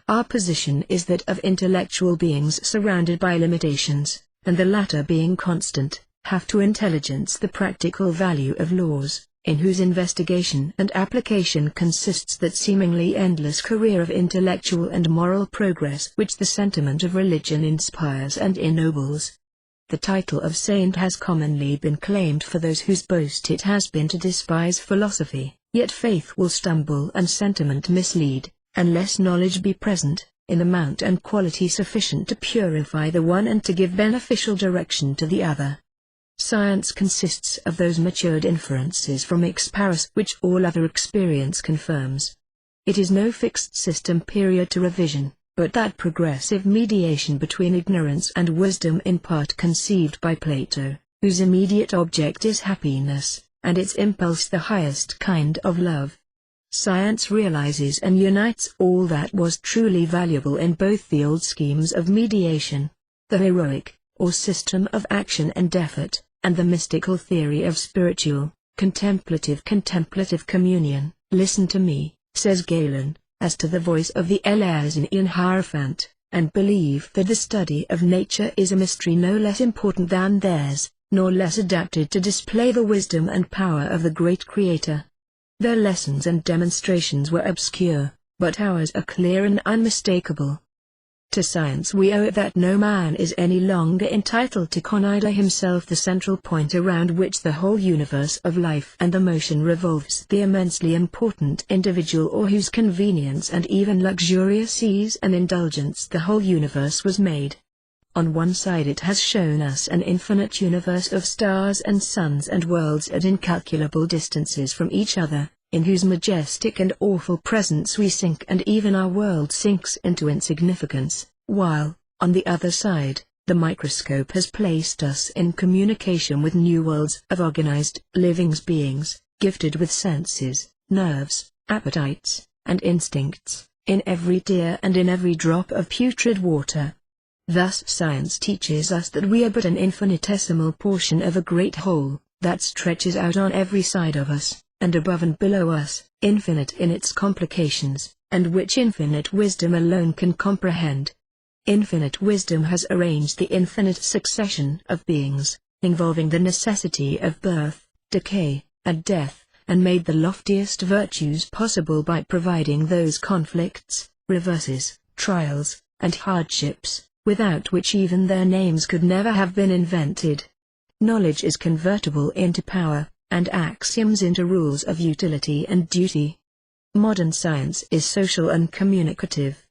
Our position is that of intellectual beings surrounded by limitations, and the latter being constant, have to intelligence the practical value of laws, in whose investigation and application consists that seemingly endless career of intellectual and moral progress which the sentiment of religion inspires and ennobles. The title of saint has commonly been claimed for those whose boast it has been to despise philosophy, yet faith will stumble and sentiment mislead, unless knowledge be present, in amount and quality sufficient to purify the one and to give beneficial direction to the other. Science consists of those matured inferences from experience which all other experience confirms. It is no fixed system period to revision, but that progressive mediation between ignorance and wisdom in part conceived by Plato, whose immediate object is happiness, and its impulse the highest kind of love. Science realizes and unites all that was truly valuable in both the old schemes of mediation, the heroic, or system of action and effort, and the mystical theory of spiritual, contemplative communion. Listen to me, says Galen, as to the voice of the Eleazinian in Hierophant, and believe that the study of nature is a mystery no less important than theirs, nor less adapted to display the wisdom and power of the great Creator. Their lessons and demonstrations were obscure, but ours are clear and unmistakable. To science we owe it that no man is any longer entitled to consider himself the central point around which the whole universe of life and the motion revolves, the immensely important individual or whose convenience and even luxurious ease and indulgence the whole universe was made. On one side it has shown us an infinite universe of stars and suns and worlds at incalculable distances from each other, in whose majestic and awful presence we sink and even our world sinks into insignificance, while, on the other side, the microscope has placed us in communication with new worlds of organized, living beings, gifted with senses, nerves, appetites, and instincts, in every tear and in every drop of putrid water. Thus science teaches us that we are but an infinitesimal portion of a great whole, that stretches out on every side of us, and above and below us, infinite in its complications, and which infinite wisdom alone can comprehend. Infinite wisdom has arranged the infinite succession of beings, involving the necessity of birth, decay, and death, and made the loftiest virtues possible by providing those conflicts, reverses, trials, and hardships, without which even their names could never have been invented. Knowledge is convertible into power, and axioms into rules of utility and duty. Modern science is social and communicative.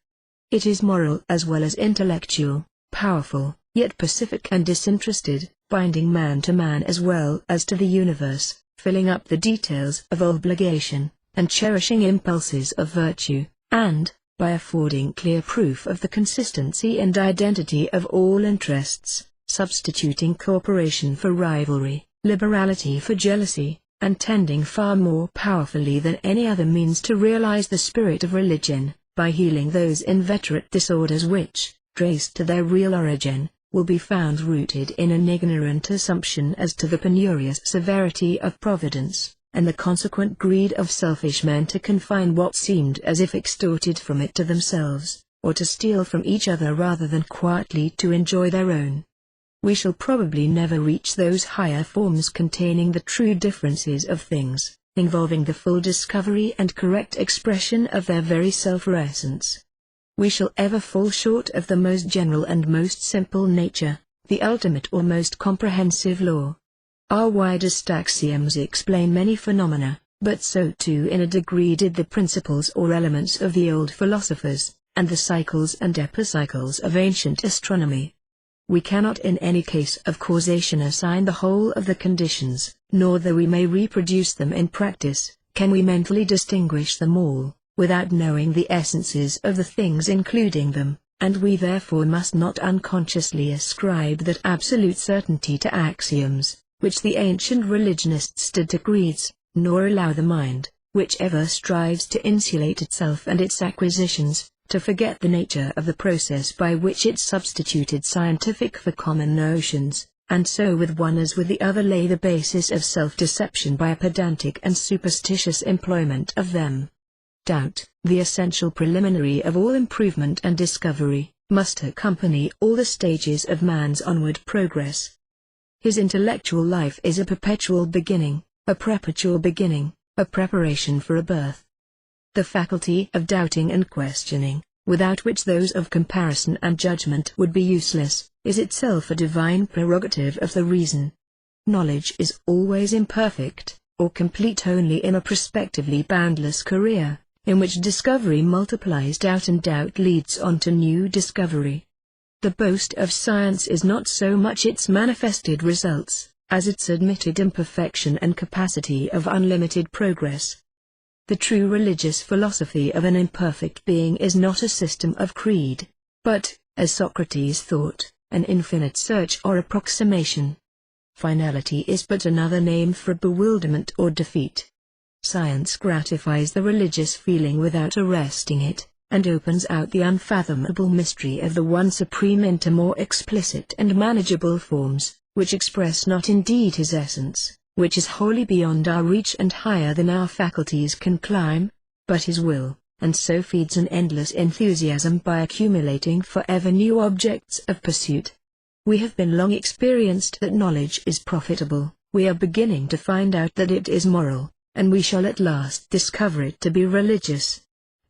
It is moral as well as intellectual, powerful, yet pacific and disinterested, binding man to man as well as to the universe, filling up the details of obligation, and cherishing impulses of virtue, and, by affording clear proof of the consistency and identity of all interests, substituting cooperation for rivalry, liberality for jealousy, and tending far more powerfully than any other means to realize the spirit of religion, by healing those inveterate disorders which, traced to their real origin, will be found rooted in an ignorant assumption as to the penurious severity of Providence, and the consequent greed of selfish men to confine what seemed as if extorted from it to themselves, or to steal from each other rather than quietly to enjoy their own. We shall probably never reach those higher forms containing the true differences of things, involving the full discovery and correct expression of their very self-essence. We shall ever fall short of the most general and most simple nature, the ultimate or most comprehensive law. Our widest axioms explain many phenomena, but so too in a degree did the principles or elements of the old philosophers, and the cycles and epicycles of ancient astronomy. We cannot in any case of causation assign the whole of the conditions, nor though we may reproduce them in practice, can we mentally distinguish them all, without knowing the essences of the things including them, and we therefore must not unconsciously ascribe that absolute certainty to axioms, which the ancient religionists did to creeds, nor allow the mind, which ever strives to insulate itself and its acquisitions, to forget the nature of the process by which it substituted scientific for common notions, and so with one as with the other lay the basis of self-deception by a pedantic and superstitious employment of them. Doubt, the essential preliminary of all improvement and discovery, must accompany all the stages of man's onward progress. His intellectual life is a perpetual beginning, a perpetual beginning, a preparation for a birth. The faculty of doubting and questioning, without which those of comparison and judgment would be useless, is itself a divine prerogative of the reason. Knowledge is always imperfect, or complete only in a prospectively boundless career, in which discovery multiplies doubt and doubt leads on to new discovery. The boast of science is not so much its manifested results, as its admitted imperfection and capacity of unlimited progress. The true religious philosophy of an imperfect being is not a system of creed, but, as Socrates thought, an infinite search or approximation. Finality is but another name for bewilderment or defeat. Science gratifies the religious feeling without arresting it, and opens out the unfathomable mystery of the One Supreme into more explicit and manageable forms, which express not indeed His essence, which is wholly beyond our reach and higher than our faculties can climb, but His will, and so feeds an endless enthusiasm by accumulating forever new objects of pursuit. We have been long experienced that knowledge is profitable, we are beginning to find out that it is moral, and we shall at last discover it to be religious.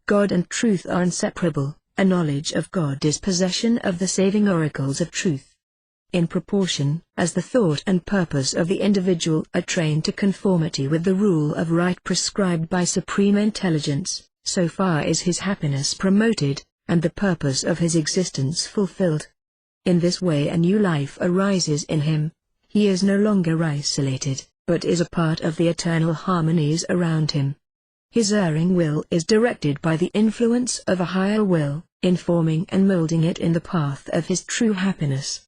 God and truth are inseparable, a knowledge of God is possession of the saving oracles of truth. In proportion as the thought and purpose of the individual are trained to conformity with the rule of right prescribed by supreme intelligence, so far is his happiness promoted, and the purpose of his existence fulfilled. In this way a new life arises in him. He is no longer isolated, but is a part of the eternal harmonies around him. His erring will is directed by the influence of a higher will, informing and molding it in the path of his true happiness.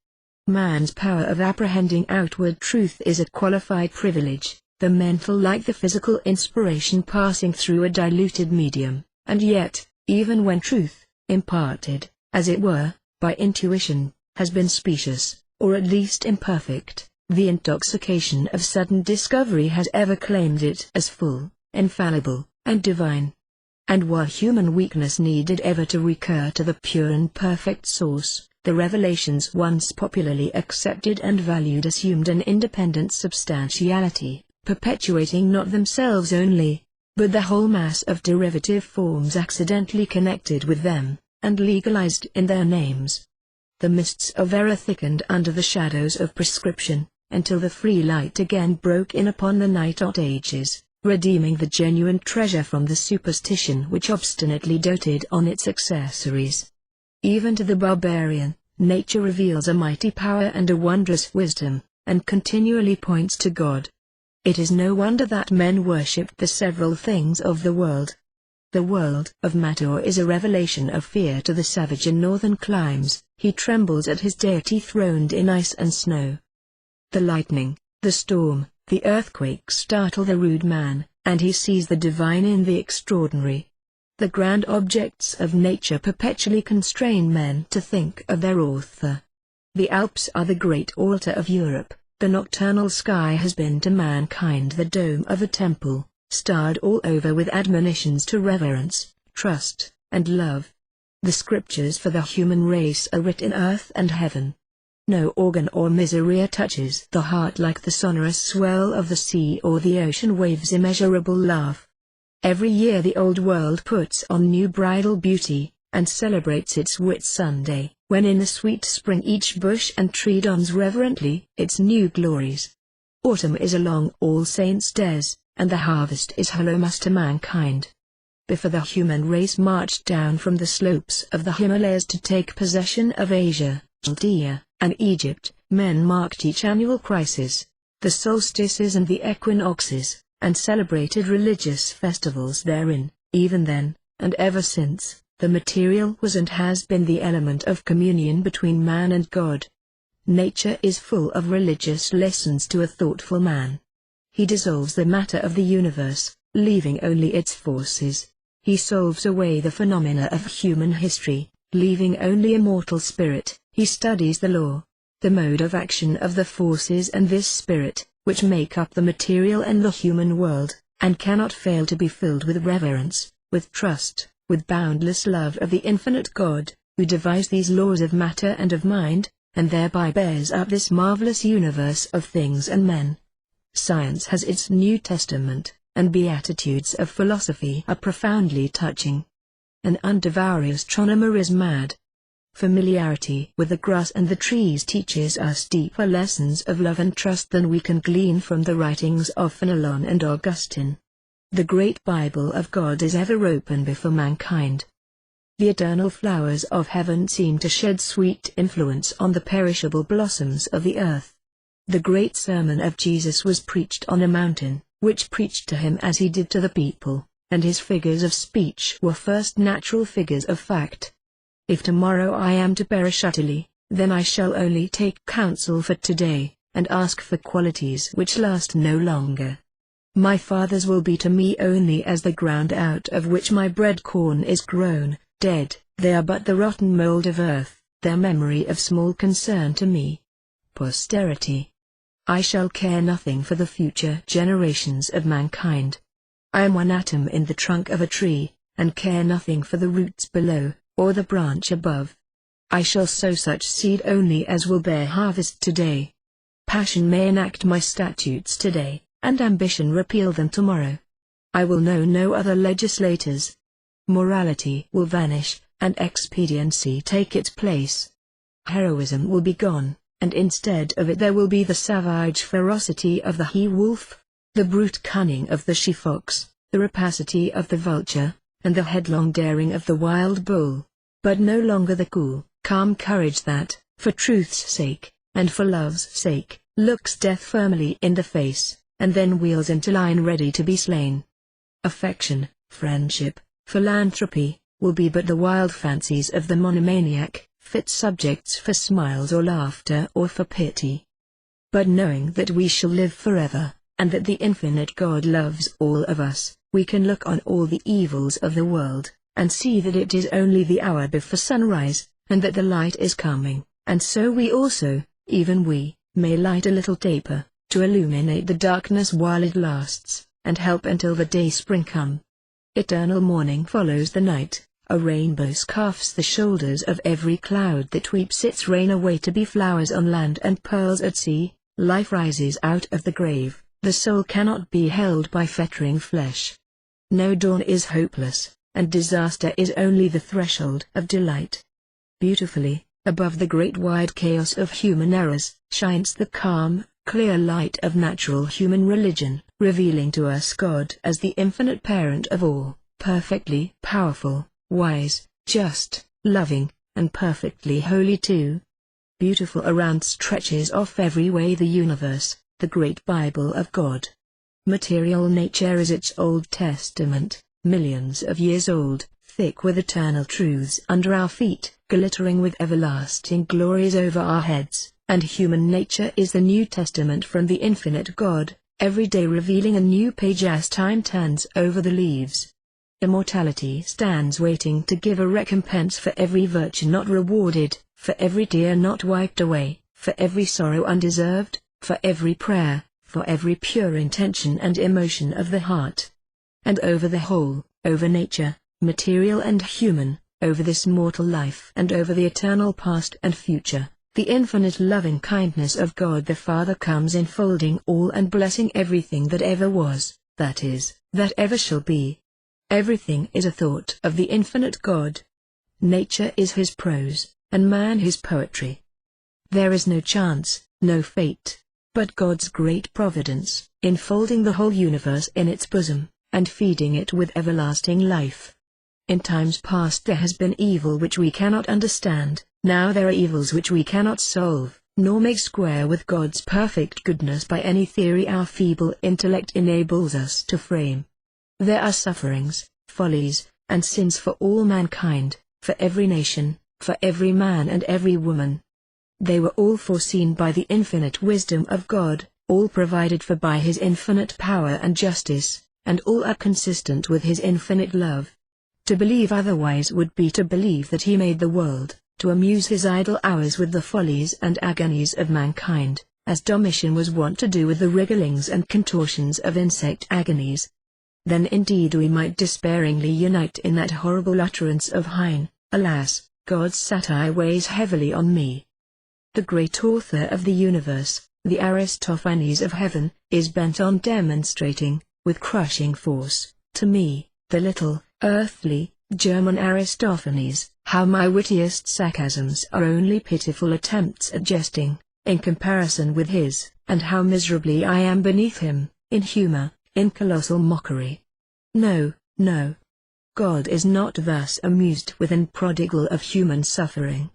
Man's power of apprehending outward truth is a qualified privilege, the mental like the physical inspiration passing through a diluted medium, and yet, even when truth, imparted, as it were, by intuition, has been specious, or at least imperfect, the intoxication of sudden discovery has ever claimed it as full, infallible, and divine. And while human weakness needed ever to recur to the pure and perfect source, the revelations once popularly accepted and valued assumed an independent substantiality, perpetuating not themselves only, but the whole mass of derivative forms accidentally connected with them, and legalized in their names. The mists of error thickened under the shadows of prescription, until the free light again broke in upon the night of ages, redeeming the genuine treasure from the superstition which obstinately doted on its accessories. Even to the barbarian, nature reveals a mighty power and a wondrous wisdom, and continually points to God. It is no wonder that men worship the several things of the world. The world of matter is a revelation of fear to the savage in northern climes. He trembles at his deity throned in ice and snow. The lightning, the storm, the earthquake startle the rude man, and he sees the divine in the extraordinary. The grand objects of nature perpetually constrain men to think of their author. The Alps are the great altar of Europe. The nocturnal sky has been to mankind the dome of a temple, starred all over with admonitions to reverence, trust, and love. The scriptures for the human race are writ in earth and heaven. No organ or miseria touches the heart like the sonorous swell of the sea or the ocean wave's immeasurable laugh. Every year the old world puts on new bridal beauty, and celebrates its Whit-Sunday, when in the sweet spring each bush and tree dons reverently its new glories. Autumn is along All Saints' Days, and the harvest is Hallowmas to mankind. Before the human race marched down from the slopes of the Himalayas to take possession of Asia, Chaldea, and Egypt, men marked each annual crisis, the solstices and the equinoxes, and celebrated religious festivals therein. Even then, and ever since, the material was and has been the element of communion between man and God. Nature is full of religious lessons to a thoughtful man. He dissolves the matter of the universe, leaving only its forces. He solves away the phenomena of human history, leaving only immortal spirit. He studies the law, the mode of action of the forces and this spirit, which make up the material and the human world, and cannot fail to be filled with reverence, with trust, with boundless love of the infinite God, who devised these laws of matter and of mind, and thereby bears up this marvelous universe of things and men. Science has its New Testament, and beatitudes of philosophy are profoundly touching. An undevoured astronomer is mad. Familiarity with the grass and the trees teaches us deeper lessons of love and trust than we can glean from the writings of Fenelon and Augustine. The great Bible of God is ever open before mankind. The eternal flowers of heaven seem to shed sweet influence on the perishable blossoms of the earth. The great sermon of Jesus was preached on a mountain, which preached to him as he did to the people, and his figures of speech were first natural figures of fact. If tomorrow I am to perish utterly, then I shall only take counsel for today, and ask for qualities which last no longer. My fathers will be to me only as the ground out of which my bread corn is grown. Dead, they are but the rotten mold of earth, their memory of small concern to me. Posterity. I shall care nothing for the future generations of mankind. I am one atom in the trunk of a tree, and care nothing for the roots below, or the branch above. I shall sow such seed only as will bear harvest today. Passion may enact my statutes today, and ambition repeal them tomorrow. I will know no other legislators. Morality will vanish, and expediency take its place. Heroism will be gone, and instead of it there will be the savage ferocity of the he-wolf, the brute cunning of the she-fox, the rapacity of the vulture, and the headlong daring of the wild bull, but no longer the cool, calm courage that, for truth's sake, and for love's sake, looks death firmly in the face, and then wheels into line ready to be slain. Affection, friendship, philanthropy, will be but the wild fancies of the monomaniac, fit subjects for smiles or laughter or for pity. But knowing that we shall live forever, and that the infinite God loves all of us, we can look on all the evils of the world, and see that it is only the hour before sunrise, and that the light is coming, and so we also, even we, may light a little taper, to illuminate the darkness while it lasts, and help until the day spring come. Eternal morning follows the night, a rainbow scarfs the shoulders of every cloud that weeps its rain away to be flowers on land and pearls at sea. Life rises out of the grave, the soul cannot be held by fettering flesh. No dawn is hopeless, and disaster is only the threshold of delight. Beautifully, above the great wide chaos of human errors, shines the calm, clear light of natural human religion, revealing to us God as the infinite parent of all, perfectly powerful, wise, just, loving, and perfectly holy too. Beautiful around stretches off every way the universe, the great Bible of God. Material nature is its Old Testament, millions of years old, thick with eternal truths under our feet, glittering with everlasting glories over our heads, and human nature is the New Testament from the infinite God, every day revealing a new page as time turns over the leaves. Immortality stands waiting to give a recompense for every virtue not rewarded, for every tear not wiped away, for every sorrow undeserved, for every prayer, for every pure intention and emotion of the heart. And over the whole, over nature, material and human, over this mortal life and over the eternal past and future, the infinite loving kindness of God the Father comes enfolding all and blessing everything that ever was, that is, that ever shall be. Everything is a thought of the infinite God. Nature is his prose, and man his poetry. There is no chance, no fate, but God's great providence, enfolding the whole universe in its bosom, and feeding it with everlasting life. In times past there has been evil which we cannot understand, now there are evils which we cannot solve, nor make square with God's perfect goodness by any theory our feeble intellect enables us to frame. There are sufferings, follies, and sins for all mankind, for every nation, for every man and every woman. They were all foreseen by the infinite wisdom of God, all provided for by his infinite power and justice, and all are consistent with his infinite love. To believe otherwise would be to believe that he made the world, to amuse his idle hours with the follies and agonies of mankind, as Domitian was wont to do with the wrigglings and contortions of insect agonies. Then indeed we might despairingly unite in that horrible utterance of Heine, "Alas, God's satire weighs heavily on me." The great author of the universe, the Aristophanes of heaven, is bent on demonstrating, with crushing force, to me, the little, earthly, German Aristophanes, how my wittiest sarcasms are only pitiful attempts at jesting, in comparison with his, and how miserably I am beneath him, in humor, in colossal mockery. No, no. God is not thus amused with an prodigal of human suffering.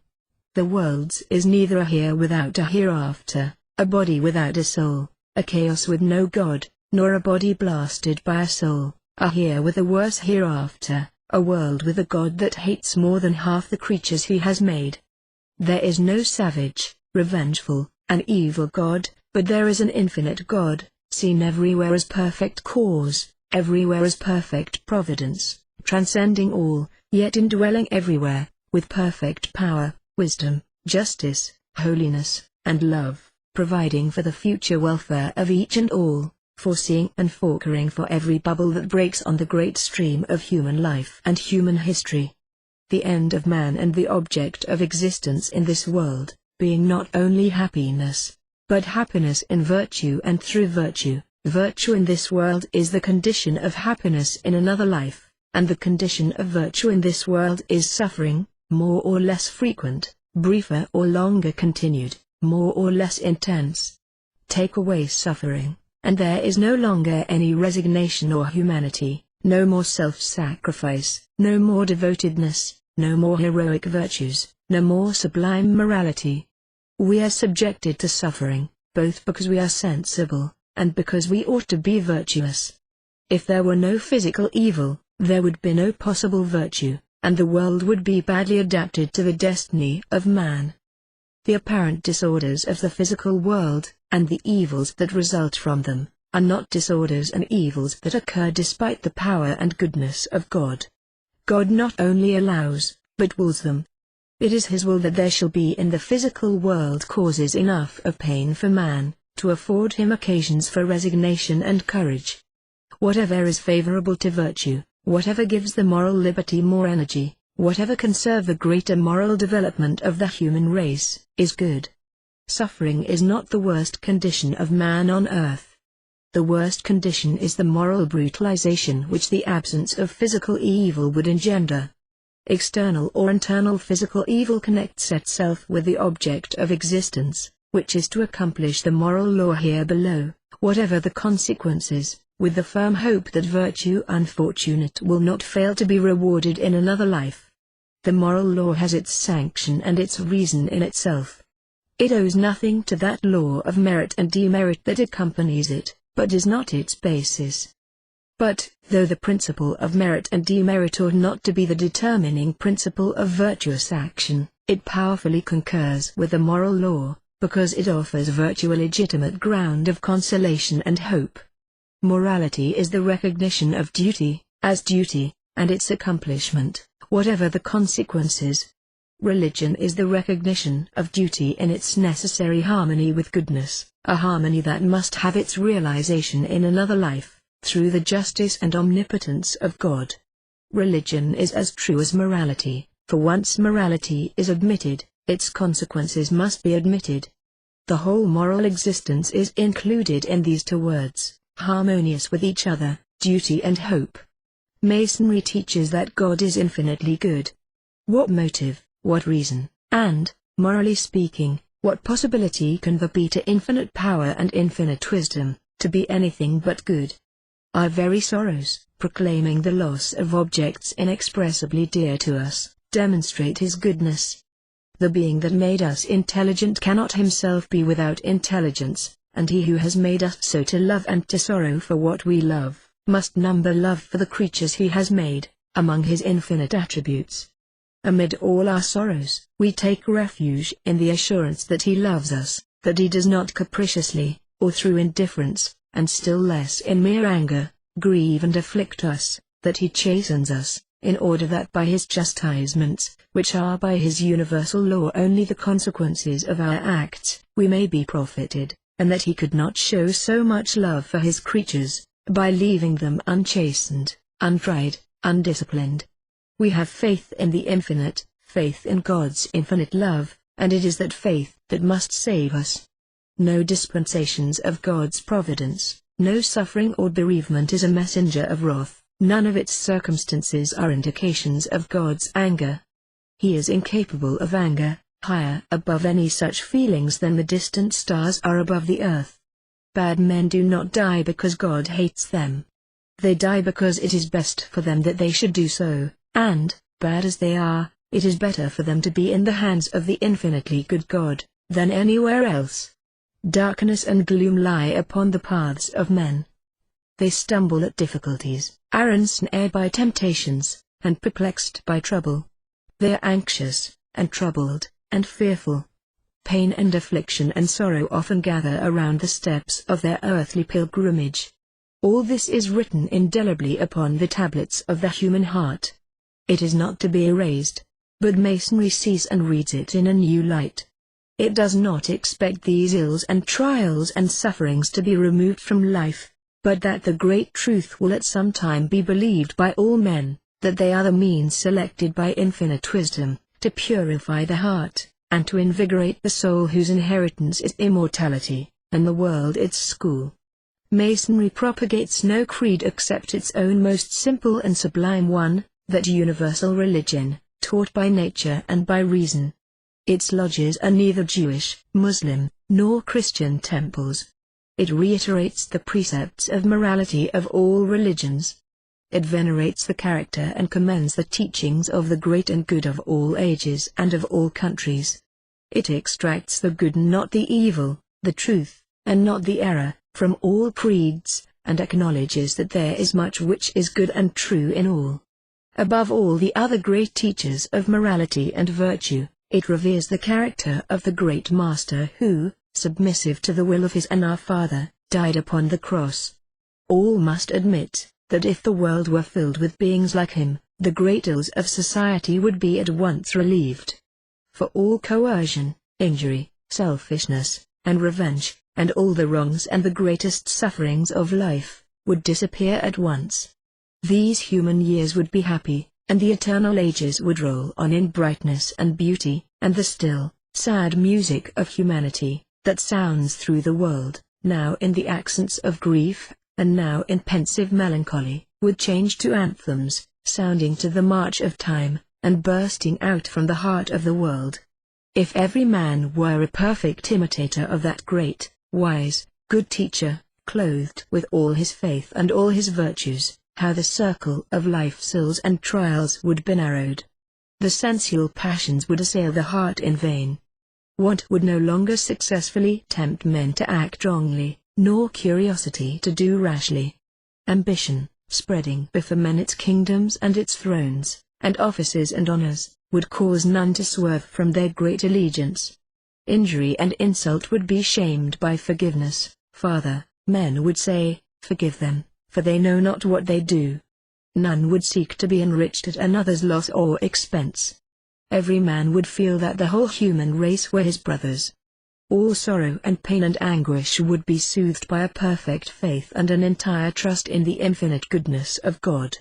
The world's is neither a here without a hereafter, a body without a soul, a chaos with no God, nor a body blasted by a soul, a here with a worse hereafter, a world with a God that hates more than half the creatures he has made. There is no savage, revengeful, and evil God, but there is an infinite God, seen everywhere as perfect cause, everywhere as perfect providence, transcending all, yet indwelling everywhere, with perfect power, wisdom, justice, holiness, and love, providing for the future welfare of each and all, foreseeing and forecaring for every bubble that breaks on the great stream of human life and human history. The end of man and the object of existence in this world, being not only happiness, but happiness in virtue and through virtue. Virtue in this world is the condition of happiness in another life, and the condition of virtue in this world is suffering, more or less frequent, briefer or longer continued, more or less intense. Take away suffering, and there is no longer any resignation or humanity, no more self-sacrifice, no more devotedness, no more heroic virtues, no more sublime morality. We are subjected to suffering, both because we are sensible, and because we ought to be virtuous. If there were no physical evil, there would be no possible virtue, and the world would be badly adapted to the destiny of man. The apparent disorders of the physical world, and the evils that result from them, are not disorders and evils that occur despite the power and goodness of God. God not only allows, but wills them. It is his will that there shall be in the physical world causes enough of pain for man, to afford him occasions for resignation and courage. Whatever is favorable to virtue, whatever gives the moral liberty more energy, whatever can serve the greater moral development of the human race, is good. Suffering is not the worst condition of man on earth. The worst condition is the moral brutalization which the absence of physical evil would engender. External or internal physical evil connects itself with the object of existence, which is to accomplish the moral law here below, whatever the consequences, with the firm hope that virtue unfortunate will not fail to be rewarded in another life. The moral law has its sanction and its reason in itself. It owes nothing to that law of merit and demerit that accompanies it, but is not its basis. But, though the principle of merit and demerit ought not to be the determining principle of virtuous action, it powerfully concurs with the moral law, because it offers virtue a legitimate ground of consolation and hope. Morality is the recognition of duty, as duty, and its accomplishment, whatever the consequences. Religion is the recognition of duty in its necessary harmony with goodness, a harmony that must have its realization in another life, through the justice and omnipotence of God. Religion is as true as morality, for once morality is admitted, its consequences must be admitted. The whole moral existence is included in these two words, harmonious with each other, duty and hope. Masonry teaches that God is infinitely good. What motive, what reason, and, morally speaking, what possibility can there be to infinite power and infinite wisdom, to be anything but good? Our very sorrows, proclaiming the loss of objects inexpressibly dear to us, demonstrate His goodness. The being that made us intelligent cannot himself be without intelligence, and He who has made us so to love and to sorrow for what we love, must number love for the creatures He has made, among His infinite attributes. Amid all our sorrows, we take refuge in the assurance that He loves us, that He does not capriciously, or through indifference, and still less in mere anger, grieve and afflict us, that He chastens us, in order that by His chastisements, which are by His universal law only the consequences of our acts, we may be profited, and that He could not show so much love for His creatures, by leaving them unchastened, untried, undisciplined. We have faith in the infinite, faith in God's infinite love, and it is that faith that must save us. No dispensations of God's providence, no suffering or bereavement is a messenger of wrath, none of its circumstances are indications of God's anger. He is incapable of anger, higher above any such feelings than the distant stars are above the earth. Bad men do not die because God hates them. They die because it is best for them that they should do so, and, bad as they are, it is better for them to be in the hands of the infinitely good God, than anywhere else. Darkness and gloom lie upon the paths of men. They stumble at difficulties, are ensnared by temptations, and perplexed by trouble. They are anxious, and troubled, and fearful. Pain and affliction and sorrow often gather around the steps of their earthly pilgrimage. All this is written indelibly upon the tablets of the human heart. It is not to be erased, but Masonry sees and reads it in a new light. It does not expect these ills and trials and sufferings to be removed from life, but that the great truth will at some time be believed by all men, that they are the means selected by infinite wisdom, to purify the heart, and to invigorate the soul whose inheritance is immortality, and the world its school. Masonry propagates no creed except its own most simple and sublime one, that universal religion, taught by nature and by reason. Its lodges are neither Jewish, Muslim, nor Christian temples. It reiterates the precepts of morality of all religions. It venerates the character and commends the teachings of the great and good of all ages and of all countries. It extracts the good and not the evil, the truth, and not the error, from all creeds, and acknowledges that there is much which is good and true in all. Above all the other great teachers of morality and virtue, it reveres the character of the great Master who, submissive to the will of His and our Father, died upon the cross. All must admit, that if the world were filled with beings like Him, the great ills of society would be at once relieved. For all coercion, injury, selfishness, and revenge, and all the wrongs and the greatest sufferings of life, would disappear at once. These human years would be happy, and the eternal ages would roll on in brightness and beauty, and the still, sad music of humanity, that sounds through the world, now in the accents of grief, and now in pensive melancholy, would change to anthems, sounding to the march of time, and bursting out from the heart of the world. If every man were a perfect imitator of that great, wise, good teacher, clothed with all his faith and all his virtues, how the circle of life's ills and trials would be narrowed. The sensual passions would assail the heart in vain. Want would no longer successfully tempt men to act wrongly, nor curiosity to do rashly. Ambition, spreading before men its kingdoms and its thrones, and offices and honors, would cause none to swerve from their great allegiance. Injury and insult would be shamed by forgiveness. Father, men would say, forgive them, for they know not what they do. None would seek to be enriched at another's loss or expense. Every man would feel that the whole human race were his brothers. All sorrow and pain and anguish would be soothed by a perfect faith and an entire trust in the infinite goodness of God.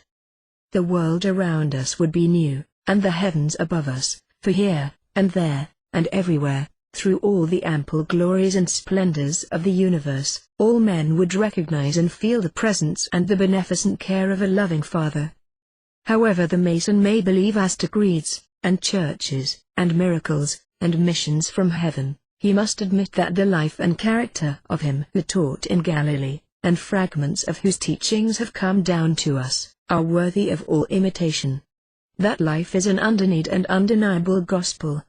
The world around us would be new, and the heavens above us, for here, and there, and everywhere, through all the ample glories and splendors of the universe, all men would recognize and feel the presence and the beneficent care of a loving Father. However the Mason may believe as to creeds, and churches, and miracles, and missions from heaven, he must admit that the life and character of him who taught in Galilee, and fragments of whose teachings have come down to us, are worthy of all imitation. That life is an undenied and undeniable gospel.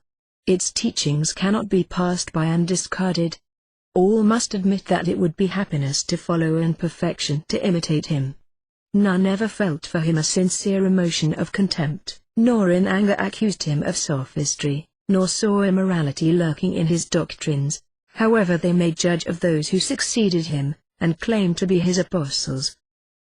Its teachings cannot be passed by and discarded. All must admit that it would be happiness to follow and perfection to imitate him. None ever felt for him a sincere emotion of contempt, nor in anger accused him of sophistry, nor saw immorality lurking in his doctrines, however they may judge of those who succeeded him, and claim to be his apostles.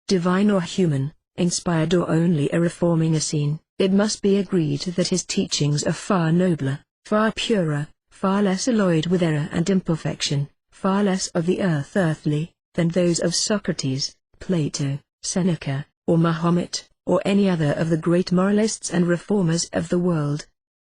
Divine or human, inspired or only a reforming Essene, it must be agreed that his teachings are far nobler, far purer, far less alloyed with error and imperfection, far less of the earthly, than those of Socrates, Plato, Seneca, or Mahomet, or any other of the great moralists and reformers of the world.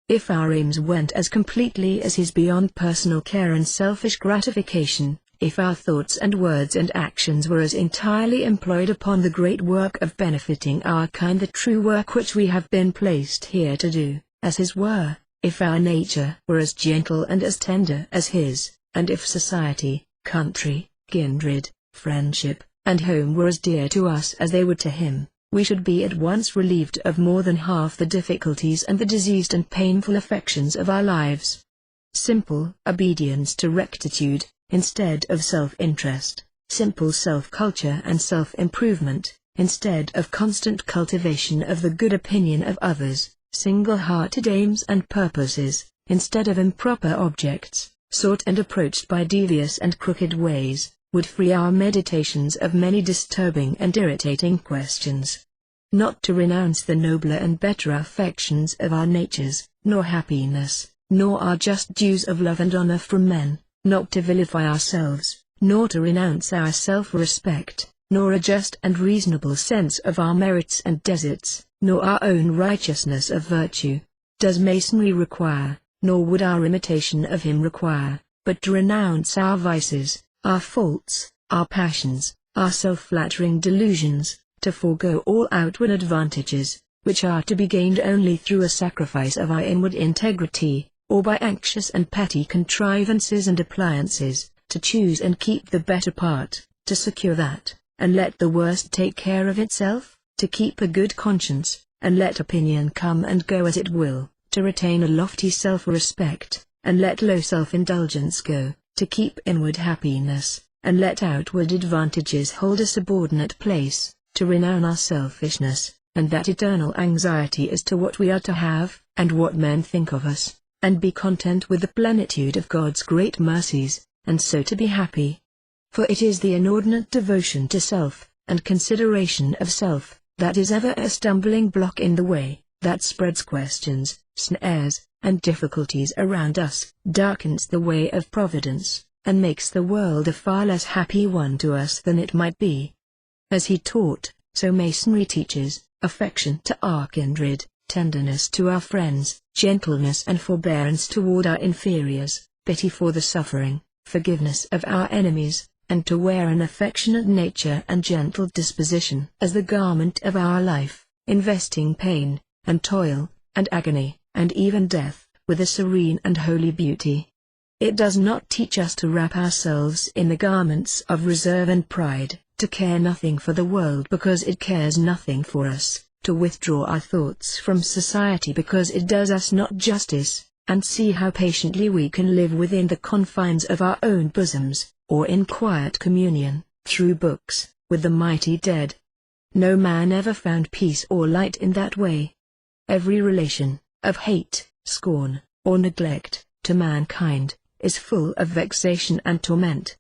If our aims went as completely as his beyond personal care and selfish gratification, if our thoughts and words and actions were as entirely employed upon the great work of benefiting our kind, the true work which we have been placed here to do, as his were, if our nature were as gentle and as tender as his, and if society, country, kindred, friendship, and home were as dear to us as they were to him, we should be at once relieved of more than half the difficulties and the diseased and painful affections of our lives. Simple obedience to rectitude, instead of self-interest, simple self-culture and self-improvement, instead of constant cultivation of the good opinion of others, single-hearted aims and purposes, instead of improper objects, sought and approached by devious and crooked ways, would free our meditations of many disturbing and irritating questions. Not to renounce the nobler and better affections of our natures, nor happiness, nor our just dues of love and honor from men, not to vilify ourselves, nor to renounce our self-respect, nor a just and reasonable sense of our merits and deserts, nor our own righteousness of virtue, does Masonry require, nor would our imitation of him require, but to renounce our vices, our faults, our passions, our self-flattering delusions, to forego all outward advantages, which are to be gained only through a sacrifice of our inward integrity, or by anxious and petty contrivances and appliances, to choose and keep the better part, to secure that, and let the worst take care of itself, to keep a good conscience, and let opinion come and go as it will, to retain a lofty self-respect, and let low self-indulgence go, to keep inward happiness, and let outward advantages hold a subordinate place, to renounce our selfishness, and that eternal anxiety as to what we are to have, and what men think of us, and be content with the plenitude of God's great mercies, and so to be happy. For it is the inordinate devotion to self, and consideration of self, that is ever a stumbling block in the way, that spreads questions, snares, and difficulties around us, darkens the way of providence, and makes the world a far less happy one to us than it might be. As he taught, so Masonry teaches, affection to our kindred, tenderness to our friends, gentleness and forbearance toward our inferiors, pity for the suffering, forgiveness of our enemies, and to wear an affectionate nature and gentle disposition as the garment of our life, investing pain, and toil, and agony, and even death, with a serene and holy beauty. It does not teach us to wrap ourselves in the garments of reserve and pride, to care nothing for the world because it cares nothing for us, to withdraw our thoughts from society because it does us not justice, and see how patiently we can live within the confines of our own bosoms, or in quiet communion, through books, with the mighty dead. No man ever found peace or light in that way. Every relation, of hate, scorn, or neglect, to mankind, is full of vexation and torment.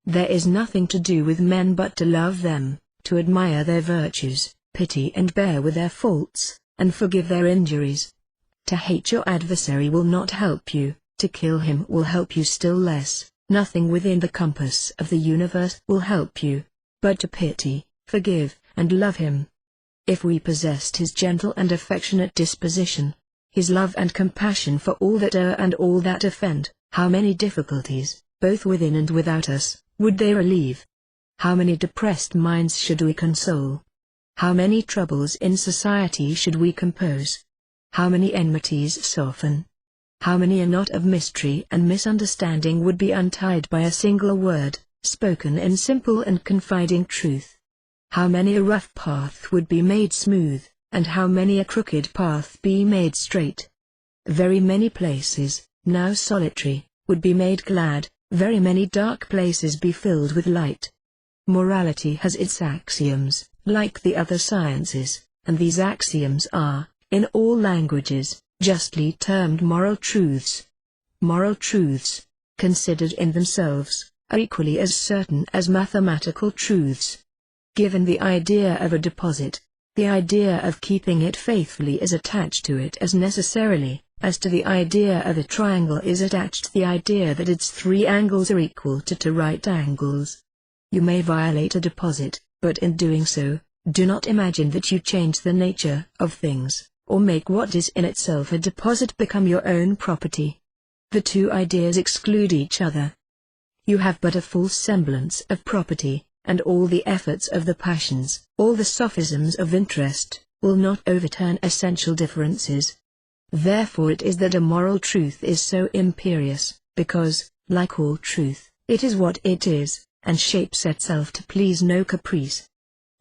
There is nothing to do with men but to love them, to admire their virtues, pity and bear with their faults, and forgive their injuries. To hate your adversary will not help you, to kill him will help you still less. Nothing within the compass of the universe will help you, but to pity, forgive, and love him. If we possessed his gentle and affectionate disposition, his love and compassion for all that err and all that offend, how many difficulties, both within and without us, would they relieve? How many depressed minds should we console? How many troubles in society should we compose? How many enmities soften? How many a knot of mystery and misunderstanding would be untied by a single word, spoken in simple and confiding truth? How many a rough path would be made smooth, and how many a crooked path be made straight? Very many places, now solitary, would be made glad, very many dark places be filled with light. Morality has its axioms, like the other sciences, and these axioms are, in all languages, justly termed moral truths. Moral truths, considered in themselves, are equally as certain as mathematical truths. Given the idea of a deposit, the idea of keeping it faithfully is attached to it as necessarily, as to the idea of a triangle is attached the idea that its three angles are equal to two right angles. You may violate a deposit, but in doing so, do not imagine that you change the nature of things, or make what is in itself a deposit become your own property. The two ideas exclude each other. You have but a false semblance of property, and all the efforts of the passions, all the sophisms of interest, will not overturn essential differences. Therefore it is that a moral truth is so imperious, because, like all truth, it is what it is, and shapes itself to please no caprice.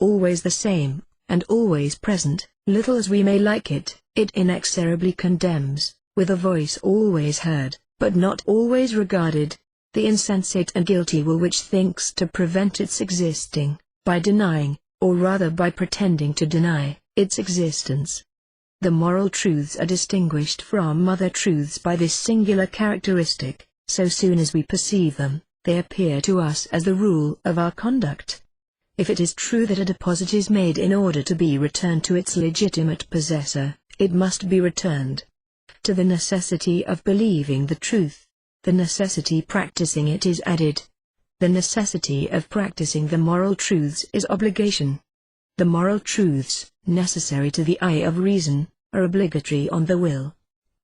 Always the same, and always present, little as we may like it, it inexorably condemns, with a voice always heard, but not always regarded, the insensate and guilty will which thinks to prevent its existing, by denying, or rather by pretending to deny, its existence. The moral truths are distinguished from other truths by this singular characteristic: so soon as we perceive them, they appear to us as the rule of our conduct. If it is true that a deposit is made in order to be returned to its legitimate possessor, it must be returned. To the necessity of believing the truth, the necessity practicing it is added. The necessity of practicing the moral truths is obligation. The moral truths, necessary to the eye of reason, are obligatory on the will.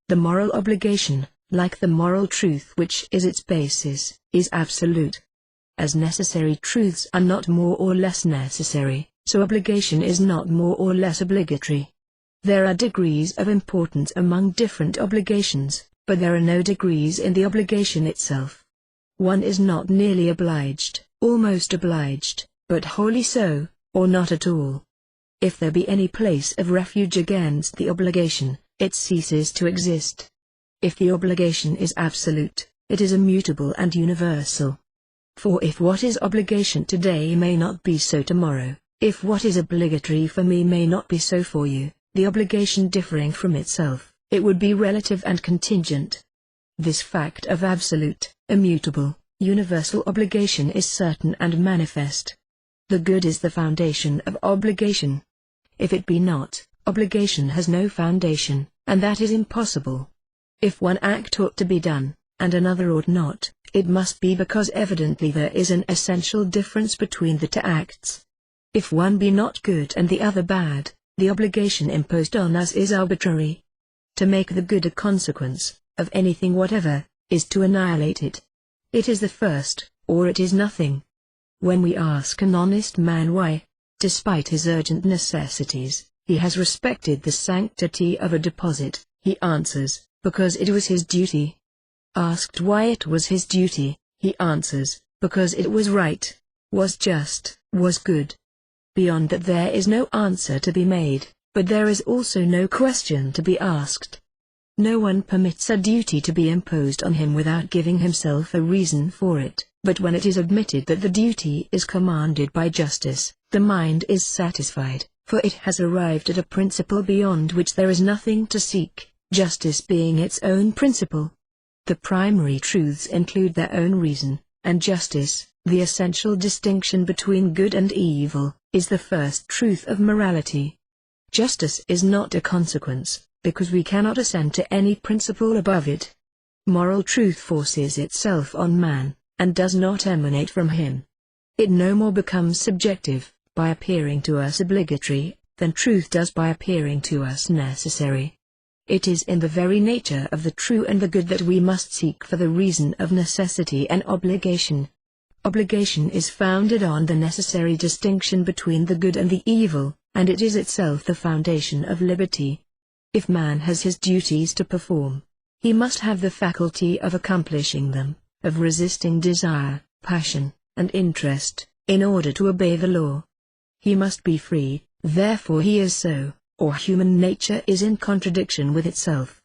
The moral obligation, like the moral truth which is its basis, is absolute. As necessary truths are not more or less necessary, so obligation is not more or less obligatory. There are degrees of importance among different obligations, but there are no degrees in the obligation itself. One is not nearly obliged, almost obliged, but wholly so, or not at all. If there be any place of refuge against the obligation, it ceases to exist. If the obligation is absolute, it is immutable and universal. For if what is obligation today may not be so tomorrow, if what is obligatory for me may not be so for you, the obligation differing from itself, it would be relative and contingent. This fact of absolute, immutable, universal obligation is certain and manifest. The good is the foundation of obligation. If it be not, obligation has no foundation, and that is impossible. If one act ought to be done, and another ought not, it must be because evidently there is an essential difference between the two acts. If one be not good and the other bad, the obligation imposed on us is arbitrary. To make the good a consequence, of anything whatever, is to annihilate it. It is the first, or it is nothing. When we ask an honest man why, despite his urgent necessities, he has respected the sanctity of a deposit, he answers, because it was his duty. Asked why it was his duty, he answers, because it was right, was just, was good. Beyond that there is no answer to be made, but there is also no question to be asked. No one permits a duty to be imposed on him without giving himself a reason for it, but when it is admitted that the duty is commanded by justice, the mind is satisfied, for it has arrived at a principle beyond which there is nothing to seek, justice being its own principle. The primary truths include their own reason, and justice, the essential distinction between good and evil, is the first truth of morality. Justice is not a consequence, because we cannot ascend to any principle above it. Moral truth forces itself on man, and does not emanate from him. It no more becomes subjective, by appearing to us obligatory, than truth does by appearing to us necessary. It is in the very nature of the true and the good that we must seek for the reason of necessity and obligation. Obligation is founded on the necessary distinction between the good and the evil, and it is itself the foundation of liberty. If man has his duties to perform, he must have the faculty of accomplishing them, of resisting desire, passion, and interest, in order to obey the law. He must be free, therefore he is so, or human nature is in contradiction with itself.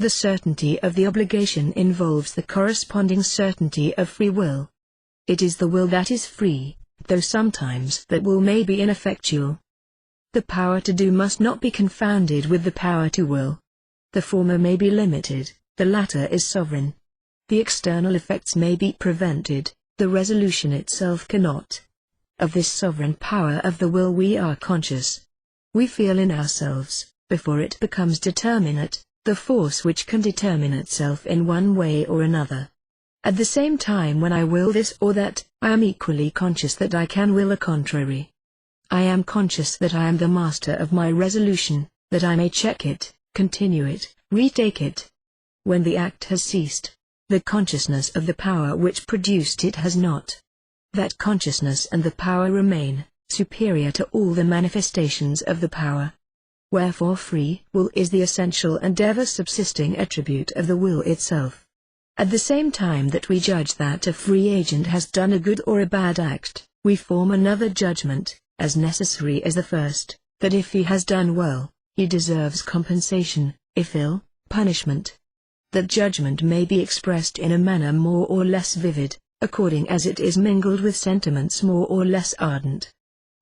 The certainty of the obligation involves the corresponding certainty of free will. It is the will that is free, though sometimes that will may be ineffectual. The power to do must not be confounded with the power to will. The former may be limited, the latter is sovereign. The external effects may be prevented, the resolution itself cannot. Of this sovereign power of the will we are conscious. We feel in ourselves, before it becomes determinate, the force which can determine itself in one way or another. At the same time when I will this or that, I am equally conscious that I can will a contrary. I am conscious that I am the master of my resolution, that I may check it, continue it, retake it. When the act has ceased, the consciousness of the power which produced it has not. That consciousness and the power remain, superior to all the manifestations of the power. Wherefore free will is the essential and ever subsisting attribute of the will itself. At the same time that we judge that a free agent has done a good or a bad act, we form another judgment, as necessary as the first, that if he has done well, he deserves compensation, if ill, punishment. That judgment may be expressed in a manner more or less vivid, according as it is mingled with sentiments more or less ardent.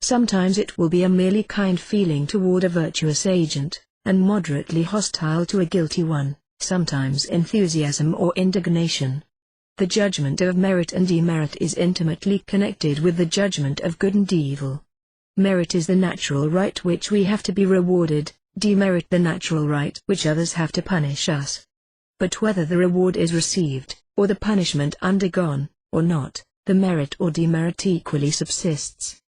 Sometimes it will be a merely kind feeling toward a virtuous agent, and moderately hostile to a guilty one, sometimes enthusiasm or indignation. The judgment of merit and demerit is intimately connected with the judgment of good and evil. Merit is the natural right which we have to be rewarded, demerit the natural right which others have to punish us. But whether the reward is received, or the punishment undergone, or not, the merit or demerit equally subsists.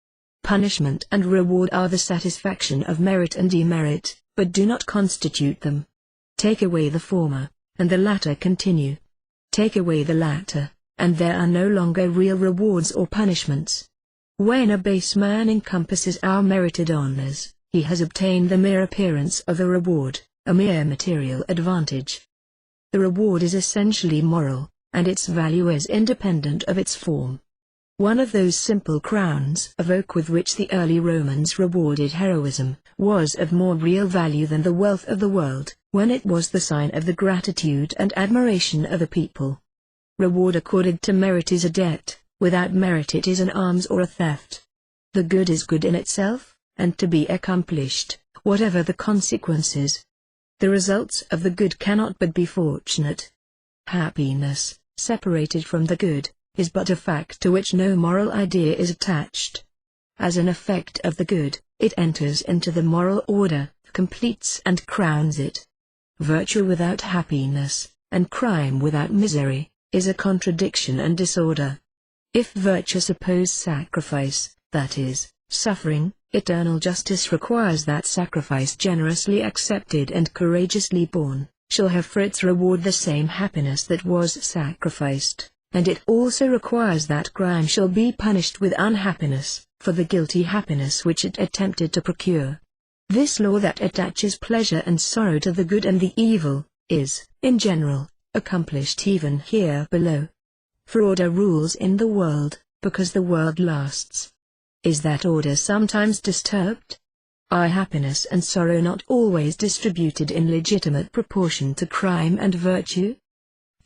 Punishment and reward are the satisfaction of merit and demerit, but do not constitute them. Take away the former, and the latter continue. Take away the latter, and there are no longer real rewards or punishments. When a base man encompasses our merited honors, he has obtained the mere appearance of a reward, a mere material advantage. The reward is essentially moral, and its value is independent of its form. One of those simple crowns of oak with which the early Romans rewarded heroism, was of more real value than the wealth of the world, when it was the sign of the gratitude and admiration of a people. Reward accorded to merit is a debt, without merit it is an alms or a theft. The good is good in itself, and to be accomplished, whatever the consequences. The results of the good cannot but be fortunate. Happiness, separated from the good, is but a fact to which no moral idea is attached. As an effect of the good, it enters into the moral order, completes and crowns it. Virtue without happiness, and crime without misery, is a contradiction and disorder. If virtue suppose sacrifice, that is, suffering, eternal justice requires that sacrifice generously accepted and courageously borne, shall have for its reward the same happiness that was sacrificed, and it also requires that crime shall be punished with unhappiness, for the guilty happiness which it attempted to procure. This law that attaches pleasure and sorrow to the good and the evil, is, in general, accomplished even here below. For order rules in the world, because the world lasts. Is that order sometimes disturbed? Are happiness and sorrow not always distributed in legitimate proportion to crime and virtue?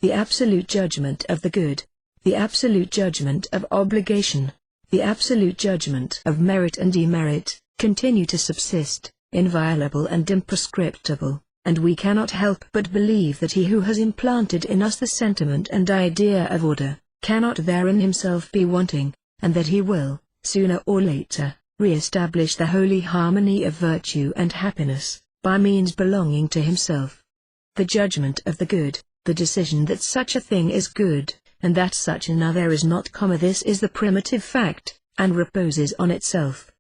The absolute judgment of the good, the absolute judgment of obligation, the absolute judgment of merit and demerit, continue to subsist, inviolable and imprescriptible, and we cannot help but believe that he who has implanted in us the sentiment and idea of order, cannot therein himself be wanting, and that he will, sooner or later, re-establish the holy harmony of virtue and happiness, by means belonging to himself. The judgment of the good, the decision that such a thing is good, and that such another is not, this is the primitive fact, and reposes on itself.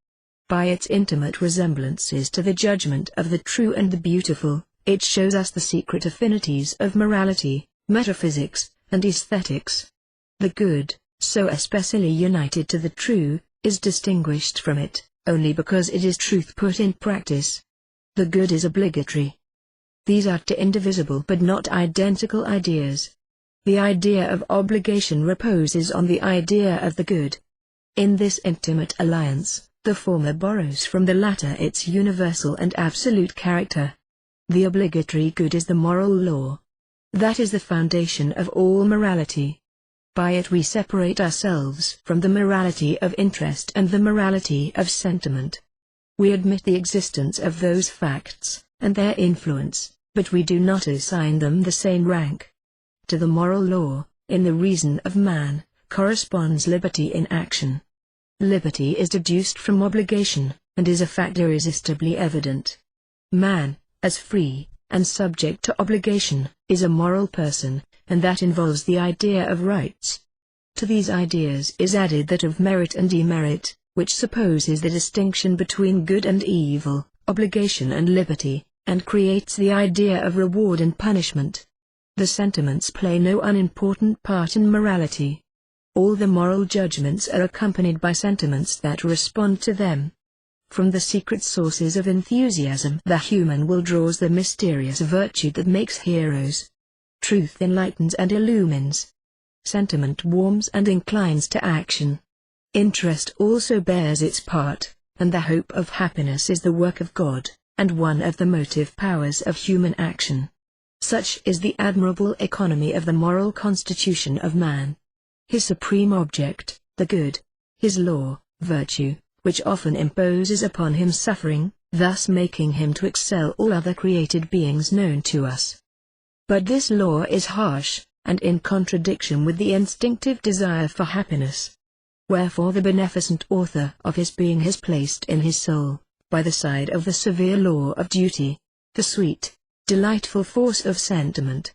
By its intimate resemblances to the judgment of the true and the beautiful, it shows us the secret affinities of morality, metaphysics, and aesthetics. The good, so especially united to the true, is distinguished from it, only because it is truth put in practice. The good is obligatory. These are two indivisible but not identical ideas. The idea of obligation reposes on the idea of the good. In this intimate alliance, the former borrows from the latter its universal and absolute character. The obligatory good is the moral law. That is the foundation of all morality. By it we separate ourselves from the morality of interest and the morality of sentiment. We admit the existence of those facts, and their influence, but we do not assign them the same rank. To the moral law, in the reason of man, corresponds liberty in action. Liberty is deduced from obligation, and is a fact irresistibly evident. Man, as free, and subject to obligation, is a moral person, and that involves the idea of rights. To these ideas is added that of merit and demerit, which supposes the distinction between good and evil, obligation and liberty, and creates the idea of reward and punishment. The sentiments play no unimportant part in morality. All the moral judgments are accompanied by sentiments that respond to them. From the secret sources of enthusiasm the human will draws the mysterious virtue that makes heroes. Truth enlightens and illumines. Sentiment warms and inclines to action. Interest also bears its part, and the hope of happiness is the work of God, and one of the motive powers of human action. Such is the admirable economy of the moral constitution of man. His supreme object, the good; his law, virtue, which often imposes upon him suffering, thus making him to excel all other created beings known to us. But this law is harsh, and in contradiction with the instinctive desire for happiness. Wherefore the beneficent author of his being has placed in his soul, by the side of the severe law of duty, the sweet, delightful force of sentiment.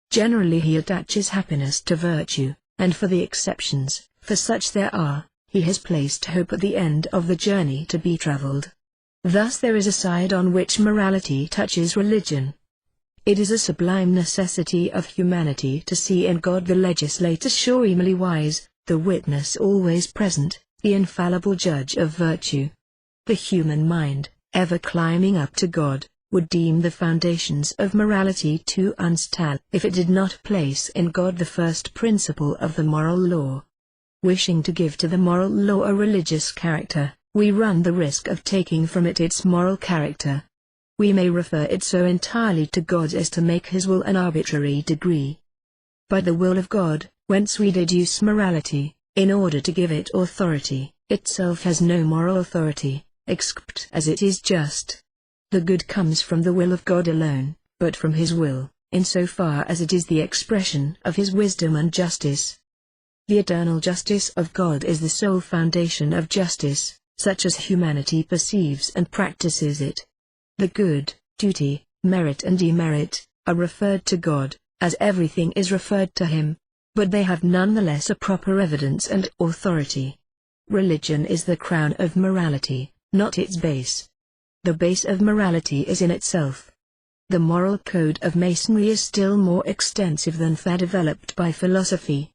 Generally he attaches happiness to virtue, and for the exceptions, for such there are, he has placed hope at the end of the journey to be travelled. Thus there is a side on which morality touches religion. It is a sublime necessity of humanity to see in God the legislator supremely wise, the witness always present, the infallible judge of virtue. The human mind, ever climbing up to God, would deem the foundations of morality too unstable if it did not place in God the first principle of the moral law. Wishing to give to the moral law a religious character, we run the risk of taking from it its moral character. We may refer it so entirely to God as to make his will an arbitrary degree. By the will of God, whence we deduce morality, in order to give it authority, itself has no moral authority, except as it is just. The good comes from the will of God alone, but from his will, in so far as it is the expression of his wisdom and justice. The eternal justice of God is the sole foundation of justice, such as humanity perceives and practices it. The good, duty, merit and demerit, are referred to God, as everything is referred to him, but they have nonetheless a proper evidence and authority. Religion is the crown of morality, not its base. The base of morality is in itself. The moral code of Masonry is still more extensive than that developed by philosophy.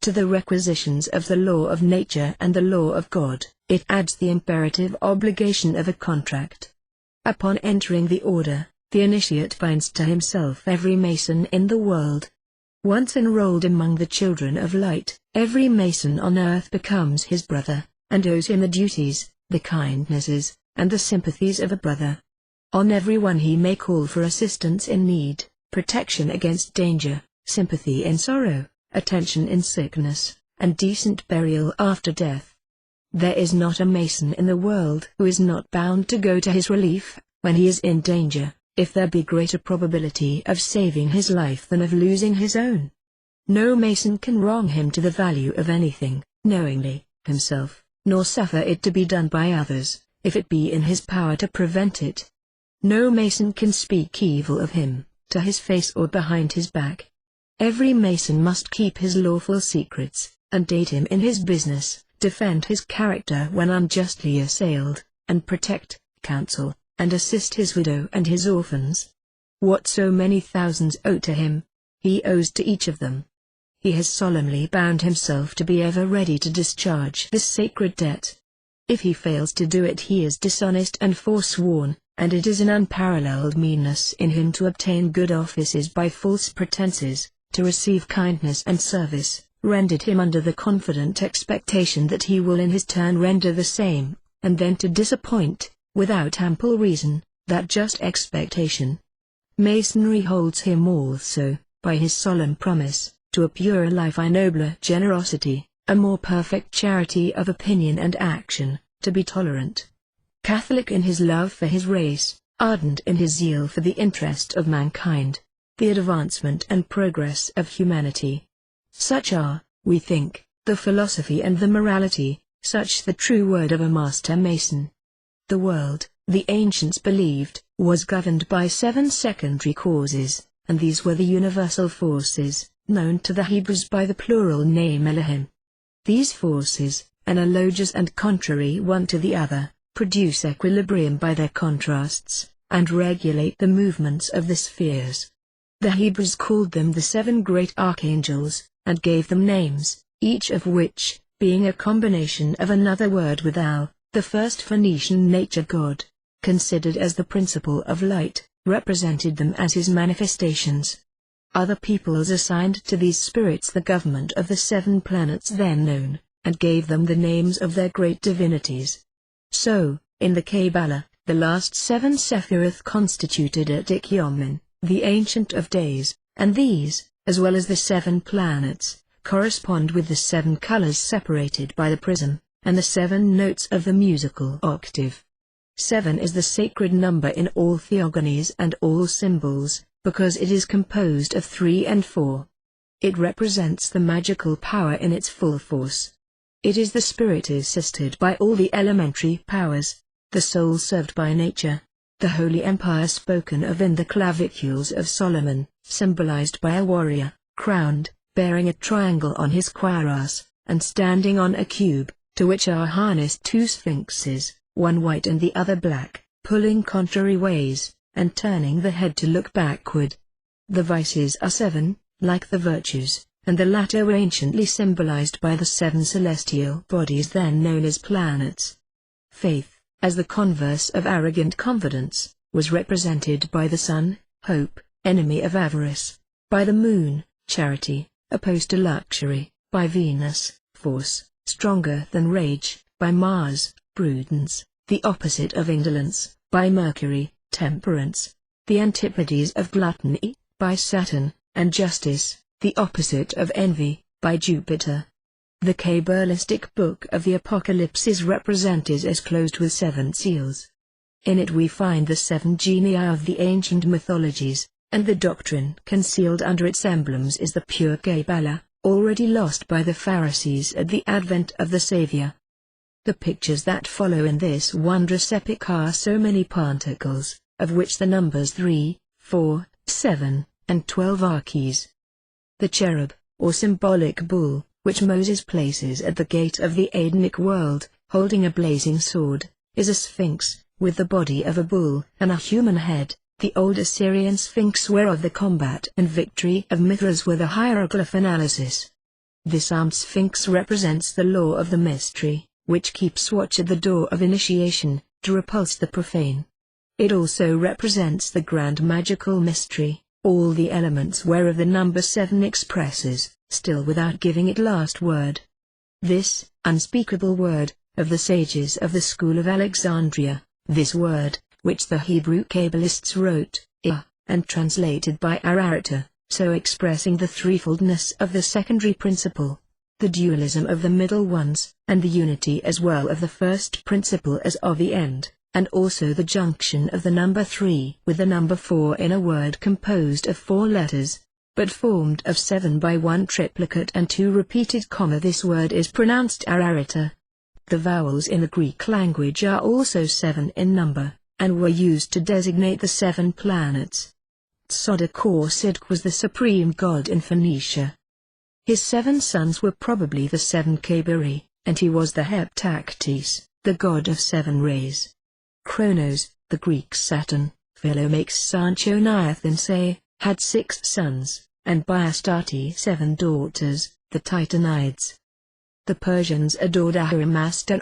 To the requisitions of the law of nature and the law of God, it adds the imperative obligation of a contract. Upon entering the order, The initiate binds to himself every Mason in the world. Once enrolled among the children of light, every Mason on earth becomes his brother, and owes him the duties, the kindnesses, and the sympathies of a brother. On everyone he may call for assistance in need, protection against danger, sympathy in sorrow, attention in sickness, and decent burial after death. There is not a Mason in the world who is not bound to go to his relief, when he is in danger, if there be greater probability of saving his life than of losing his own. No Mason can wrong him to the value of anything, knowingly, himself, nor suffer it to be done by others, if it be in his power to prevent it. No Mason can speak evil of him, to his face or behind his back. Every Mason must keep his lawful secrets, and aid him in his business, defend his character when unjustly assailed, and protect, counsel, and assist his widow and his orphans. What so many thousands owe to him, he owes to each of them. He has solemnly bound himself to be ever ready to discharge this sacred debt. If he fails to do it, he is dishonest and forsworn, and it is an unparalleled meanness in him to obtain good offices by false pretenses, to receive kindness and service, rendered him under the confident expectation that he will in his turn render the same, and then to disappoint, without ample reason, that just expectation. Masonry holds him also, by his solemn promise, to a purer life, a nobler generosity, a more perfect charity of opinion and action, to be tolerant, Catholic in his love for his race, ardent in his zeal for the interest of mankind, the advancement and progress of humanity. Such are, we think, the philosophy and the morality, such the true word of a Master Mason. The world, the ancients believed, was governed by 7 secondary causes, and these were the universal forces, known to the Hebrews by the plural name Elohim. These forces, analogous and contrary one to the other, produce equilibrium by their contrasts, and regulate the movements of the spheres. The Hebrews called them the 7 great archangels, and gave them names, each of which, being a combination of another word with Al, the first Phoenician nature god, considered as the principle of light, represented them as his manifestations. Other peoples assigned to these spirits the government of the 7 planets then known, and gave them the names of their great divinities. So, in the Kabbalah, the last 7 Sephiroth constituted Adik Yomin, the Ancient of Days, and these, as well as the 7 planets, correspond with the 7 colors separated by the prism, and the 7 notes of the musical octave. 7 is the sacred number in all theogonies and all symbols, because it is composed of 3 and 4. It represents the magical power in its full force. It is the spirit assisted by all the elementary powers, the soul served by nature, the holy empire spoken of in the clavicules of Solomon, symbolized by a warrior, crowned, bearing a triangle on his cuirass, and standing on a cube, to which are harnessed 2 sphinxes, one white and the other black, pulling contrary ways, and turning the head to look backward. The vices are 7, like the virtues, and the latter were anciently symbolized by the 7 celestial bodies then known as planets. Faith, as the converse of arrogant confidence, was represented by the sun, hope, enemy of avarice; by the moon, charity, opposed to luxury; by Venus, force, stronger than rage; by Mars, prudence, the opposite of indolence; by Mercury, temperance, the antipodes of gluttony; by Saturn, and justice, the opposite of envy; by Jupiter. The Kabbalistic book of the Apocalypse is represented as closed with 7 seals. In it we find the 7 genii of the ancient mythologies, and the doctrine concealed under its emblems is the pure Kabbalah, already lost by the Pharisees at the advent of the Savior. The pictures that follow in this wondrous epic are so many particles, of which the numbers 3, 4, 7, and 12 are keys. The cherub, or symbolic bull, which Moses places at the gate of the Adamic world, holding a blazing sword, is a sphinx, with the body of a bull and a human head, the old Assyrian sphinx whereof the combat and victory of Mithras were the hieroglyph analysis. This armed sphinx represents the law of the mystery, which keeps watch at the door of initiation, to repulse the profane. It also represents the grand magical mystery, all the elements whereof the number 7 expresses, still without giving it last word. This unspeakable word of the sages of the school of Alexandria, this word, which the Hebrew Kabbalists wrote, and translated by Ararat, so expressing the threefoldness of the secondary principle, the dualism of the middle ones, and the unity as well of the first principle as of the end, and also the junction of the number 3 with the number 4 in a word composed of 4 letters, but formed of 7 by 1 triplicate and 2 repeated comma. This word is pronounced Ararat. The vowels in the Greek language are also 7 in number, and were used to designate the 7 planets. Tzaddik was the supreme god in Phoenicia. His 7 sons were probably the 7 Kabiri, and he was the Heptactes, the god of 7 rays. Kronos, the Greek Saturn, Philomax Sancho Niathense, had 6 sons, and by Astarte 7 daughters, the Titanides. The Persians adored Ahura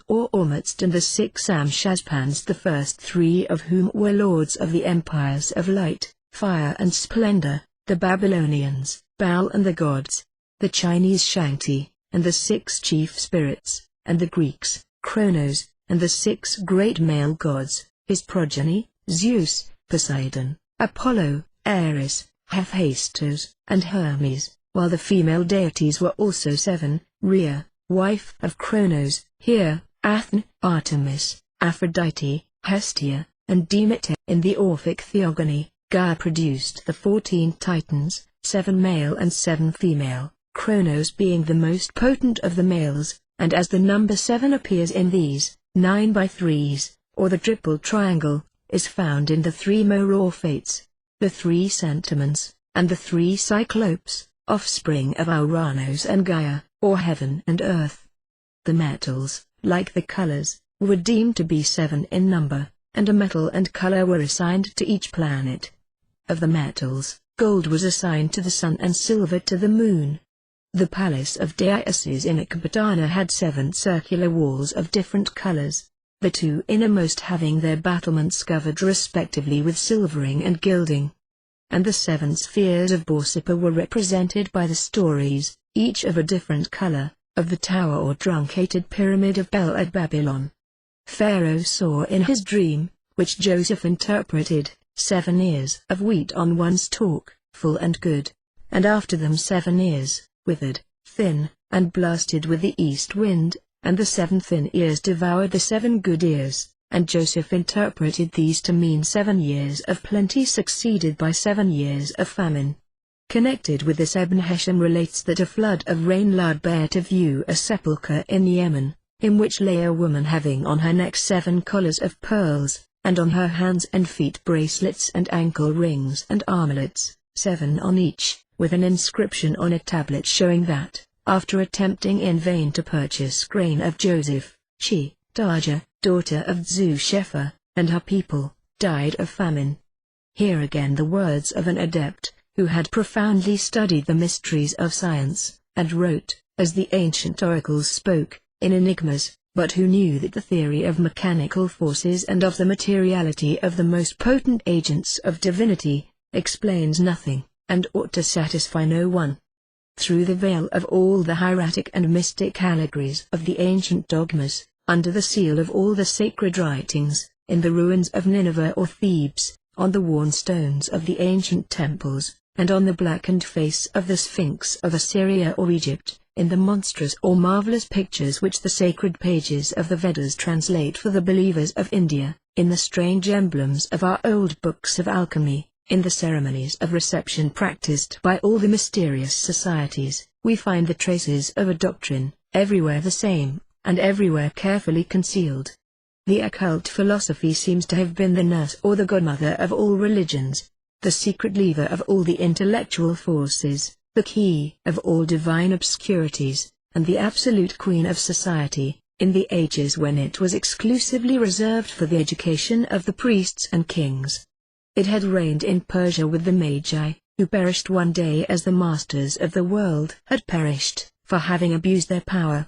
or Ormuzd and the 6 Amshashpans, the first 3 of whom were lords of the empires of light, fire and splendor, the Babylonians, Baal and the gods, the Chinese Shangti, and the 6 chief spirits, and the Greeks, Kronos, and the 6 great male gods, his progeny, Zeus, Poseidon, Apollo, Ares, Hephaestus, and Hermes, while the female deities were also 7, Rhea, wife of Kronos, Here, Athene, Artemis, Aphrodite, Hestia, and Demeter. In the Orphic theogony, Gaia produced the 14 Titans, 7 male and 7 female, Kronos being the most potent of the males, and as the number 7 appears in these, 9 by 3s, or the triple triangle, is found in the 3 Morphates, the 3 Sentiments, and the 3 Cyclopes, offspring of Uranus and Gaia, or heaven and earth. The metals, like the colors, were deemed to be 7 in number, and a metal and color were assigned to each planet. Of the metals, gold was assigned to the sun and silver to the moon. The palace of Dionysus in Ecbatana had 7 circular walls of different colors, the 2 innermost having their battlements covered respectively with silvering and gilding. And the 7 spheres of Borsippa were represented by the stories, each of a different color, of the tower or truncated pyramid of Bel at Babylon. Pharaoh saw in his dream, which Joseph interpreted, 7 ears of wheat on one stalk, full and good, and after them 7 ears, withered, thin, and blasted with the east wind, and the 7 thin ears devoured the 7 good ears, and Joseph interpreted these to mean 7 years of plenty succeeded by 7 years of famine. Connected with this, Ibn Hisham relates that a flood of rain laid bare to view a sepulchre in Yemen, in which lay a woman having on her neck 7 collars of pearls, and on her hands and feet bracelets and ankle rings and armlets, 7 on each, with an inscription on a tablet showing that, after attempting in vain to purchase grain of Joseph, she, Daja, daughter of Zushefa, and her people, died of famine. Here again the words of an adept, who had profoundly studied the mysteries of science, and wrote, as the ancient oracles spoke, in enigmas, but who knew that the theory of mechanical forces and of the materiality of the most potent agents of divinity, explains nothing, and ought to satisfy no one. Through the veil of all the hieratic and mystic allegories of the ancient dogmas, under the seal of all the sacred writings, in the ruins of Nineveh or Thebes, on the worn stones of the ancient temples, and on the blackened face of the Sphinx of Assyria or Egypt, in the monstrous or marvelous pictures which the sacred pages of the Vedas translate for the believers of India, in the strange emblems of our old books of alchemy, in the ceremonies of reception practiced by all the mysterious societies, we find the traces of a doctrine, everywhere the same, and everywhere carefully concealed. The occult philosophy seems to have been the nurse or the godmother of all religions, the secret lever of all the intellectual forces, the key of all divine obscurities, and the absolute queen of society, in the ages when it was exclusively reserved for the education of the priests and kings. It had reigned in Persia with the Magi, who perished one day as the masters of the world had perished, for having abused their power.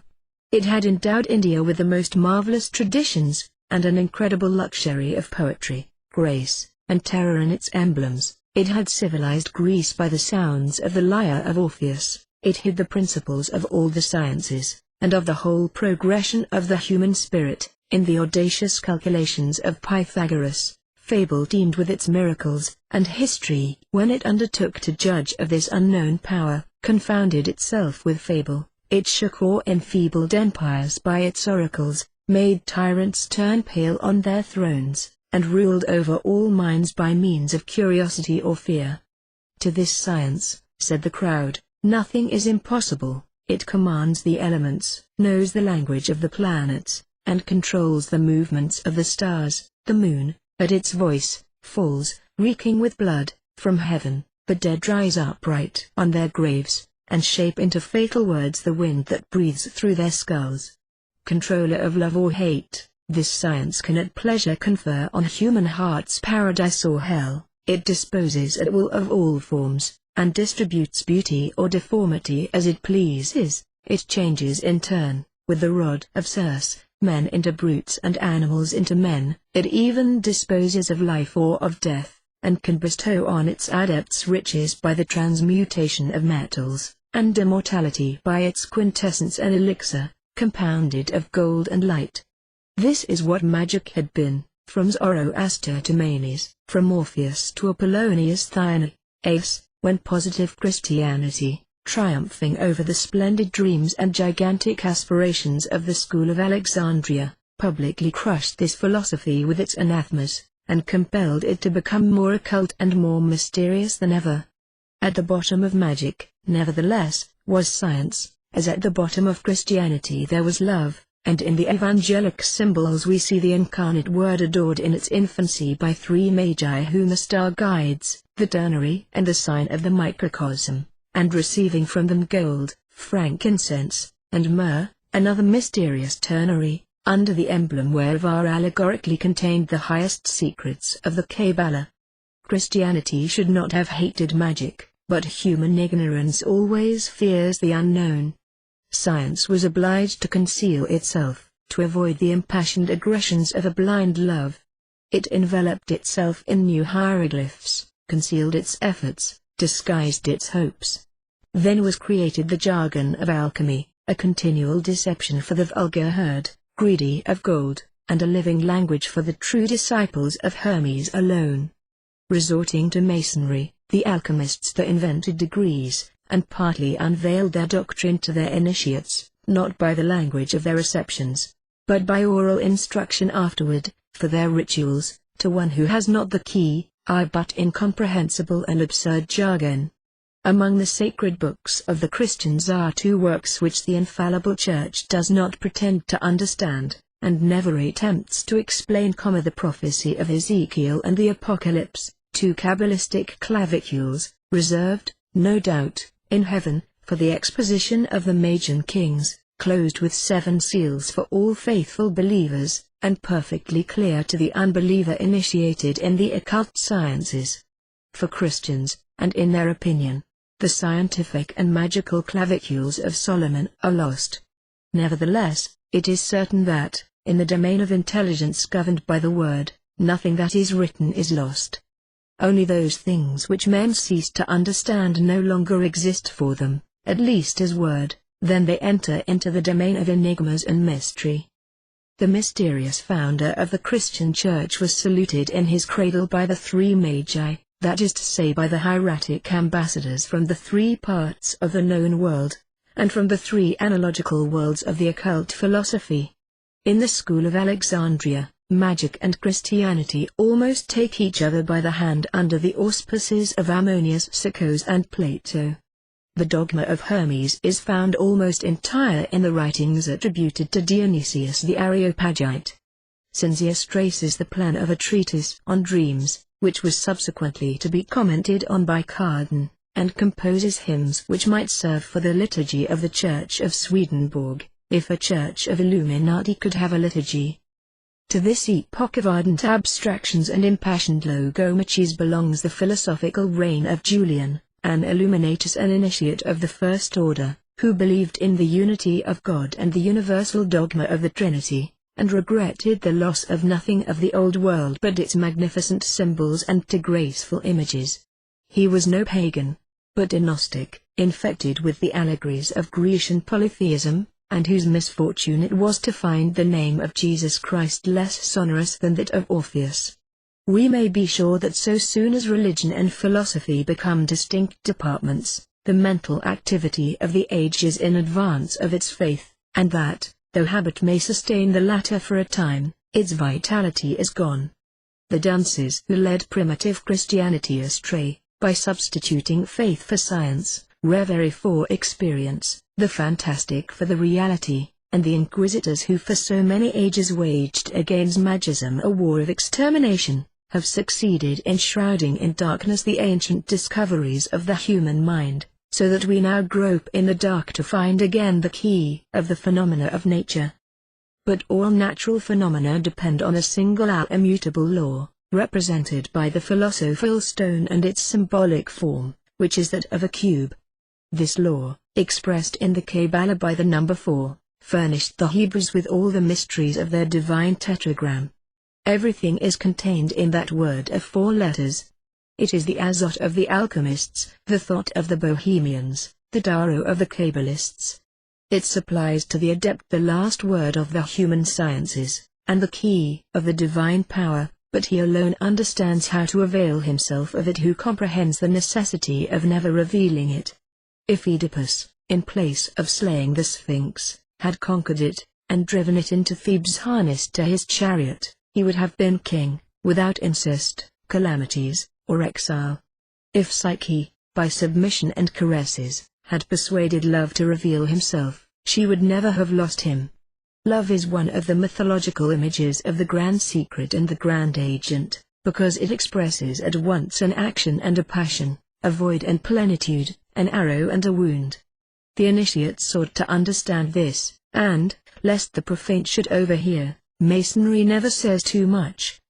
It had endowed India with the most marvelous traditions, and an incredible luxury of poetry, grace, and terror in its emblems. It had civilized Greece by the sounds of the lyre of Orpheus. It hid the principles of all the sciences, and of the whole progression of the human spirit, in the audacious calculations of Pythagoras. Fable teemed with its miracles, and history, when it undertook to judge of this unknown power, confounded itself with fable. It shook or enfeebled empires by its oracles, made tyrants turn pale on their thrones, and ruled over all minds by means of curiosity or fear. To this science, said the crowd, nothing is impossible. It commands the elements, knows the language of the planets, and controls the movements of the stars. The moon, at its voice, falls, reeking with blood, from heaven. The dead rise upright on their graves, and shape into fatal words the wind that breathes through their skulls. Controller of love or hate, this science can at pleasure confer on human hearts paradise or hell. It disposes at will of all forms, and distributes beauty or deformity as it pleases. It changes in turn, with the rod of Circe, men into brutes and animals into men. It even disposes of life or of death, and can bestow on its adepts riches by the transmutation of metals, and immortality by its quintessence and elixir, compounded of gold and light. This is what magic had been, from Zoroaster to Manes, from Orpheus to Apollonius Thyanes, when positive Christianity, triumphing over the splendid dreams and gigantic aspirations of the school of Alexandria, publicly crushed this philosophy with its anathemas, and compelled it to become more occult and more mysterious than ever. At the bottom of magic, nevertheless, was science, as at the bottom of Christianity there was love, and in the evangelic symbols we see the incarnate Word adored in its infancy by three magi whom the star guides, the ternary and the sign of the microcosm, and receiving from them gold, frankincense, and myrrh, another mysterious ternary, under the emblem whereof are allegorically contained the highest secrets of the Kabbalah. Christianity should not have hated magic, but human ignorance always fears the unknown. Science was obliged to conceal itself, to avoid the impassioned aggressions of a blind love. It enveloped itself in new hieroglyphs, concealed its efforts, disguised its hopes. Then was created the jargon of alchemy, a continual deception for the vulgar herd, greedy of gold, and a living language for the true disciples of Hermes alone. Resorting to Masonry, the alchemists there invented degrees, and partly unveiled their doctrine to their initiates, not by the language of their receptions, but by oral instruction afterward, for their rituals, to one who has not the key, but incomprehensible and absurd jargon. Among the sacred books of the Christians are two works which the infallible Church does not pretend to understand, and never attempts to explain, the prophecy of Ezekiel and the Apocalypse, two Kabbalistic clavicules, reserved, no doubt, in heaven, for the exposition of the Magian kings, closed with 7 seals for all faithful believers, and perfectly clear to the unbeliever initiated in the occult sciences. For Christians, and in their opinion, the scientific and magical clavicules of Solomon are lost. Nevertheless, it is certain that, in the domain of intelligence governed by the Word, nothing that is written is lost. Only those things which men cease to understand no longer exist for them, at least as word, then they enter into the domain of enigmas and mystery. The mysterious founder of the Christian Church was saluted in his cradle by the 3 magi, that is to say by the hieratic ambassadors from the 3 parts of the known world, and from the 3 analogical worlds of the occult philosophy. In the school of Alexandria, magic and Christianity almost take each other by the hand under the auspices of Ammonius Siccos and Plato. The dogma of Hermes is found almost entire in the writings attributed to Dionysius the Areopagite. Cinsius traces the plan of a treatise on dreams, which was subsequently to be commented on by Cardan, and composes hymns which might serve for the liturgy of the Church of Swedenborg, if a church of Illuminati could have a liturgy. To this epoch of ardent abstractions and impassioned logomachy belongs the philosophical reign of Julian, an illuminatus and initiate of the first order, who believed in the unity of God and the universal dogma of the Trinity, and regretted the loss of nothing of the old world but its magnificent symbols and graceful images. He was no pagan, but a Gnostic, infected with the allegories of Grecian polytheism, and whose misfortune it was to find the name of Jesus Christ less sonorous than that of Orpheus. We may be sure that so soon as religion and philosophy become distinct departments, the mental activity of the age is in advance of its faith, and that, though habit may sustain the latter for a time, its vitality is gone. The dunces who led primitive Christianity astray, by substituting faith for science, reverie for experience, the fantastic for the reality, and the inquisitors who for so many ages waged against magism a war of extermination, have succeeded in shrouding in darkness the ancient discoveries of the human mind, so that we now grope in the dark to find again the key of the phenomena of nature. But all natural phenomena depend on a single immutable law, represented by the philosophical stone and its symbolic form, which is that of a cube. This law, expressed in the Kabbalah by the number 4, furnished the Hebrews with all the mysteries of their divine tetragram. Everything is contained in that word of 4 letters. It is the azot of the alchemists, the thought of the Bohemians, the Tao of the Kabbalists. It supplies to the adept the last word of the human sciences, and the key of the divine power, but he alone understands how to avail himself of it who comprehends the necessity of never revealing it. If Oedipus, in place of slaying the Sphinx, had conquered it, and driven it into Thebes harnessed to his chariot, he would have been king, without incest, calamities, or exile. If Psyche, by submission and caresses, had persuaded Love to reveal himself, she would never have lost him. Love is one of the mythological images of the grand secret and the grand agent, because it expresses at once an action and a passion, a void and plenitude, an arrow and a wound. The initiate sought to understand this, and, lest the profane should overhear, Masonry never says too much.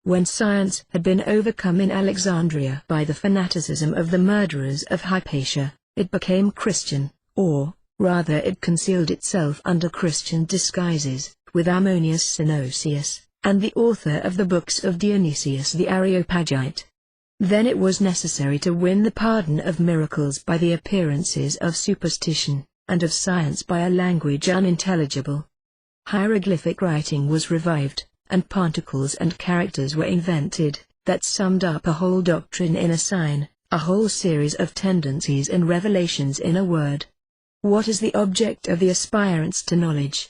When science had been overcome in Alexandria by the fanaticism of the murderers of Hypatia, it became Christian, or, rather it concealed itself under Christian disguises, with Ammonius Synosius, and the author of the books of Dionysius the Areopagite. Then it was necessary to win the pardon of miracles by the appearances of superstition, and of science by a language unintelligible. Hieroglyphic writing was revived, and particles and characters were invented, that summed up a whole doctrine in a sign, a whole series of tendencies and revelations in a word. What is the object of the aspirants to knowledge?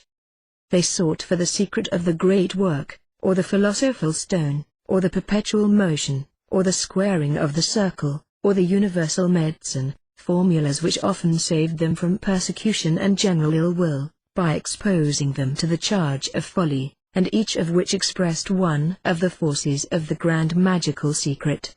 They sought for the secret of the great work, or the philosophical stone, or the perpetual motion, or the squaring of the circle, or the universal medicine, formulas which often saved them from persecution and general ill will, by exposing them to the charge of folly, and each of which expressed one of the forces of the grand magical secret.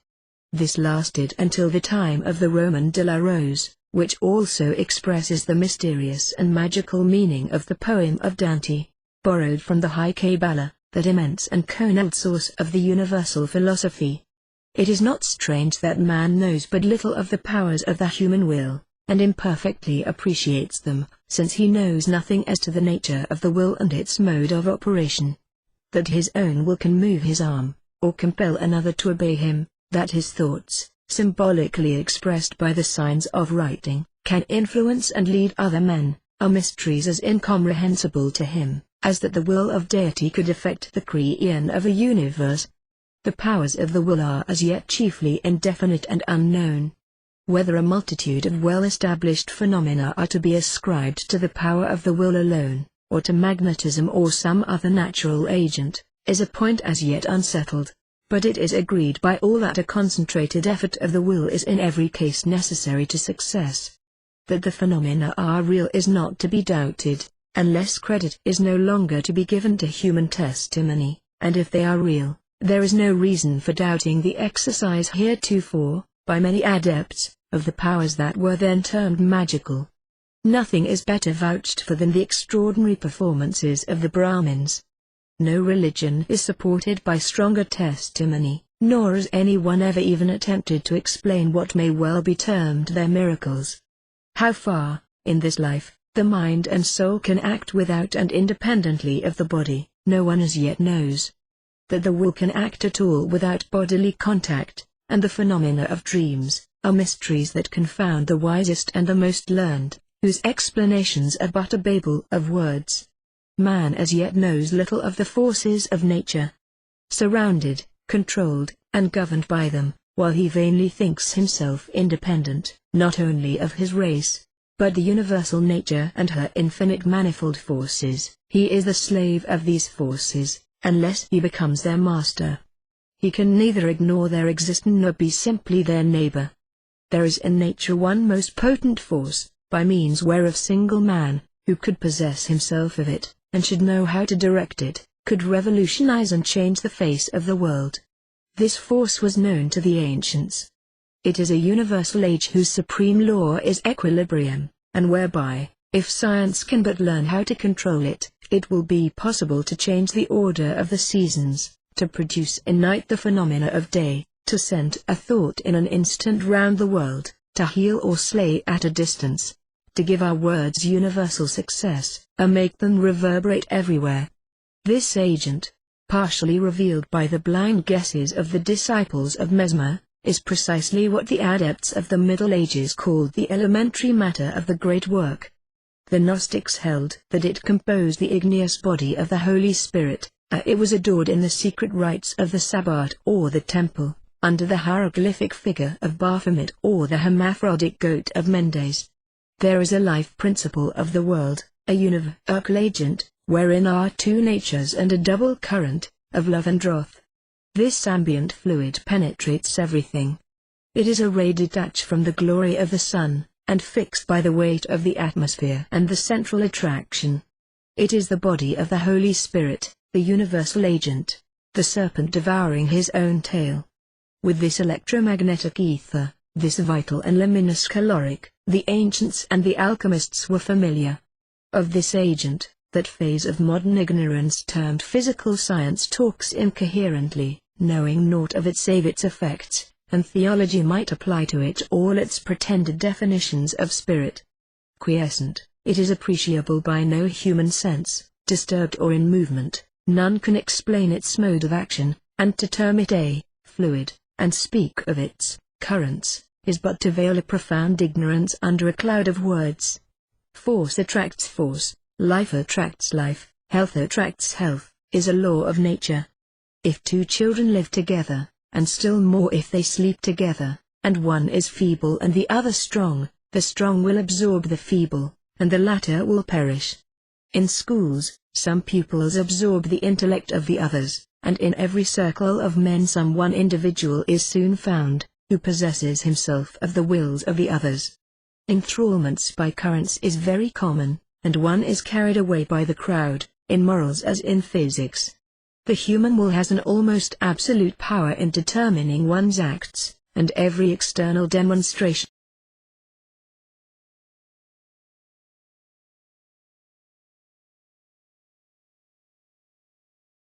This lasted until the time of the Roman de la Rose, which also expresses the mysterious and magical meaning of the poem of Dante, borrowed from the High Kabbalah, that immense and concealed source of the universal philosophy. It is not strange that man knows but little of the powers of the human will, and imperfectly appreciates them, since he knows nothing as to the nature of the will and its mode of operation. That his own will can move his arm, or compel another to obey him, that his thoughts, symbolically expressed by the signs of writing, can influence and lead other men, are mysteries as incomprehensible to him, as that the will of deity could affect the creation of a universe. The powers of the will are as yet chiefly indefinite and unknown. Whether a multitude of well-established phenomena are to be ascribed to the power of the will alone, or to magnetism or some other natural agent, is a point as yet unsettled. But it is agreed by all that a concentrated effort of the will is in every case necessary to success. That the phenomena are real is not to be doubted, unless credit is no longer to be given to human testimony, and if they are real, there is no reason for doubting the exercise heretofore, by many adepts, of the powers that were then termed magical. Nothing is better vouched for than the extraordinary performances of the Brahmins. No religion is supported by stronger testimony, nor has anyone ever even attempted to explain what may well be termed their miracles. How far, in this life, the mind and soul can act without and independently of the body, no one as yet knows. That the will can act at all without bodily contact, and the phenomena of dreams, are mysteries that confound the wisest and the most learned, whose explanations are but a babel of words. Man as yet knows little of the forces of nature. Surrounded, controlled, and governed by them, while he vainly thinks himself independent, not only of his race, but the universal nature and her infinite manifold forces, he is the slave of these forces, unless he becomes their master. He can neither ignore their existence nor be simply their neighbor. There is in nature one most potent force, by means whereof single man, who could possess himself of it, and should know how to direct it, could revolutionize and change the face of the world. This force was known to the ancients. It is a universal age whose supreme law is equilibrium, and whereby, if science can but learn how to control it, it will be possible to change the order of the seasons, to produce in night the phenomena of day, to send a thought in an instant round the world, to heal or slay at a distance, to give our words universal success, and make them reverberate everywhere. This agent, partially revealed by the blind guesses of the disciples of Mesmer, is precisely what the adepts of the Middle Ages called the elementary matter of the great work. The Gnostics held that it composed the igneous body of the Holy Spirit, it was adored in the secret rites of the Sabbat or the temple, under the hieroglyphic figure of Baphomet or the hermaphroditic goat of Mendes. There is a life principle of the world, a univocal agent, wherein are two natures and a double current, of love and wrath. This ambient fluid penetrates everything. It is a ray detached from the glory of the sun, and fixed by the weight of the atmosphere and the central attraction. It is the body of the Holy Spirit, the universal agent, the serpent devouring his own tail. With this electromagnetic ether, this vital and luminous caloric, the ancients and the alchemists were familiar. Of this agent, that phase of modern ignorance termed physical science talks incoherently, knowing naught of it save its effects, and theology might apply to it all its pretended definitions of spirit. Quiescent, it is appreciable by no human sense, disturbed or in movement, none can explain its mode of action, and to term it a fluid, and speak of its currents, is but to veil a profound ignorance under a cloud of words. Force attracts force. Life attracts life, health attracts health, is a law of nature. If two children live together, and still more if they sleep together, and one is feeble and the other strong, the strong will absorb the feeble, and the latter will perish. In schools, some pupils absorb the intellect of the others, and in every circle of men some one individual is soon found, who possesses himself of the wills of the others. Enthrallments by currents is very common, and one is carried away by the crowd, in morals as in physics. The human will has an almost absolute power in determining one's acts, and every external demonstration